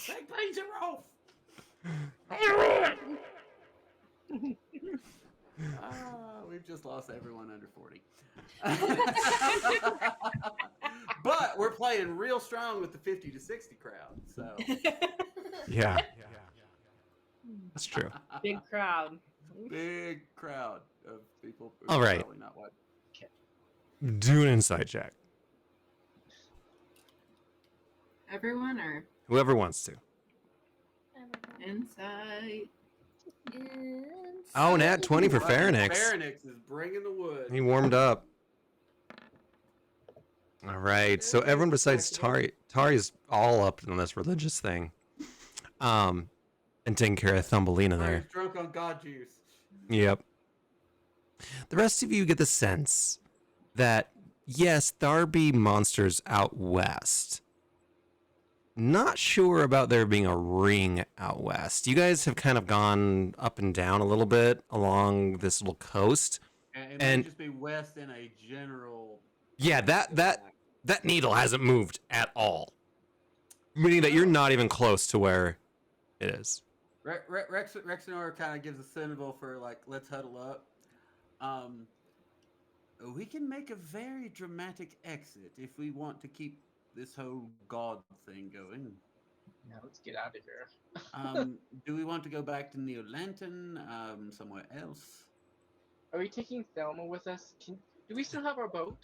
[SPEAKER 4] Take Peter off! We've just lost everyone under 40. But we're playing real strong with the 50 to 60 crowd, so.
[SPEAKER 2] yeah. That's true.
[SPEAKER 6] Big crowd.
[SPEAKER 4] Big crowd of people. Who
[SPEAKER 2] All
[SPEAKER 4] are
[SPEAKER 2] right.
[SPEAKER 4] Probably not white.
[SPEAKER 2] Do an insight check.
[SPEAKER 5] Everyone or
[SPEAKER 2] Whoever wants to.
[SPEAKER 5] insight?
[SPEAKER 2] Oh, nat 20 for
[SPEAKER 4] Fucking
[SPEAKER 2] Pharynix.
[SPEAKER 4] Pharynix is bringing the wood.
[SPEAKER 2] He warmed up. All right. So everyone besides Tari, Tari's all up on this religious thing. And taking care of Thumbelina there.
[SPEAKER 4] He's drunk on God juice.
[SPEAKER 2] Yep. The rest of you get the sense that, yes, there be monsters out west. Not sure about there being a ring out west. You guys have kind of gone up and down a little bit along this little coast.
[SPEAKER 4] And it
[SPEAKER 2] And-
[SPEAKER 4] may just be west in a general.
[SPEAKER 2] Yeah, that needle hasn't moved at all. Meaning that you're not even close to where it is.
[SPEAKER 4] Rexenor kind of gives a symbol for like, let's huddle up. We can make a very dramatic exit if we want to keep this whole god thing going.
[SPEAKER 3] Now let's get out of here.
[SPEAKER 4] Do we want to go back to Neolanton? Somewhere else?
[SPEAKER 3] Are we taking Thelma with us? Do we still have our boat?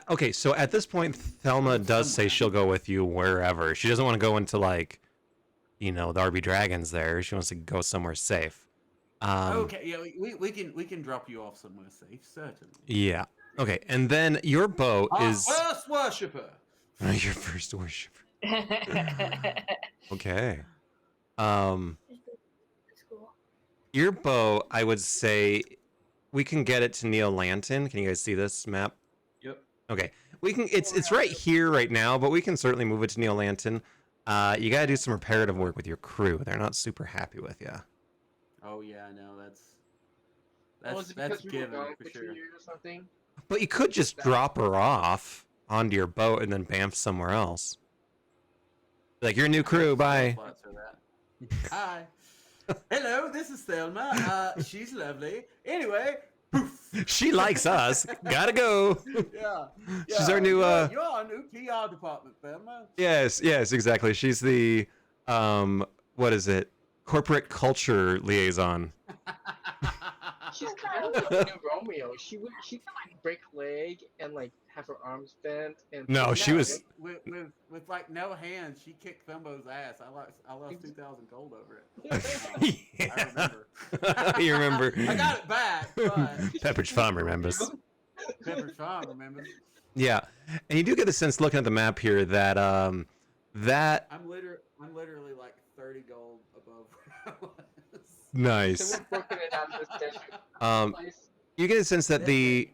[SPEAKER 2] Okay, so at this point, Thelma does say she'll go with you wherever. She doesn't want to go into, like, the RB Dragons there. She wants to go somewhere safe.
[SPEAKER 4] Okay, yeah, we can drop you off somewhere safe, certainly.
[SPEAKER 2] Yeah. Okay, and then your boat is
[SPEAKER 4] First worshipper.
[SPEAKER 2] your first worshiper. Okay. Your boat, I would say, we can get it to Neolanton. Can you guys see this map?
[SPEAKER 4] Yep.
[SPEAKER 2] Okay, we can. It's right here right now, but we can certainly move it to Neolanton. You gotta do some reparative work with your crew. They're not super happy with you.
[SPEAKER 4] Oh yeah, no,
[SPEAKER 3] Was
[SPEAKER 4] that's
[SPEAKER 3] it because we were
[SPEAKER 4] given
[SPEAKER 3] gone
[SPEAKER 4] for
[SPEAKER 3] for 2
[SPEAKER 4] sure.
[SPEAKER 3] years or something?
[SPEAKER 2] But you could just drop her off onto your boat and then bamf somewhere else. Like, your new crew, bye.
[SPEAKER 4] Slots for that. Hi. Hello, this is Thelma. She's lovely. Anyway, poof.
[SPEAKER 2] She likes us. Gotta go.
[SPEAKER 4] Yeah.
[SPEAKER 2] She's our new,
[SPEAKER 4] You're our new PR department, Thelma.
[SPEAKER 2] Yes, exactly. She's the, what is it? Corporate culture liaison.
[SPEAKER 3] She's kind of like the new Romeo. She can like break a leg and like have her arms bent and.
[SPEAKER 2] No, she was.
[SPEAKER 4] With like no hands. She kicked Thumbo's ass. I lost 2,000 gold over it. I remember.
[SPEAKER 2] You remember.
[SPEAKER 4] I got it back, but
[SPEAKER 2] Pepperidge Farm remembers.
[SPEAKER 4] Pepperidge Farm remembers.
[SPEAKER 2] Yeah, and you do get the sense looking at the map here that that
[SPEAKER 4] I'm literally like 30 gold above where I was.
[SPEAKER 2] nice.
[SPEAKER 3] So we're booking it out of this desert place.
[SPEAKER 2] You get a sense that the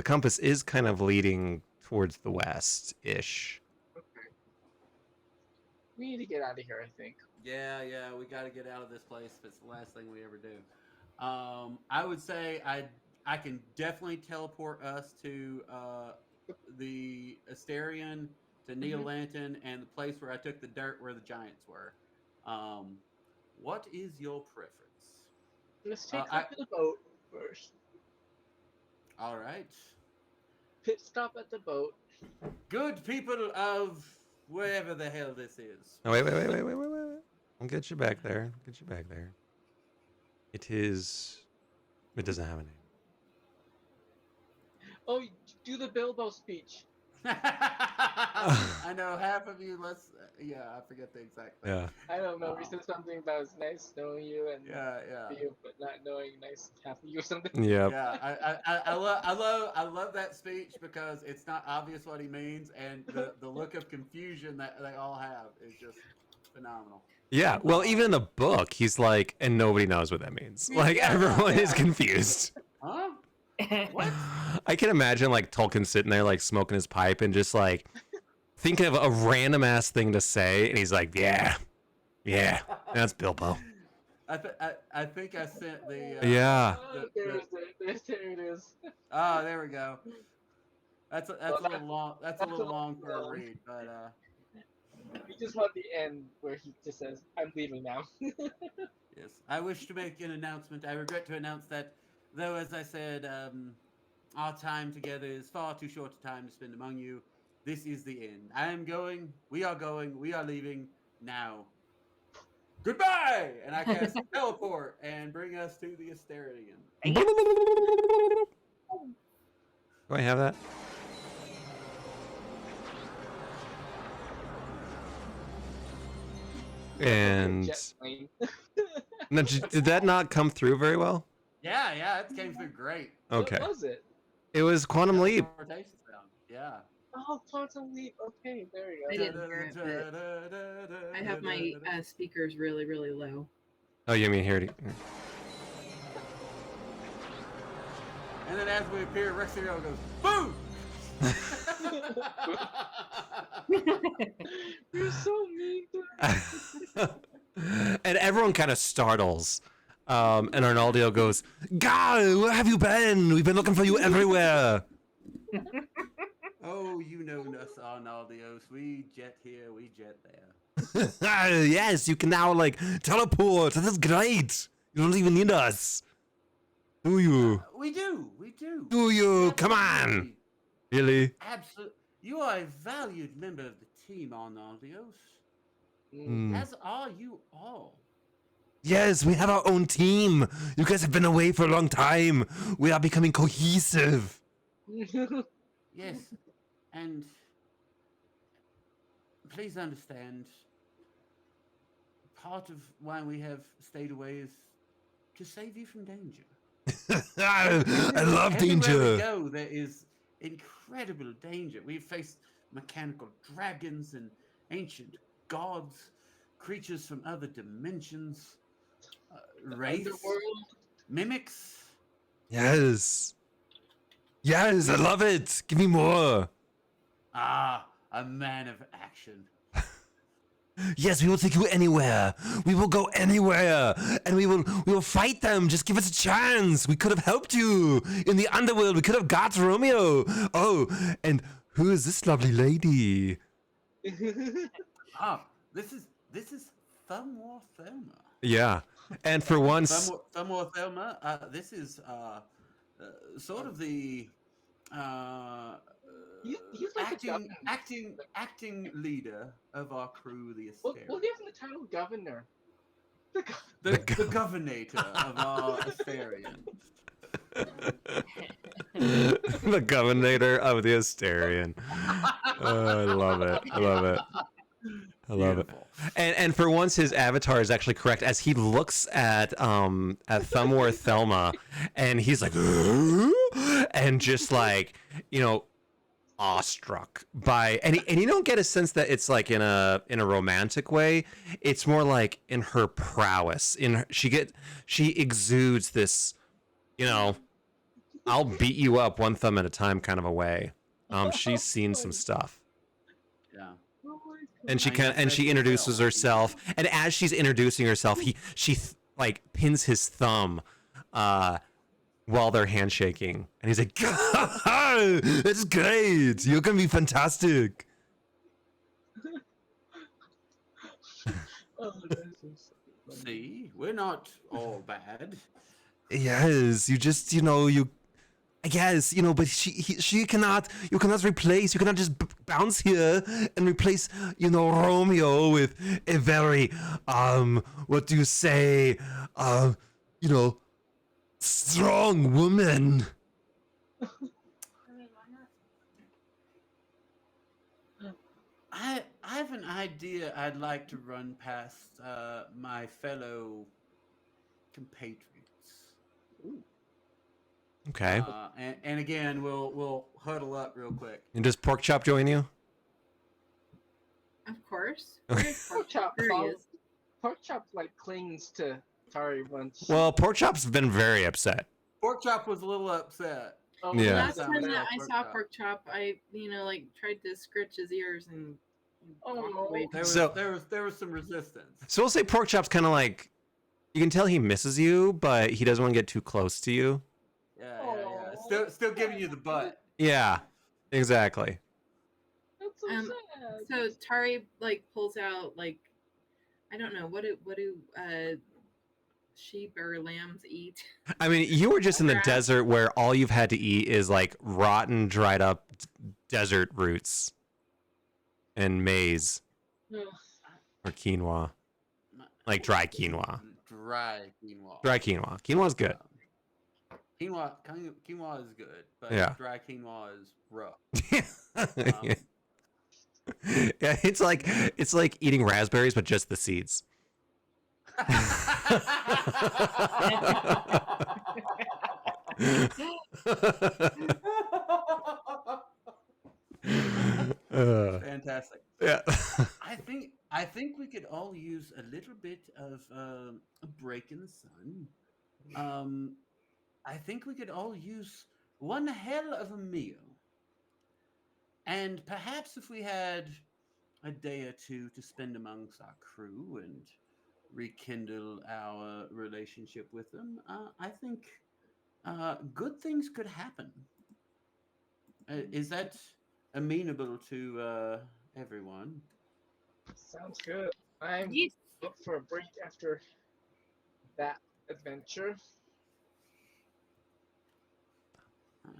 [SPEAKER 2] compass is kind of leading towards the west ish.
[SPEAKER 3] Okay. We need to get out of here, I think.
[SPEAKER 4] Yeah, we got to get out of this place if it's the last thing we ever do. I would say I can definitely teleport us to the Asterion, to Neolanton, and the place where I took the dirt where the giants were. What is your preference?
[SPEAKER 3] Let's take her to the boat first.
[SPEAKER 4] All right.
[SPEAKER 3] Pit stop at the boat.
[SPEAKER 4] Good people of wherever the hell this is.
[SPEAKER 2] Oh, wait. I'll get you back there. It doesn't have a name.
[SPEAKER 3] Oh, do the Bilbo speech.
[SPEAKER 4] I know half of you. I forget the exact thing.
[SPEAKER 2] Yeah.
[SPEAKER 3] I don't know. We said something about it's nice knowing you and
[SPEAKER 4] Yeah.
[SPEAKER 3] you, but not knowing nice half of you or something.
[SPEAKER 2] Yep.
[SPEAKER 4] Yeah, I love that speech because it's not obvious what he means, and the look of confusion that they all have is just phenomenal.
[SPEAKER 2] Yeah. Well, even in the book, he's like, and nobody knows what that means. Like, everyone is confused.
[SPEAKER 4] Huh? What?
[SPEAKER 2] I can imagine like Tolkien sitting there like smoking his pipe and just like thinking of a random ass thing to say, and he's like, yeah, that's Bilbo.
[SPEAKER 4] I think I sent the
[SPEAKER 2] Yeah.
[SPEAKER 3] Oh, there it is.
[SPEAKER 4] Oh, there we go. That's a
[SPEAKER 3] Well,
[SPEAKER 4] little long. That's a
[SPEAKER 3] that's
[SPEAKER 4] little
[SPEAKER 3] a
[SPEAKER 4] long
[SPEAKER 3] little
[SPEAKER 4] for a
[SPEAKER 3] long.
[SPEAKER 4] read, but
[SPEAKER 3] We just want the end where he just says, "I'm leaving now."
[SPEAKER 4] yes. I wish to make an announcement. I regret to announce that, though, as I said, our time together is far too short a time to spend among you. This is the end. I am going. We are going. We are leaving. now. Goodbye! And I cast teleport and bring us to the Asterian.
[SPEAKER 2] Do I have that? And
[SPEAKER 3] Jet plane.
[SPEAKER 2] no, did that not come through very well?
[SPEAKER 4] Yeah, it came through great.
[SPEAKER 2] Okay.
[SPEAKER 3] What was it?
[SPEAKER 2] It was Quantum Leap.
[SPEAKER 4] Teleportation sound. Yeah.
[SPEAKER 3] Oh, Quantum Leap. Okay, there you
[SPEAKER 5] I
[SPEAKER 3] go.
[SPEAKER 5] didn't hear it, but I have my speakers really, really low.
[SPEAKER 2] Oh, you mean here?
[SPEAKER 4] And then as we appear, Rex Hero goes, boom!
[SPEAKER 3] You're so mean to
[SPEAKER 2] And everyone kind of startles. And Arnaldo goes, "God, where have you been? We've been looking for you everywhere."
[SPEAKER 4] Oh, you know us, Arnaldios. We jet here, we jet there.
[SPEAKER 2] Yes, you can now like teleport. This is great. You don't even need us. Do you?
[SPEAKER 4] We do.
[SPEAKER 2] Do you? Come on. Really?
[SPEAKER 4] Absolutely. You are a valued member of the team, Arnaldios.
[SPEAKER 2] Hmm.
[SPEAKER 4] As are you all.
[SPEAKER 2] Yes, we have our own team. You guys have been away for a long time. We are becoming cohesive.
[SPEAKER 4] Yes. And please understand, part of why we have stayed away is to save you from danger.
[SPEAKER 2] I love
[SPEAKER 4] Everywhere we
[SPEAKER 2] danger.
[SPEAKER 4] go, there is incredible danger. We've faced mechanical dragons and ancient gods, creatures from other dimensions, wraiths,
[SPEAKER 3] Underworld.
[SPEAKER 4] mimics.
[SPEAKER 2] Yes. Yes, I love it. Give me more.
[SPEAKER 4] Ah, a man of action.
[SPEAKER 2] Yes, we will take you anywhere. We will go anywhere, and we will fight them. Just give us a chance. We could have helped you in the underworld. We could have got Romeo. Oh, and who is this lovely lady?
[SPEAKER 4] Ah, this is Thumwar Thelma.
[SPEAKER 2] Yeah, and for once,
[SPEAKER 4] Thumwar Thelma. This is sort of the
[SPEAKER 3] He's like a governor.
[SPEAKER 4] acting leader of our crew, the
[SPEAKER 3] We'll
[SPEAKER 4] Asterian.
[SPEAKER 3] give him the title governor.
[SPEAKER 4] The governator of our Asterian.
[SPEAKER 2] the governor of the Asterian. Oh, I love it. I love it. I love it.
[SPEAKER 4] Beautiful.
[SPEAKER 2] And for once, his avatar is actually correct as he looks at Thumwar Thelma, and he's like, and just like, you know, awestruck by, and you don't get a sense that it's like in a romantic way. It's more like in her prowess. She exudes this, you know, I'll beat you up one thumb at a time kind of a way. She's seen some stuff.
[SPEAKER 4] Yeah.
[SPEAKER 2] And she introduces herself, and as she's introducing herself, she like pins his thumb while they're handshaking, and he's like, "That's great! You're gonna be fantastic."
[SPEAKER 3] Oh, that's so funny.
[SPEAKER 4] See, we're not all bad.
[SPEAKER 2] Yes, you just I guess, but she cannot, you cannot just bounce here and replace, Romeo with a very, what do you say, strong woman.
[SPEAKER 4] I have an idea I'd like to run past my fellow compatriots.
[SPEAKER 2] Okay.
[SPEAKER 4] And again, we'll huddle up real quick.
[SPEAKER 2] And does Pork Chop join you?
[SPEAKER 5] Of course.
[SPEAKER 2] Okay.
[SPEAKER 3] Pork Chop,
[SPEAKER 5] There he is.
[SPEAKER 3] Pork Chop like clings to Tari once.
[SPEAKER 2] Well, Pork Chop's been very upset.
[SPEAKER 4] Pork Chop was a little upset.
[SPEAKER 3] Oh,
[SPEAKER 2] Yeah.
[SPEAKER 5] Last
[SPEAKER 4] Yeah.
[SPEAKER 5] time that I
[SPEAKER 4] Pork
[SPEAKER 5] saw
[SPEAKER 4] chop.
[SPEAKER 5] Pork Chop, I tried to scratch his ears and walk
[SPEAKER 3] Oh.
[SPEAKER 5] away.
[SPEAKER 4] There was
[SPEAKER 2] So-
[SPEAKER 4] there was some resistance.
[SPEAKER 2] So we'll say Pork Chop's kind of like, you can tell he misses you, but he doesn't want to get too close to you.
[SPEAKER 4] Yeah.
[SPEAKER 3] Aw.
[SPEAKER 4] Still giving you the butt.
[SPEAKER 2] Yeah, exactly.
[SPEAKER 3] That's so
[SPEAKER 5] Um,
[SPEAKER 3] sad.
[SPEAKER 5] So Tari pulls out I don't know what do sheep or lambs eat.
[SPEAKER 2] I mean, you were just in the
[SPEAKER 5] Grass.
[SPEAKER 2] desert where all you've had to eat is like rotten, dried up desert roots and maize.
[SPEAKER 3] Ugh.
[SPEAKER 2] or quinoa? Like dry quinoa.
[SPEAKER 4] Dry quinoa.
[SPEAKER 2] Dry quinoa. Quinoa's good.
[SPEAKER 4] Quinoa is good, but
[SPEAKER 2] Yeah.
[SPEAKER 4] dry quinoa is rough.
[SPEAKER 2] Yeah. Yeah, it's like eating raspberries, but just the seeds.
[SPEAKER 4] Fantastic.
[SPEAKER 2] Yeah.
[SPEAKER 4] I think we could all use a little bit of a break in the sun. I think we could all use one hell of a meal. And perhaps if we had a day or two to spend amongst our crew and rekindle our relationship with them, I think good things could happen. Is that amenable to everyone?
[SPEAKER 3] Sounds good. I'm
[SPEAKER 6] Yes.
[SPEAKER 3] up for a break after that adventure.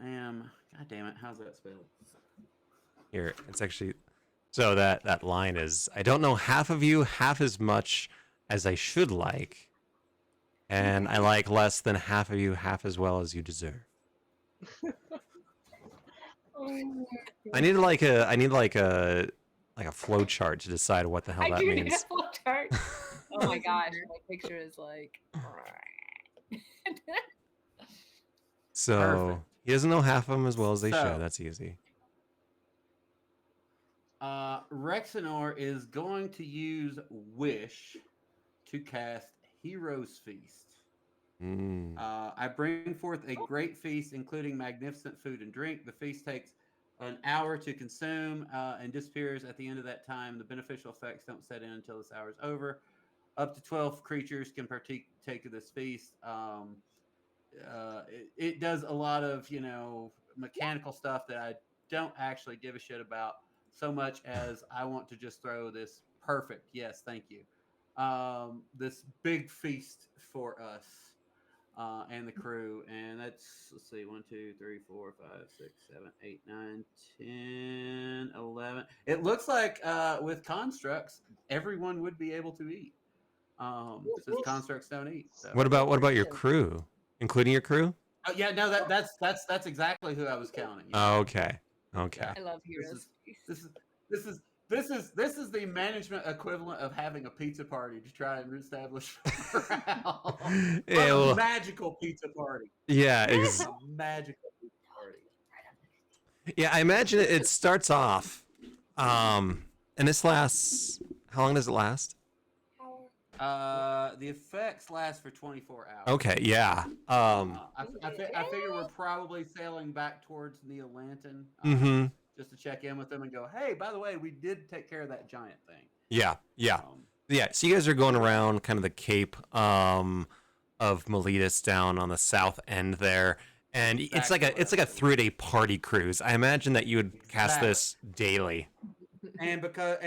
[SPEAKER 4] I am. God damn it! How's that spelled?
[SPEAKER 2] Here, it's actually so that line is I don't know half of you half as much as I should like, and I like less than half of you half as well as you deserve. I need like a flow chart to decide what the hell
[SPEAKER 6] I
[SPEAKER 2] that
[SPEAKER 6] do need a
[SPEAKER 2] means.
[SPEAKER 6] flow chart. Oh my gosh, my picture is like.
[SPEAKER 2] So
[SPEAKER 4] Perfect.
[SPEAKER 2] he doesn't know half of them as well as they
[SPEAKER 4] So-
[SPEAKER 2] should. That's easy.
[SPEAKER 4] Rexenor is going to use Wish to cast Hero's Feast.
[SPEAKER 2] Mm.
[SPEAKER 4] I bring forth a great feast, including magnificent food and drink. The feast takes an hour to consume and disappears at the end of that time. The beneficial effects don't set in until this hour is over. Up to 12 creatures can partake of this feast. It does a lot of, mechanical stuff that I don't actually give a shit about so much as I want to just throw this perfect, yes, thank you, this big feast for us and the crew. And that's, let's see, 1, 2, 3, 4, 5, 6, 7, 8, 9, 10, 11. It looks like with constructs, everyone would be able to eat. Since constructs don't eat. So.
[SPEAKER 2] What about your crew, including your crew?
[SPEAKER 4] Yeah, no, that's exactly who I was counting.
[SPEAKER 2] Oh, okay. Okay.
[SPEAKER 6] I love heroes.
[SPEAKER 4] This is the management equivalent of having a pizza party to try and reestablish morale.
[SPEAKER 2] Yeah,
[SPEAKER 4] A
[SPEAKER 2] well,
[SPEAKER 4] magical pizza party.
[SPEAKER 2] yeah,
[SPEAKER 4] A magical pizza party.
[SPEAKER 2] yeah. I imagine it starts off, and this lasts. How long does it last?
[SPEAKER 4] The effects last for 24 hours.
[SPEAKER 2] Okay, yeah.
[SPEAKER 4] I figure we're probably sailing back towards Neolanton.
[SPEAKER 2] Mm-hmm.
[SPEAKER 4] Just to check in with them and go, hey, by the way, we did take care of that giant thing.
[SPEAKER 2] Yeah. Yeah. So you guys are going around kind of the Cape of Miletus down on the south end there, and it's like a 3-day party cruise. I imagine that you would cast this daily.
[SPEAKER 4] And because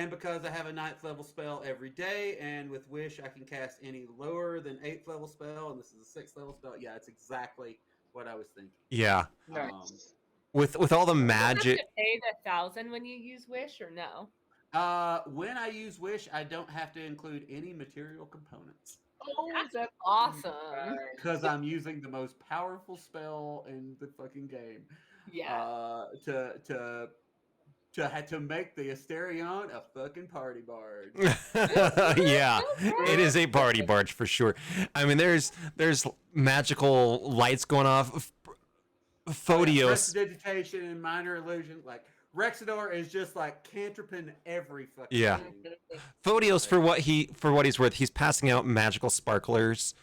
[SPEAKER 4] I have a 9th level spell every day, and with Wish I can cast any lower than 8th level spell, and this is a 6th level spell. Yeah, it's exactly what I was thinking.
[SPEAKER 2] Yeah.
[SPEAKER 3] Nice.
[SPEAKER 2] With all the
[SPEAKER 6] Do you
[SPEAKER 2] magic.
[SPEAKER 6] have to pay the 1,000 when you use Wish or no?
[SPEAKER 4] When I use Wish, I don't have to include any material components
[SPEAKER 3] Oh, that's
[SPEAKER 6] Awesome.
[SPEAKER 4] because I'm using the most powerful spell in the fucking game.
[SPEAKER 6] Yeah.
[SPEAKER 4] To make the Asterion a fucking party barge.
[SPEAKER 2] Yeah, it is a party barge for sure. I mean, there's magical lights going off. Phodios.
[SPEAKER 4] Prestidigitation and minor illusion. Like Rexidor is just like cantripping every fucking
[SPEAKER 2] Yeah.
[SPEAKER 4] thing.
[SPEAKER 2] Phodios, for what he's worth, he's passing out magical sparklers.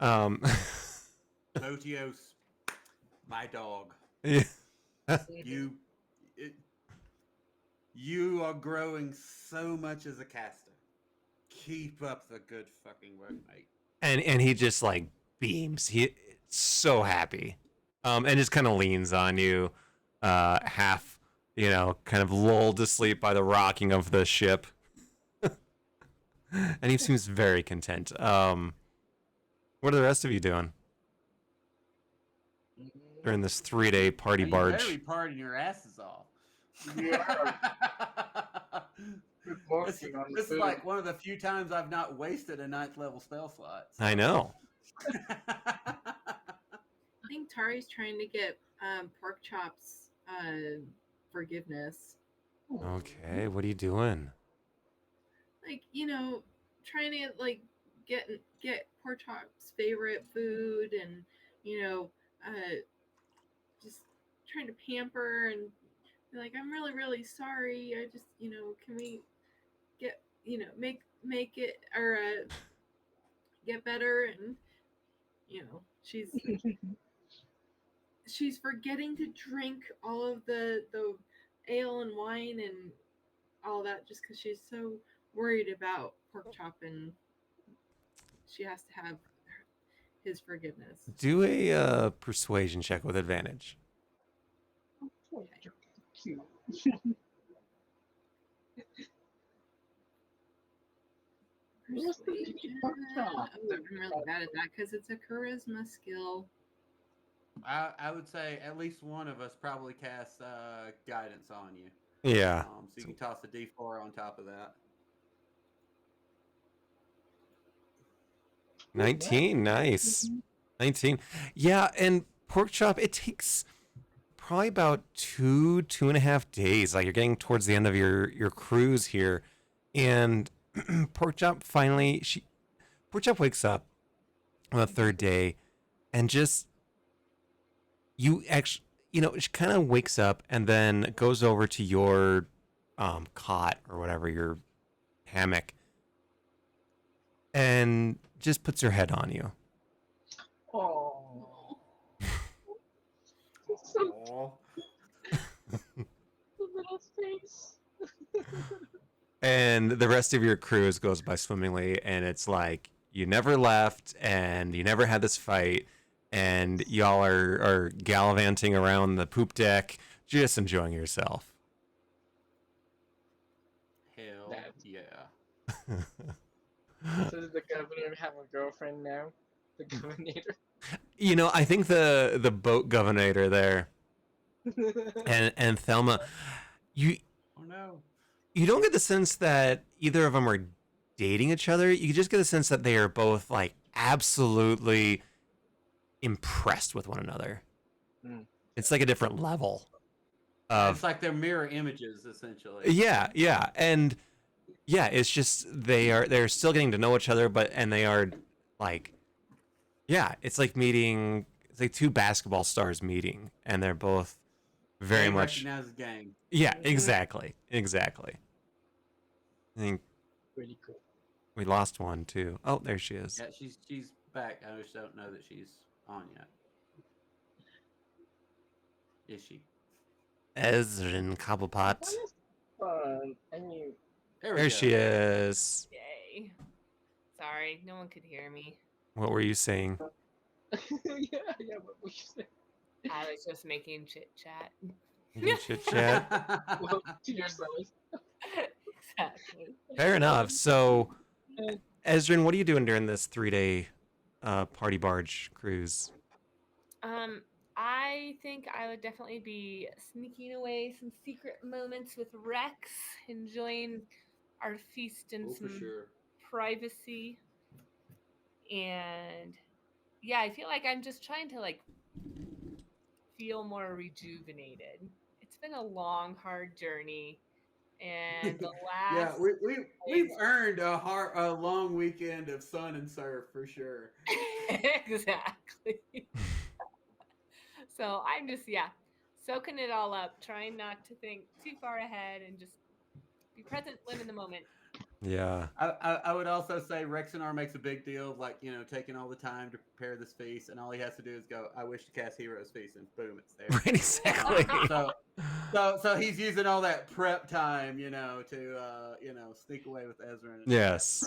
[SPEAKER 4] Photios, my dog.
[SPEAKER 2] Yeah.
[SPEAKER 4] You are growing so much as a caster. Keep up the good fucking work, mate.
[SPEAKER 2] And he just like beams. He's so happy. And just kind of leans on you, half, kind of lulled to sleep by the rocking of the ship. And he seems very content. What are the rest of you doing during this 3-day party
[SPEAKER 4] You
[SPEAKER 2] barge?
[SPEAKER 4] better be partying your asses off.
[SPEAKER 3] Yeah. With
[SPEAKER 4] This,
[SPEAKER 3] morphine on the
[SPEAKER 4] this is
[SPEAKER 3] food.
[SPEAKER 4] like one of the few times I've not wasted a 9th level spell slot. so.
[SPEAKER 2] I know.
[SPEAKER 5] I think Tari's trying to get pork chops forgiveness.
[SPEAKER 2] Okay, what are you doing?
[SPEAKER 5] Like, trying to like get pork chops favorite food, and just trying to pamper and be like, I'm really, really sorry. I just, can we get, make it, or get better? And she's forgetting to drink all of the ale and wine and all that, just because she's so worried about pork chop, and she has to have his forgiveness.
[SPEAKER 2] Do a persuasion check with advantage.
[SPEAKER 3] Cute.
[SPEAKER 5] Persuasion. Oh, I'm really bad at that because it's a charisma skill.
[SPEAKER 4] I would say at least one of us probably casts guidance on you.
[SPEAKER 2] Yeah.
[SPEAKER 4] So you can toss a d4 on top of that.
[SPEAKER 2] 19, nice. 19. Yeah, and pork chop, it takes probably about 2.5 days. Like you're getting towards the end of your cruise here. And pork chop wakes up on the third day and just she kind of wakes up and then goes over to your cot or whatever, your hammock, and just puts her head on you.
[SPEAKER 3] Oh.
[SPEAKER 4] Aw.
[SPEAKER 3] The little face.
[SPEAKER 2] And the rest of your cruise goes by swimmingly, and it's like you never left and you never had this fight, and y'all are gallivanting around the poop deck, just enjoying yourself.
[SPEAKER 4] Hell yeah.
[SPEAKER 3] So does the governor have a girlfriend now? The governor.
[SPEAKER 2] I think the boat governor there and Thelma,
[SPEAKER 4] Oh no.
[SPEAKER 2] you don't get the sense that either of them are dating each other. You just get the sense that they are both like absolutely impressed with one another.
[SPEAKER 3] Mm.
[SPEAKER 2] It's like a different level of
[SPEAKER 4] It's like they're mirror images, essentially.
[SPEAKER 2] yeah, and yeah, it's just they're still getting to know each other, and they are like, yeah, it's like two basketball stars meeting, and they're both very
[SPEAKER 4] Game
[SPEAKER 2] much
[SPEAKER 4] recognizes game.
[SPEAKER 2] yeah, exactly. I think
[SPEAKER 3] Pretty cool.
[SPEAKER 2] we lost one too. Oh, there she is.
[SPEAKER 4] Yeah, she's back. I just don't know that she's on yet. Is she?
[SPEAKER 2] Ezrin Cobblepot.
[SPEAKER 3] Fun. I mean,
[SPEAKER 4] There we
[SPEAKER 2] There
[SPEAKER 4] go.
[SPEAKER 2] she is.
[SPEAKER 6] Yay. Sorry, no one could hear me.
[SPEAKER 2] What were you saying?
[SPEAKER 3] yeah, what we say.
[SPEAKER 6] I was just making chit chat.
[SPEAKER 2] Chit chat.
[SPEAKER 3] Well, to yourselves.
[SPEAKER 6] Exactly.
[SPEAKER 2] Fair enough. So, Ezrin, what are you doing during this 3-day party barge cruise?
[SPEAKER 6] I think I would definitely be sneaking away some secret moments with Rex, enjoying our feast in
[SPEAKER 4] Oh, for
[SPEAKER 6] some
[SPEAKER 4] sure.
[SPEAKER 6] privacy. And yeah, I feel like I'm just trying to feel more rejuvenated. It's been a long, hard journey. And the
[SPEAKER 4] Yeah,
[SPEAKER 6] last
[SPEAKER 4] we've earned a long weekend of sun and surf for sure.
[SPEAKER 6] exactly. So I'm just soaking it all up, trying not to think too far ahead and just be present, live in the moment.
[SPEAKER 2] Yeah.
[SPEAKER 4] I would also say Rexinar makes a big deal of taking all the time to prepare this feast, and all he has to do is go, I wish to cast Heroes Feast, and boom, it's there.
[SPEAKER 2] Right, exactly.
[SPEAKER 4] So he's using all that prep time, to sneak away with Ezra.
[SPEAKER 2] Yes.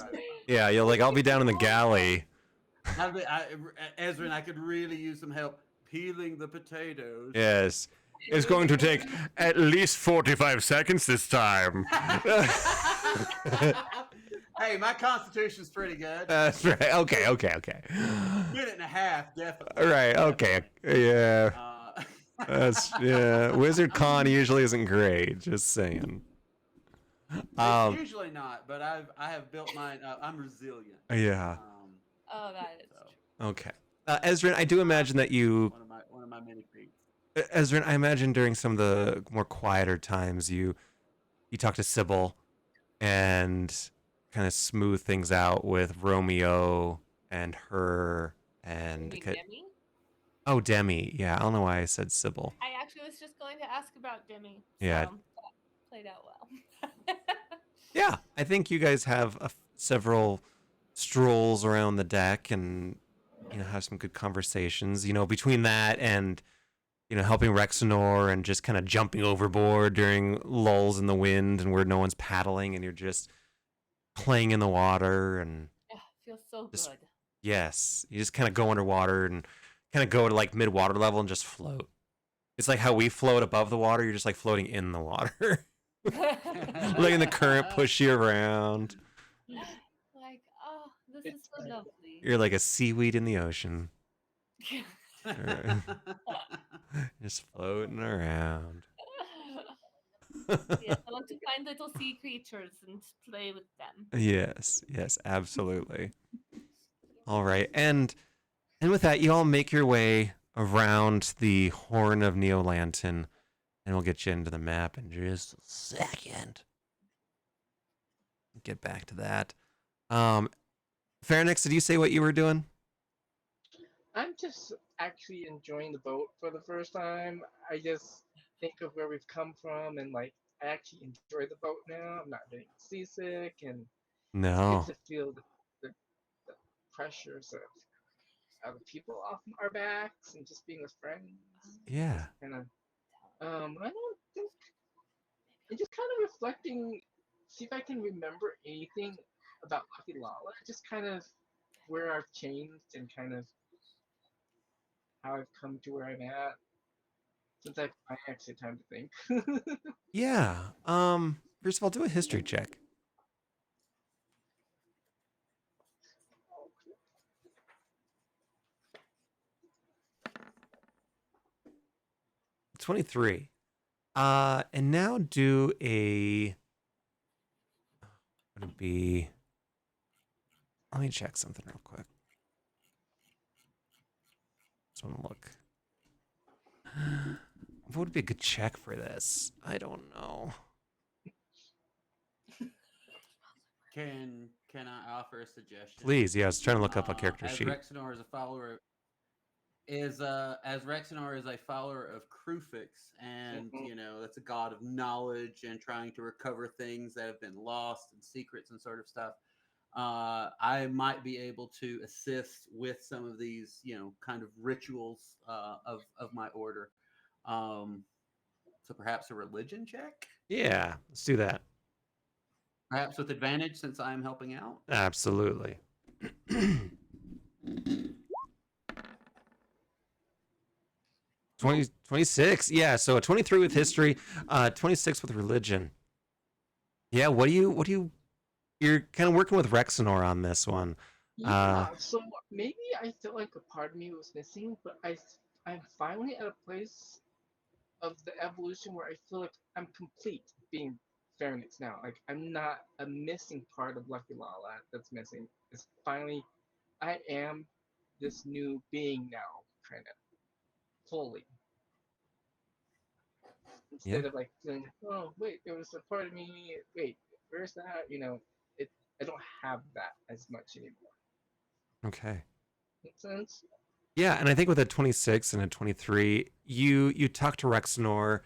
[SPEAKER 2] Yeah, you're like, I'll be down in the galley.
[SPEAKER 4] Ezra, I could really use some help peeling the potatoes.
[SPEAKER 2] Yes. It's going to take at least 45 seconds this time.
[SPEAKER 4] Hey, my constitution's pretty good.
[SPEAKER 2] That's right. Okay.
[SPEAKER 4] Minute and a half, definitely.
[SPEAKER 2] Right, okay. Yeah.
[SPEAKER 4] Uh,
[SPEAKER 2] Wizard Con usually isn't great, just saying. Um,
[SPEAKER 4] Usually not, but I have built mine up. I'm resilient.
[SPEAKER 2] yeah.
[SPEAKER 6] Oh, that is
[SPEAKER 4] So
[SPEAKER 6] true.
[SPEAKER 2] Okay. Ezrin, I do imagine that you,
[SPEAKER 4] one of my many feats.
[SPEAKER 2] Ezrin, I imagine during some of the more quieter times, you talk to Sybil and kind of smooth things out with Romeo and her
[SPEAKER 6] You
[SPEAKER 2] and
[SPEAKER 6] mean Demi?
[SPEAKER 2] oh, Demi. Yeah, I don't know why I said Sybil.
[SPEAKER 6] I actually was just going to ask about Demi.
[SPEAKER 2] Yeah.
[SPEAKER 6] So that played out well.
[SPEAKER 2] Yeah, I think you guys have several strolls around the deck and have some good conversations. Between that and helping Rexenor and just kind of jumping overboard during lulls in the wind and where no one's paddling and you're just playing in the water and
[SPEAKER 6] Yeah, feels so
[SPEAKER 2] just
[SPEAKER 6] good.
[SPEAKER 2] yes, you just kind of go underwater and kind of go to like mid water level and just float. It's like how we float above the water. You're just like floating in the water, letting the current push you around.
[SPEAKER 6] Like, oh, this is so lovely.
[SPEAKER 2] You're like a seaweed in the ocean, just floating around.
[SPEAKER 6] Yes, I want to find little sea creatures and play with them.
[SPEAKER 2] Yes, yes, absolutely. All right, and with that, you all make your way around the Horn of Neolanton, and we'll get you into the map in just a second. Get back to that. Pharynix, did you say what you were doing?
[SPEAKER 3] I'm just actually enjoying the boat for the first time. I just think of where we've come from and like I actually enjoy the boat now. I'm not getting seasick and it's
[SPEAKER 2] No.
[SPEAKER 3] good to feel the pressures of the people off our backs and just being with friends.
[SPEAKER 2] Yeah.
[SPEAKER 3] Kind of I don't think I'm just kind of reflecting, see if I can remember anything about Lucky Lala. Just kind of where I've changed and kind of how I've come to where I'm at. Since I actually had time to think.
[SPEAKER 2] Yeah. First of all, do a history check. 23. And now do a. Would it be? Let me check something real quick. Just want to look. What would be a good check for this? I don't know.
[SPEAKER 4] Can I offer a suggestion?
[SPEAKER 2] Please, yeah, I was trying to look up a character
[SPEAKER 4] as
[SPEAKER 2] sheet.
[SPEAKER 4] Rexenor is a follower as Rexenor is a follower of Krufix, and that's a god of knowledge and trying to recover things that have been lost and secrets and sort of stuff. I might be able to assist with some of these, kind of rituals of my order. So perhaps a religion check?
[SPEAKER 2] Yeah, let's do that.
[SPEAKER 4] Perhaps with advantage since I'm helping out?
[SPEAKER 2] Absolutely. 26. Yeah, so a 23 with history, 26 with religion. Yeah, what do you you're kind of working with Rexenor on this one.
[SPEAKER 3] Yeah, so maybe I felt like a part of me was missing, but I'm finally at a place of the evolution where I feel like I'm complete being Pharynix now. Like I'm not a missing part of Lucky Lala that's missing. It's finally I am this new being now, kind of fully. Instead of like feeling, oh wait, there was a part of me. Wait, where's that? It. I don't have that as much anymore.
[SPEAKER 2] Okay.
[SPEAKER 3] Make sense?
[SPEAKER 2] Yeah, and I think with a 26 and a 23, you talk to Rexenor,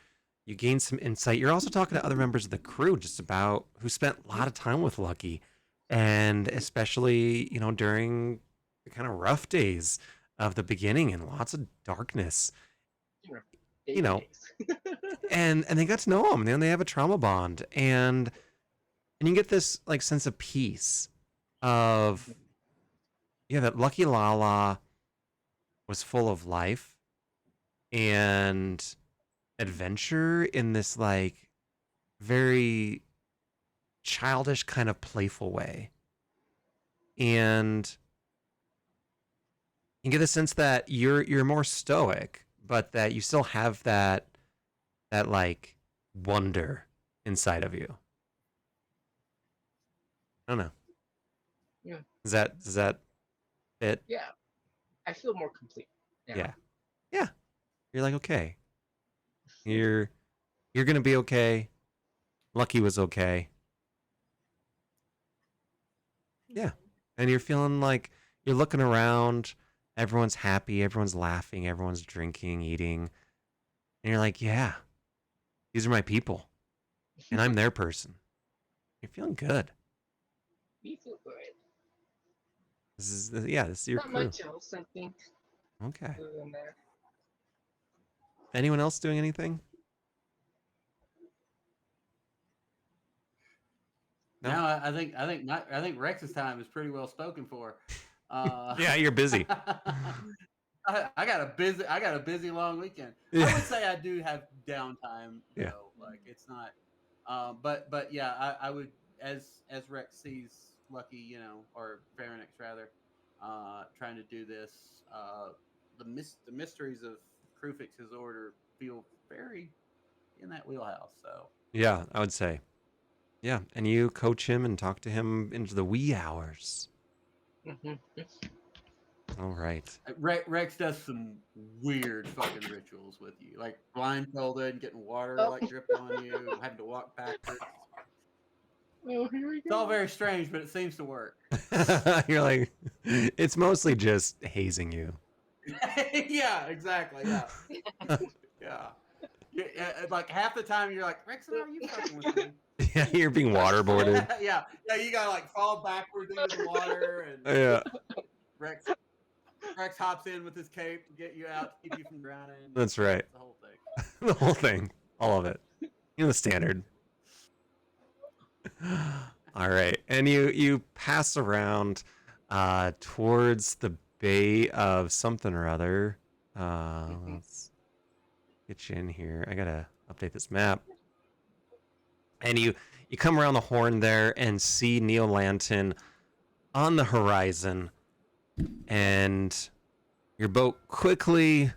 [SPEAKER 2] you gain some insight. You're also talking to other members of the crew just about who spent a lot of time with Lucky, and especially during the kind of rough days of the beginning and lots of darkness.
[SPEAKER 3] You know,
[SPEAKER 2] and they got to know him, and they have a trauma bond, and you get this like sense of peace of that Lucky Lala was full of life and adventure in this like very childish kind of playful way. And you get the sense that you're more stoic, but that you still have that like wonder inside of you. I don't know.
[SPEAKER 3] Yeah.
[SPEAKER 2] Does that fit?
[SPEAKER 3] Yeah, I feel more complete.
[SPEAKER 2] Yeah. Yeah. You're like, okay. You're gonna be okay. Lucky was okay. Yeah. And you're feeling like you're looking around, everyone's happy, everyone's laughing, everyone's drinking, eating. And you're like, yeah, these are my people. And I'm their person. You're feeling good.
[SPEAKER 3] We feel good.
[SPEAKER 2] This is your
[SPEAKER 3] Not
[SPEAKER 2] crew.
[SPEAKER 3] much else, I think,
[SPEAKER 2] Okay.
[SPEAKER 3] other than that.
[SPEAKER 2] Anyone else doing anything? No?
[SPEAKER 4] No, I think Rex's time is pretty well spoken for.
[SPEAKER 2] Yeah, you're busy.
[SPEAKER 4] I got a busy long weekend. I
[SPEAKER 2] Yeah.
[SPEAKER 4] would say I do have downtime
[SPEAKER 2] Yeah.
[SPEAKER 4] though. Like it's not but yeah, I would as Rex sees Lucky, you know, or Pharynix rather, trying to do this, the mysteries of Krufix's order feel very in that wheelhouse. So
[SPEAKER 2] Yeah, I would say. Yeah, and you coach him and talk to him into the wee hours.
[SPEAKER 3] Hmm.
[SPEAKER 2] All right.
[SPEAKER 4] Rex does some weird fucking rituals with you, like blindfolded and getting water
[SPEAKER 3] Oh.
[SPEAKER 4] like dripped on you, having to walk backwards.
[SPEAKER 3] Oh, here we
[SPEAKER 4] It's all
[SPEAKER 3] go.
[SPEAKER 4] very strange, but it seems to work.
[SPEAKER 2] You're like, it's mostly just hazing you.
[SPEAKER 4] Yeah, exactly. Yeah, yeah. Like half the time you're like, Rex, are you fucking with me?
[SPEAKER 2] Yeah, you're being waterboarded.
[SPEAKER 4] Yeah. You gotta like fall backwards into the water, and
[SPEAKER 2] Yeah,
[SPEAKER 4] Rex hops in with his cape to get you out, to keep you from drowning.
[SPEAKER 2] that's right.
[SPEAKER 4] The whole thing.
[SPEAKER 2] The whole thing, all of it. You know the standard. All right, and you pass around towards the bay of something or other. Let's get you in here. I gotta update this map. And you come around the horn there and see Neo Lantern on the horizon, and your boat quickly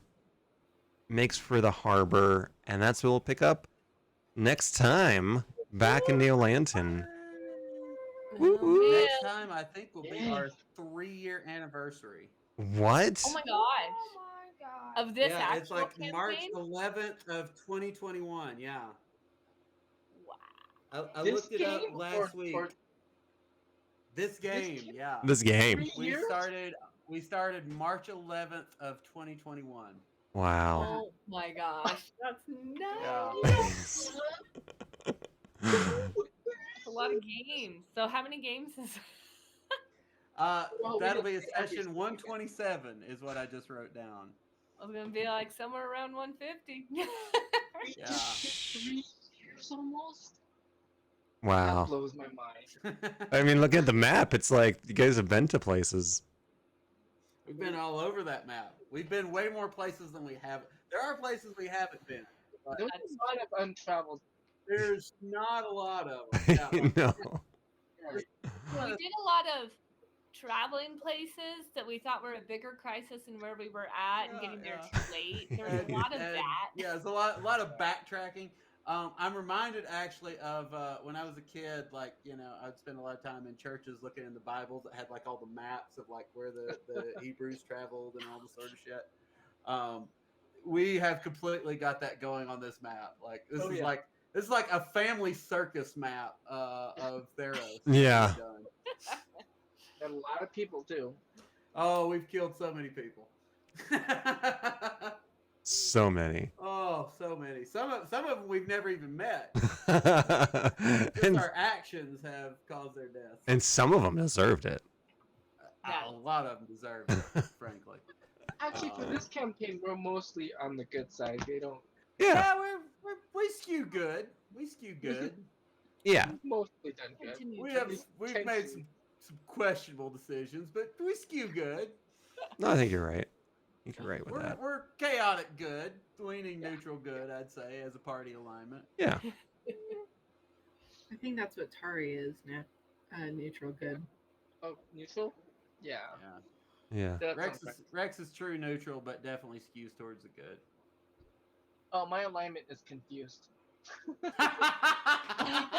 [SPEAKER 2] makes for the harbor, and that's what we'll pick up next time back in Neo Lantern.
[SPEAKER 4] Next time, I think will be our 3-year anniversary.
[SPEAKER 2] What?
[SPEAKER 6] Oh my gosh.
[SPEAKER 8] Oh my god.
[SPEAKER 6] Of this
[SPEAKER 4] Yeah,
[SPEAKER 6] actual
[SPEAKER 4] it's like
[SPEAKER 6] campaign?
[SPEAKER 4] March 11th of 2021. Yeah,
[SPEAKER 6] Wow.
[SPEAKER 4] I
[SPEAKER 3] This
[SPEAKER 4] looked it up
[SPEAKER 3] game
[SPEAKER 4] last week.
[SPEAKER 3] or
[SPEAKER 4] This game,
[SPEAKER 3] game?
[SPEAKER 4] yeah.
[SPEAKER 2] This game.
[SPEAKER 3] 3
[SPEAKER 4] We
[SPEAKER 3] years?
[SPEAKER 4] started March 11th of 2021.
[SPEAKER 2] Wow.
[SPEAKER 6] Oh my gosh. That's
[SPEAKER 4] Yeah.
[SPEAKER 6] nuts. That's a lot of games. So how many games is
[SPEAKER 3] Well, we
[SPEAKER 4] That'll
[SPEAKER 3] have
[SPEAKER 4] be a
[SPEAKER 3] to every
[SPEAKER 4] session
[SPEAKER 3] single
[SPEAKER 4] 127 is what I just wrote down.
[SPEAKER 6] I was gonna be like somewhere around 150.
[SPEAKER 4] Yeah.
[SPEAKER 3] 3 years almost?
[SPEAKER 2] Wow.
[SPEAKER 3] That blows my mind.
[SPEAKER 2] I mean, look at the map. It's like you guys have been to places.
[SPEAKER 4] We've been all over that map. We've been way more places than we have. There are places we haven't been. But
[SPEAKER 3] There's a lot of untraveled.
[SPEAKER 4] there's not a lot of them.
[SPEAKER 2] No.
[SPEAKER 3] Right.
[SPEAKER 6] We did a lot of traveling places that we thought were a bigger crisis than where we were at and getting there too late. There was a lot of
[SPEAKER 4] And,
[SPEAKER 6] that.
[SPEAKER 4] yeah, there's a lot of backtracking. I'm reminded actually of when I was a kid, like, you know, I'd spend a lot of time in churches looking in the Bibles that had like all the maps of like where the Hebrews traveled and all this sort of shit. We have completely got that going on this map. Like this
[SPEAKER 3] Oh,
[SPEAKER 4] is
[SPEAKER 3] yeah.
[SPEAKER 4] like this is like a family circus map of Theros.
[SPEAKER 2] Yeah.
[SPEAKER 4] Done.
[SPEAKER 3] And a lot of people too.
[SPEAKER 4] Oh, we've killed so many people.
[SPEAKER 2] So many.
[SPEAKER 4] Oh, so many. Some of them we've never even met. Just
[SPEAKER 2] and,
[SPEAKER 4] our actions have caused their deaths.
[SPEAKER 2] and some of them deserved it.
[SPEAKER 6] Yeah.
[SPEAKER 4] A lot of them deserve it, frankly.
[SPEAKER 3] Actually, for this campaign, we're mostly on the good side. They don't
[SPEAKER 2] Yeah.
[SPEAKER 4] Yeah, we skew good. We skew good.
[SPEAKER 2] Yeah.
[SPEAKER 3] we've mostly done good.
[SPEAKER 6] Continue.
[SPEAKER 4] We've made some questionable decisions, but we skew good.
[SPEAKER 2] No, I think you're right. I think you're right with
[SPEAKER 4] We're
[SPEAKER 2] that.
[SPEAKER 4] we're chaotic good, leaning neutral good, I'd say, as a party alignment.
[SPEAKER 2] Yeah.
[SPEAKER 5] I think that's what Tari is now. Neutral good.
[SPEAKER 3] Oh, neutral? Yeah.
[SPEAKER 4] Yeah.
[SPEAKER 2] Yeah.
[SPEAKER 3] That
[SPEAKER 4] Rex
[SPEAKER 3] sounds
[SPEAKER 4] is Rex is true neutral, but definitely skews towards the good.
[SPEAKER 3] Oh, my alignment is confused.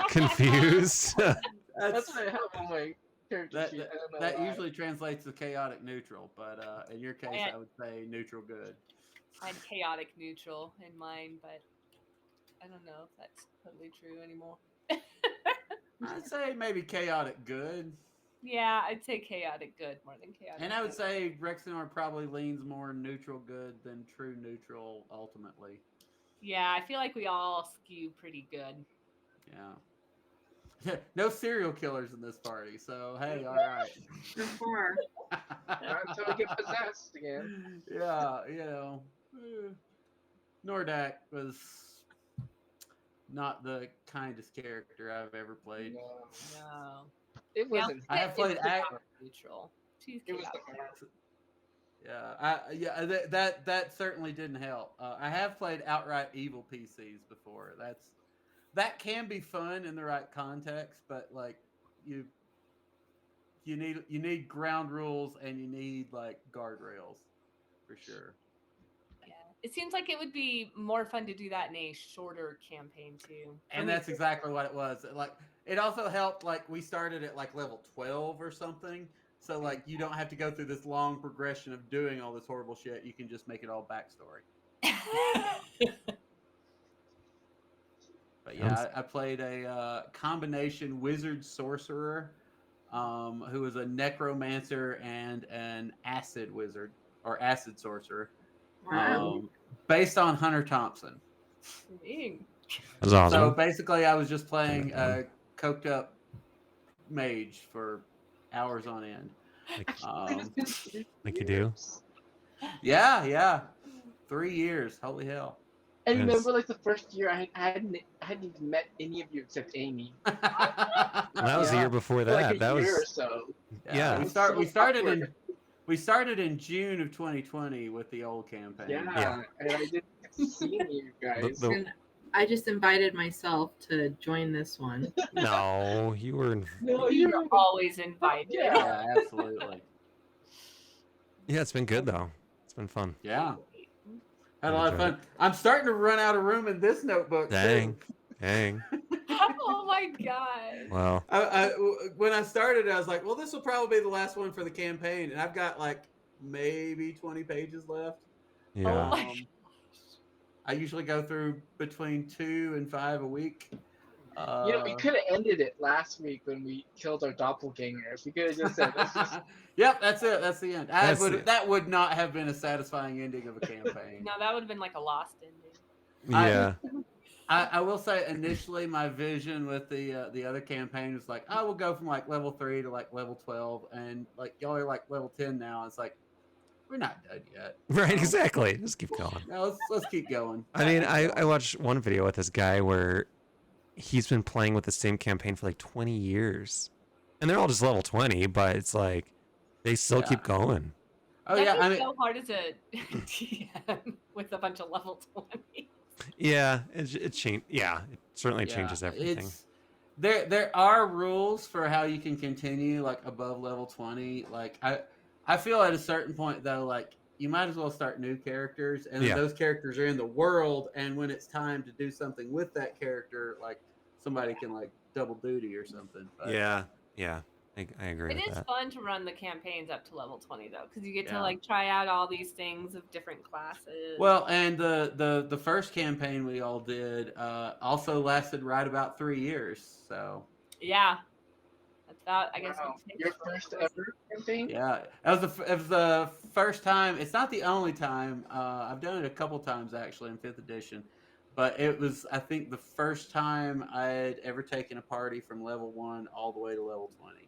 [SPEAKER 2] Confused.
[SPEAKER 3] That's what I have on my character
[SPEAKER 4] that
[SPEAKER 3] sheet. I don't know
[SPEAKER 4] that
[SPEAKER 3] why.
[SPEAKER 4] usually translates to chaotic neutral, but in your case,
[SPEAKER 6] had-
[SPEAKER 4] I would say neutral good.
[SPEAKER 6] I had chaotic neutral in mine, but I don't know if that's totally true anymore.
[SPEAKER 4] I'd say maybe chaotic good,
[SPEAKER 6] Yeah, I'd say chaotic good more than chaotic.
[SPEAKER 4] and I would
[SPEAKER 6] good.
[SPEAKER 4] say Rexenor probably leans more neutral good than true neutral ultimately.
[SPEAKER 6] Yeah, I feel like we all skew pretty good.
[SPEAKER 4] Yeah. No serial killers in this party, so hey, all right.
[SPEAKER 5] So far.
[SPEAKER 3] Not until we get possessed again.
[SPEAKER 4] Yeah, Nordak was not the kindest character I've ever played.
[SPEAKER 3] No,
[SPEAKER 6] No.
[SPEAKER 3] it wasn't.
[SPEAKER 4] I have played
[SPEAKER 6] chaotic neutral. She's
[SPEAKER 3] It was the
[SPEAKER 6] chaotic.
[SPEAKER 3] arm.
[SPEAKER 4] that certainly didn't help. I have played outright evil PCs before. That can be fun in the right context, but like you need ground rules and you need like guardrails for sure.
[SPEAKER 6] Yeah. It seems like it would be more fun to do that in a shorter campaign too.
[SPEAKER 4] And that's exactly what it was. Like it also helped like we started at like level 12 or something. So like you don't have to go through this long progression of doing all this horrible shit. You can just make it all backstory. But yeah, I played a combination wizard sorcerer, who was a necromancer and an acid wizard or acid sorcerer,
[SPEAKER 5] Wow.
[SPEAKER 4] based on Hunter Thompson.
[SPEAKER 2] That's awesome.
[SPEAKER 4] So basically, I was just playing a coked up mage for hours on end.
[SPEAKER 2] Like you do.
[SPEAKER 4] Yeah, 3 years. Holy hell!
[SPEAKER 3] I
[SPEAKER 2] Yes.
[SPEAKER 3] remember like the first year I hadn't even met any of you except Amy.
[SPEAKER 2] That was the
[SPEAKER 4] Yeah.
[SPEAKER 2] year before
[SPEAKER 3] For
[SPEAKER 2] that.
[SPEAKER 3] like a
[SPEAKER 2] That
[SPEAKER 3] year or
[SPEAKER 2] was
[SPEAKER 3] so.
[SPEAKER 2] Yeah.
[SPEAKER 4] We
[SPEAKER 3] So
[SPEAKER 4] started
[SPEAKER 3] awkward.
[SPEAKER 4] in June of 2020 with the old campaign.
[SPEAKER 3] Yeah, and I didn't see any of you guys.
[SPEAKER 2] the-
[SPEAKER 5] And I just invited myself to join this one.
[SPEAKER 2] no. You were.
[SPEAKER 3] No,
[SPEAKER 6] You're always invited.
[SPEAKER 3] Yeah.
[SPEAKER 4] Yeah, absolutely.
[SPEAKER 2] Yeah, it's been good though. It's been fun.
[SPEAKER 4] Yeah. Had a lot of fun. I'm starting to run out of room in this notebook.
[SPEAKER 2] Dang.
[SPEAKER 4] Too.
[SPEAKER 2] Dang.
[SPEAKER 6] Oh my god.
[SPEAKER 2] Well,
[SPEAKER 4] When I started, I was like, well, this will probably be the last one for the campaign. And I've got like maybe 20 pages left.
[SPEAKER 2] yeah.
[SPEAKER 6] my
[SPEAKER 4] I usually go through between 2 and 5 a week.
[SPEAKER 3] We could have ended it last week when we killed our doppelgangers. We could have just said, let's just.
[SPEAKER 4] Yep, that's it. That's the end.
[SPEAKER 2] That's it.
[SPEAKER 4] That would not have been a satisfying ending of a campaign.
[SPEAKER 6] No, that would have been like a lost ending.
[SPEAKER 2] Yeah.
[SPEAKER 4] I will say initially my vision with the other campaign was like, I will go from like level 3 to like level 12, and like y'all are like level 10 now. It's like we're not done yet.
[SPEAKER 2] Right. Exactly. Just keep going.
[SPEAKER 4] No, let's keep going.
[SPEAKER 2] I mean, I watched one video with this guy where he's been playing with the same campaign for like 20 years, and they're all just level 20, but it's like they still keep going.
[SPEAKER 4] Oh
[SPEAKER 6] That'd
[SPEAKER 4] yeah,
[SPEAKER 6] be
[SPEAKER 4] I mean,
[SPEAKER 6] so hard as a DM with a bunch of level 20.
[SPEAKER 2] Yeah, it changed. Yeah, it certainly changes everything.
[SPEAKER 4] There are rules for how you can continue like above level 20. Like I feel at a certain point though, like you might as well start new characters, and then those characters are in the world, and when it's time to do something with that character, like somebody can like double duty or something. But,
[SPEAKER 2] Yeah, I agree
[SPEAKER 6] It
[SPEAKER 2] with
[SPEAKER 6] is
[SPEAKER 2] that.
[SPEAKER 6] fun to run the campaigns up to level 20 though, because you get to like try out all these things of different classes.
[SPEAKER 4] Well, and the first campaign we all did also lasted right about 3 years. So
[SPEAKER 6] yeah, that's about I guess.
[SPEAKER 3] Wow. Your first ever campaign?
[SPEAKER 4] yeah, it was the first time. It's not the only time. I've done it a couple times actually in 5th edition, but it was I think the first time I had ever taken a party from level 1 all the way to level 20.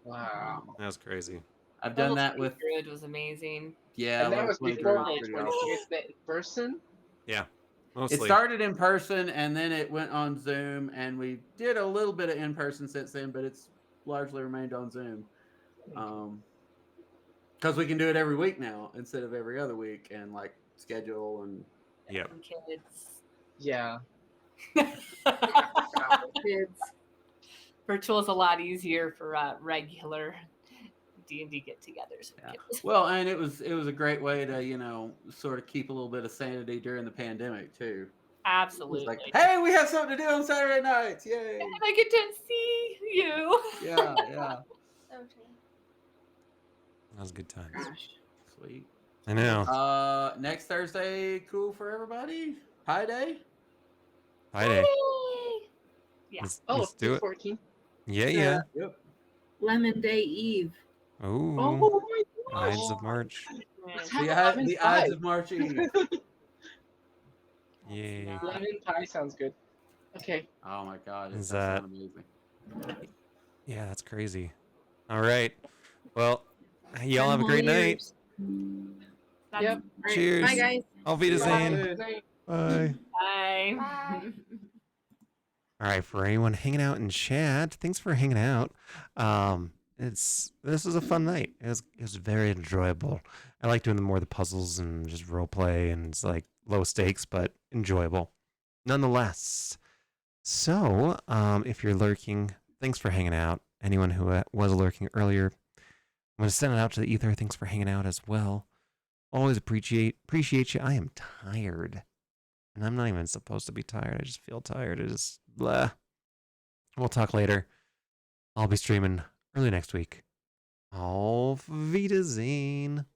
[SPEAKER 3] Wow.
[SPEAKER 2] That was crazy.
[SPEAKER 4] I've done
[SPEAKER 6] Level
[SPEAKER 4] that with
[SPEAKER 6] 3 was amazing.
[SPEAKER 4] yeah.
[SPEAKER 3] And that
[SPEAKER 4] level
[SPEAKER 3] was
[SPEAKER 4] 20
[SPEAKER 3] before
[SPEAKER 4] was
[SPEAKER 3] level
[SPEAKER 4] pretty
[SPEAKER 3] 20.
[SPEAKER 4] awesome.
[SPEAKER 3] You guys met in person?
[SPEAKER 2] Yeah,
[SPEAKER 4] It
[SPEAKER 2] mostly.
[SPEAKER 4] started in person and then it went on Zoom, and we did a little bit of in person since then, but it's largely remained on Zoom. Because we can do it every week now instead of every other week, and like schedule and
[SPEAKER 2] Yep.
[SPEAKER 6] And kids.
[SPEAKER 3] Yeah.
[SPEAKER 5] Kids.
[SPEAKER 6] Virtual is a lot easier for regular D&D get-togethers. with
[SPEAKER 4] yeah.
[SPEAKER 6] kids.
[SPEAKER 4] Well, and it was a great way to sort of keep a little bit of sanity during the pandemic too. It was
[SPEAKER 6] Absolutely.
[SPEAKER 4] like, hey, we have something to do on Saturday nights, yay!
[SPEAKER 6] And I get to see, you.
[SPEAKER 4] Yeah, yeah.
[SPEAKER 8] So true.
[SPEAKER 2] That was good times.
[SPEAKER 5] Gosh.
[SPEAKER 4] Sweet.
[SPEAKER 2] I know.
[SPEAKER 4] Next Thursday, cool for everybody? Pie Day?
[SPEAKER 2] Pie day.
[SPEAKER 6] Yay! Yeah.
[SPEAKER 3] Oh,
[SPEAKER 2] Let's do it.
[SPEAKER 3] 14.
[SPEAKER 2] Yeah,
[SPEAKER 5] It's,
[SPEAKER 2] yeah.
[SPEAKER 4] Yep.
[SPEAKER 5] Lemon Day Eve.
[SPEAKER 2] Ooh.
[SPEAKER 3] Oh my gosh.
[SPEAKER 2] Ides of March.
[SPEAKER 3] Let's
[SPEAKER 6] Man,
[SPEAKER 3] have a lemon
[SPEAKER 4] The
[SPEAKER 3] pie.
[SPEAKER 4] Ides of March Eve.
[SPEAKER 2] Yay.
[SPEAKER 6] not-
[SPEAKER 3] Lemon pie sounds good. Okay.
[SPEAKER 4] Oh my god, it
[SPEAKER 2] Is
[SPEAKER 4] does
[SPEAKER 2] that-
[SPEAKER 4] sound amazing.
[SPEAKER 2] Yeah, that's crazy. All right. Well, y'all
[SPEAKER 5] 10
[SPEAKER 2] have a
[SPEAKER 5] whole
[SPEAKER 2] great night.
[SPEAKER 5] years.
[SPEAKER 6] That's
[SPEAKER 3] Yep.
[SPEAKER 5] All right,
[SPEAKER 2] Cheers.
[SPEAKER 5] bye, guys.
[SPEAKER 2] Auf Wiedersehen.
[SPEAKER 3] Good night.
[SPEAKER 2] Bye.
[SPEAKER 6] Bye.
[SPEAKER 8] Bye.
[SPEAKER 2] All right, for anyone hanging out in chat, thanks for hanging out. This was a fun night. It was very enjoyable. I like doing more of the puzzles and just role play, and it's like low stakes but enjoyable, nonetheless. So, if you're lurking, thanks for hanging out. Anyone who was lurking earlier, I'm gonna send it out to the ether. Thanks for hanging out as well. Always appreciate you. I am tired. And I'm not even supposed to be tired. I just feel tired. It is blah. We'll talk later. I'll be streaming early next week. Auf Wiedersehen.